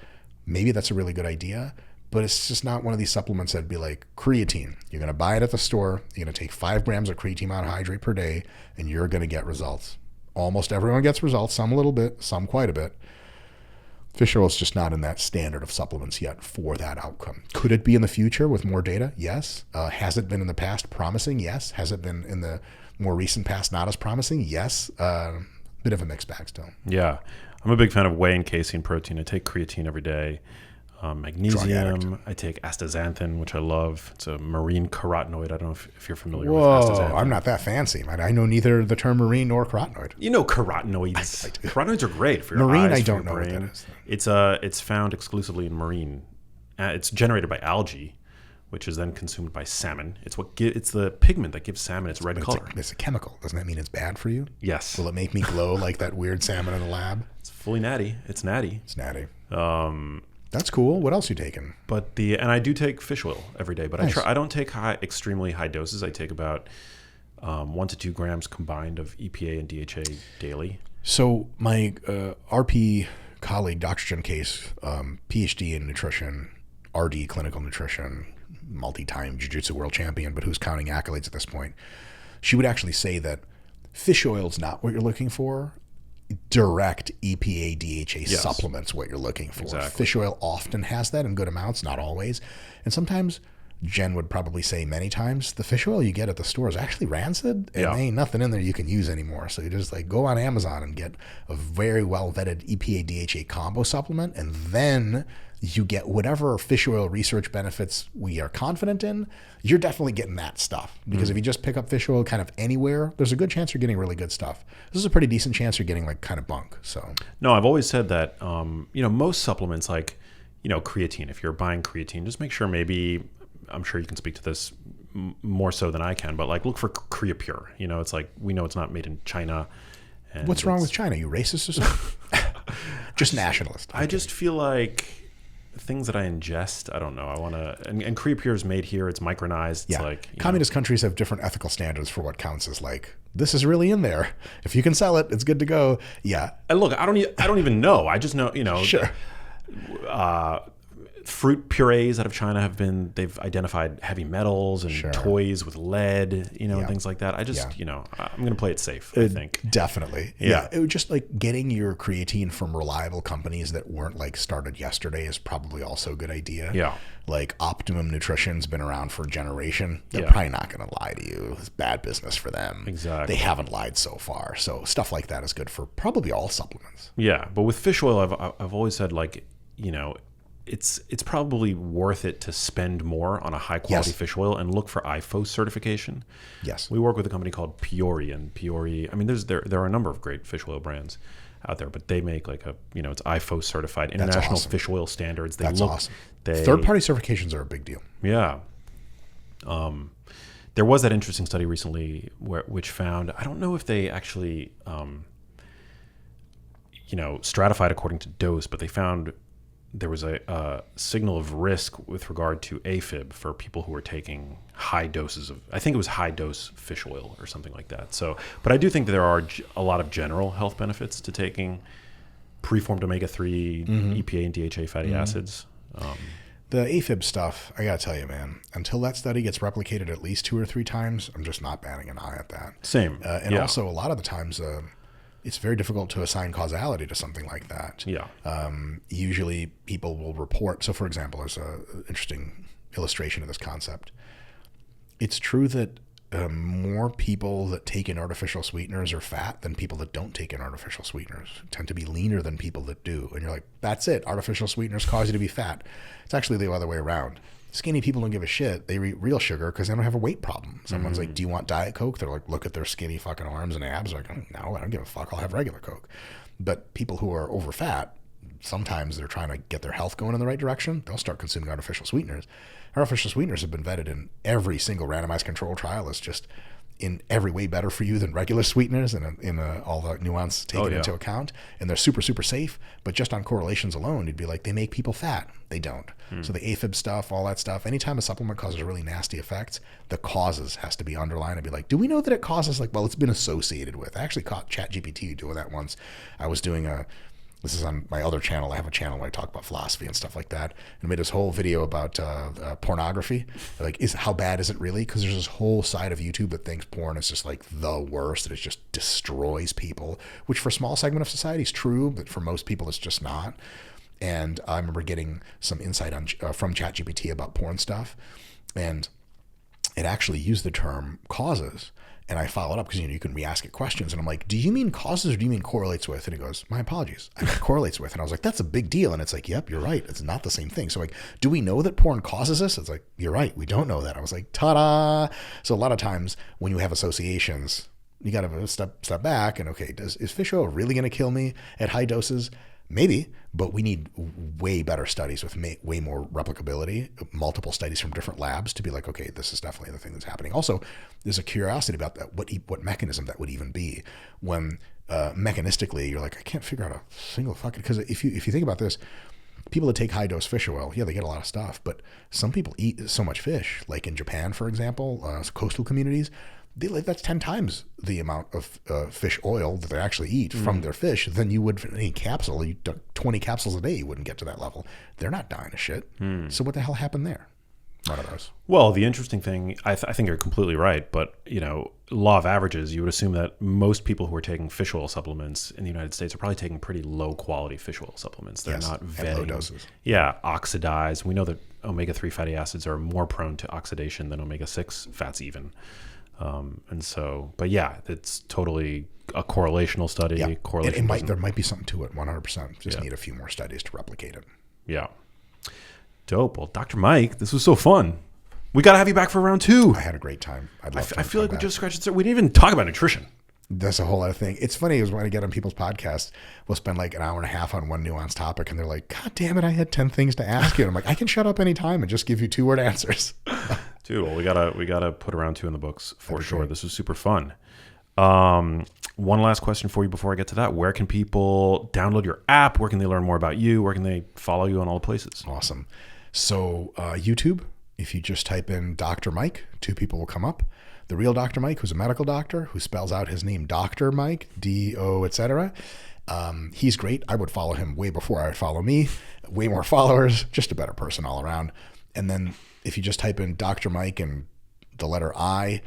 Speaker 2: maybe that's a really good idea. But it's just not one of these supplements that'd be like creatine. You're going to buy it at the store. You're going to take 5 grams of creatine monohydrate per day, and you're going to get results. Almost everyone gets results, some a little bit, some quite a bit. Fish oil is just not in that standard of supplements yet for that outcome. Could it be in the future with more data? Yes. Has it been in the past promising? Yes. Has it been in the more recent past not as promising? Yes. Bit of a mixed bag still.
Speaker 1: Yeah. I'm a big fan of whey and casein protein. I take creatine every day. Magnesium. I take astaxanthin, which I love. It's a marine carotenoid. I don't know if you're familiar with astaxanthin.
Speaker 2: I'm not that fancy. I know neither the term marine nor carotenoid.
Speaker 1: You know carotenoids. Carotenoids are great for your
Speaker 2: marine,
Speaker 1: eyes,
Speaker 2: I don't know
Speaker 1: brain.
Speaker 2: what that is.
Speaker 1: It's found exclusively in marine. It's generated by algae, which is then consumed by salmon. It's the pigment that gives salmon its red color.
Speaker 2: It's a chemical. Doesn't that mean it's bad for you?
Speaker 1: Yes.
Speaker 2: Will it make me glow like that weird salmon in the lab?
Speaker 1: It's fully natty. It's natty.
Speaker 2: That's cool. What else are you taking?
Speaker 1: And I do take fish oil every day, but
Speaker 2: nice.
Speaker 1: I don't take extremely high doses. I take about 1 to 2 grams combined of EPA and DHA daily.
Speaker 2: So my RP colleague, Dr. Jen Case, PhD in nutrition, RD clinical nutrition, multi-time jiu-jitsu world champion, but who's counting accolades at this point, she would actually say that fish oil is not what you're looking for. Direct EPA, DHA supplements what you're looking for.
Speaker 1: Exactly.
Speaker 2: Fish oil often has that in good amounts, not always. And sometimes, Jen would probably say many times, the fish oil you get at the store is actually rancid, and there ain't nothing in there you can use anymore. So you just like go on Amazon and get a very well vetted EPA, DHA combo supplement, and then you get whatever fish oil research benefits we are confident in. You're definitely getting that stuff, because if you just pick up fish oil kind of anywhere, there's a good chance you're getting really good stuff. This is a pretty decent chance you're getting like kind of bunk. So
Speaker 1: no, I've always said that most supplements like creatine. If you're buying creatine, just make sure I'm sure you can speak to this more so than I can, but like look for Creapure. It's like we know it's not made in China. And
Speaker 2: what's wrong with China? You racist or something? Just nationalist.
Speaker 1: I just feel like things that I ingest. I don't know. I want to, and creapure is made here. It's micronized. It's like
Speaker 2: communist countries have different ethical standards for what counts as like, this is really in there. If you can sell it, it's good to go. Yeah.
Speaker 1: And look, I don't even know. I just know,
Speaker 2: Sure.
Speaker 1: Fruit purees out of China they've identified heavy metals and toys with lead, and things like that. I just, I'm going to play it safe, I think.
Speaker 2: Definitely. Yeah. It was just like getting your creatine from reliable companies that weren't like started yesterday is probably also a good idea.
Speaker 1: Yeah.
Speaker 2: Like Optimum Nutrition's been around for a generation. They're probably not going to lie to you. It's bad business for them.
Speaker 1: Exactly.
Speaker 2: They haven't lied so far. So stuff like that is good for probably all supplements.
Speaker 1: Yeah. But with fish oil, I've always said like, it's probably worth it to spend more on a high quality fish oil and look for IFOS certification.
Speaker 2: Yes.
Speaker 1: We work with a company called Piori, and Piori, I mean, there are a number of great fish oil brands out there, but they make like it's IFOS certified, international fish oil standards.
Speaker 2: That's awesome. Third party certifications are a big deal.
Speaker 1: Yeah. There was that interesting study recently which found, I don't know if they actually, stratified according to dose, but they found there was a signal of risk with regard to AFib for people who were taking high doses of, I think it was high dose fish oil or something like that. So, but I do think that there are a lot of general health benefits to taking preformed omega-3, EPA and DHA fatty acids.
Speaker 2: The AFib stuff, I got to tell you, man, until that study gets replicated at least 2 or 3 times, I'm just not batting an eye at that.
Speaker 1: Same.
Speaker 2: And also a lot of the times, it's very difficult to assign causality to something like that.
Speaker 1: Yeah.
Speaker 2: Usually people will report. So, for example, there's an interesting illustration of this concept. It's true that more people that take in artificial sweeteners are fat than people that don't take in artificial sweeteners. Tend to be leaner than people that do. And you're like, that's it. Artificial sweeteners cause you to be fat. It's actually the other way around. Skinny people don't give a shit. They eat real sugar because they don't have a weight problem. Someone's like, do you want Diet Coke? They're like, look at their skinny fucking arms and abs. They're like, no, I don't give a fuck. I'll have regular Coke. But people who are over fat, sometimes they're trying to get their health going in the right direction. They'll start consuming artificial sweeteners. Artificial sweeteners have been vetted in every single randomized control trial as just in every way better for you than regular sweeteners and in all the nuance taken into account. And they're super, super safe. But just on correlations alone, you'd be like, they make people fat. They don't. So the AFib stuff, all that stuff, anytime a supplement causes really nasty effects, the causes has to be underlined and be like, do we know that it causes like, well, it's been associated with. I actually caught ChatGPT doing that once. I was doing this is on my other channel. I have a channel where I talk about philosophy and stuff like that. And I made this whole video about pornography. Like, how bad is it really? Because there's this whole side of YouTube that thinks porn is just like the worst. That it just destroys people, which for a small segment of society is true, but for most people it's just not. And I remember getting some insight from ChatGPT about porn stuff. And it actually used the term causes. And I followed up because you can re-ask it questions. And I'm like, do you mean causes or do you mean correlates with? And he goes, my apologies. I meant correlates with. And I was like, that's a big deal. And it's like, yep, you're right. It's not the same thing. So like, do we know that porn causes this? It's like, you're right. We don't know that. I was like, ta-da. So a lot of times when you have associations, you got to step back and okay, is fish oil really going to kill me at high doses? Maybe, but we need way better studies with way more replicability, multiple studies from different labs to be like, okay, this is definitely the thing that's happening. Also, there's a curiosity about that, what mechanism that would even be when mechanistically you're like, I can't figure out a single fucking, because if you think about this, people that take high dose fish oil, yeah, they get a lot of stuff, but some people eat so much fish, like in Japan, for example, coastal communities, that's 10 times the amount of fish oil that they actually eat from their fish than you would from any capsule. You took 20 capsules a day, you wouldn't get to that level. They're not dying of shit. So what the hell happened there? One of those. Well,
Speaker 1: the interesting thing, I think you're completely right, but law of averages, you would assume that most people who are taking fish oil supplements in the United States are probably taking pretty low quality fish oil supplements. They're not vetting.
Speaker 2: Low doses.
Speaker 1: Yeah, oxidized. We know that omega-3 fatty acids are more prone to oxidation than omega-6 fats even. And so, but yeah, it's totally a correlational study.
Speaker 2: Yeah. There might be something to it, 100%. Just need a few more studies to replicate it.
Speaker 1: Yeah. Dope. Well, Dr. Mike, this was so fun. We got to have you back for round 2.
Speaker 2: I had a great time.
Speaker 1: I feel like we just scratched the surface. We didn't even talk about nutrition.
Speaker 2: That's a whole other thing. It's funny is when I get on people's podcasts, we'll spend like an hour and a half on one nuanced topic and they're like, God damn it, I had 10 things to ask you. And I'm like, I can shut up anytime and just give you 2-word answers.
Speaker 1: Dude, well, we gotta put a round 2 in the books for sure. Great. This was super fun. One last question for you before I get to that. Where can people download your app? Where can they learn more about you? Where can they follow you on all the places?
Speaker 2: Awesome. So YouTube, if you just type in Dr. Mike, 2 people will come up. The real Dr. Mike, who's a medical doctor, who spells out his name, Dr. Mike, D-O, etc. He's great. I would follow him way before I would follow me. Way more followers, just a better person all around. And then if you just type in Dr. Mike and the letter I,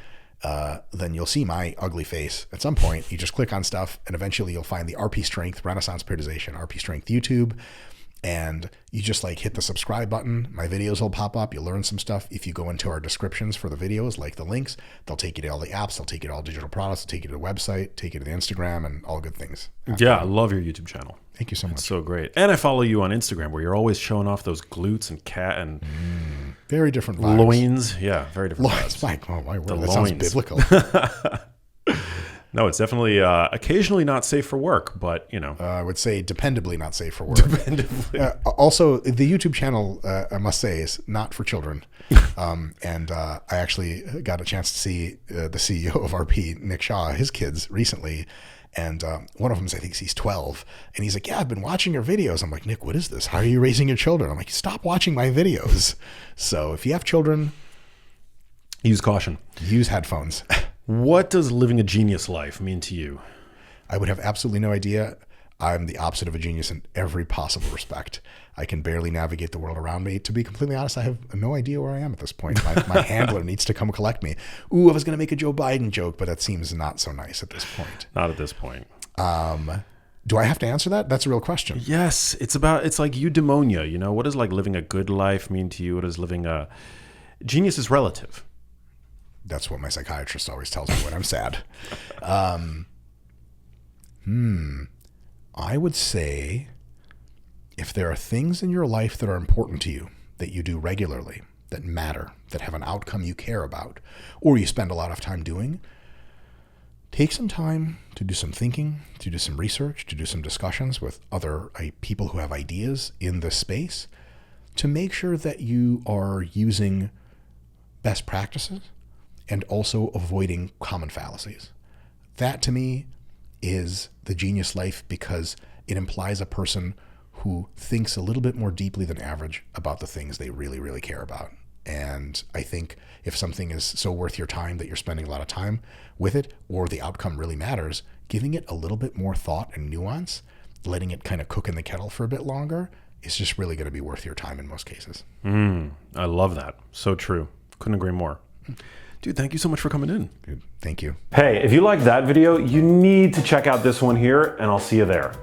Speaker 2: then you'll see my ugly face at some point. You just click on stuff and eventually you'll find the RP Strength, Renaissance Periodization, RP Strength YouTube. And you just like hit the subscribe button. My videos will pop up. You'll learn some stuff. If you go into our descriptions for the videos, like the links, they'll take you to all the apps. They'll take you to all digital products. They'll take you to the website, take you to the Instagram and all good things.
Speaker 1: Yeah, I love your YouTube channel.
Speaker 2: Thank you so much.
Speaker 1: It's so great. And I follow you on Instagram where you're always showing off those glutes and cat and
Speaker 2: very different vibes.
Speaker 1: loins. Yeah, very different vibes.
Speaker 2: Mike, oh my word, that
Speaker 1: loins.
Speaker 2: sounds biblical.
Speaker 1: No, it's definitely occasionally not safe for work, but you know.
Speaker 2: I would say dependably not safe for work.
Speaker 1: Dependably.
Speaker 2: Also, the YouTube channel, I must say, is not for children. And I actually got a chance to see the CEO of RP, Nick Shaw, his kids recently. And one of them, I think he's 12. And he's like, yeah, I've been watching your videos. I'm like, Nick, what is this? How are you raising your children? I'm like, stop watching my videos. So if you have children,
Speaker 1: use caution.
Speaker 2: Use headphones.
Speaker 1: What does living a genius life mean to you?
Speaker 2: I would have absolutely no idea. I'm the opposite of a genius in every possible respect. I can barely navigate the world around me. To be completely honest, I have no idea where I am at this point. My handler needs to come collect me. Ooh, I was going to make a Joe Biden joke, but that seems not so nice at this point.
Speaker 1: Not at this point.
Speaker 2: Do I have to answer that? That's a real question.
Speaker 1: Yes. It's like eudaimonia. You know, what does like living a good life mean to you? What does living a genius is relative.
Speaker 2: That's what my psychiatrist always tells me when I'm sad. I would say if there are things in your life that are important to you, that you do regularly, that matter, that have an outcome you care about, or you spend a lot of time doing, take some time to do some thinking, to do some research, to do some discussions with other people who have ideas in this space to make sure that you are using best practices and also avoiding common fallacies. That to me is the genius life because it implies a person who thinks a little bit more deeply than average about the things they really, really care about. And I think if something is so worth your time that you're spending a lot of time with it, or the outcome really matters, giving it a little bit more thought and nuance, letting it kind of cook in the kettle for a bit longer, is just really going to be worth your time in most cases.
Speaker 1: I love that. So true. Couldn't agree more. Dude, thank you so much for coming in.
Speaker 2: Good. Thank you.
Speaker 1: Hey, if you liked that video, you need to check out this one here, and I'll see you there.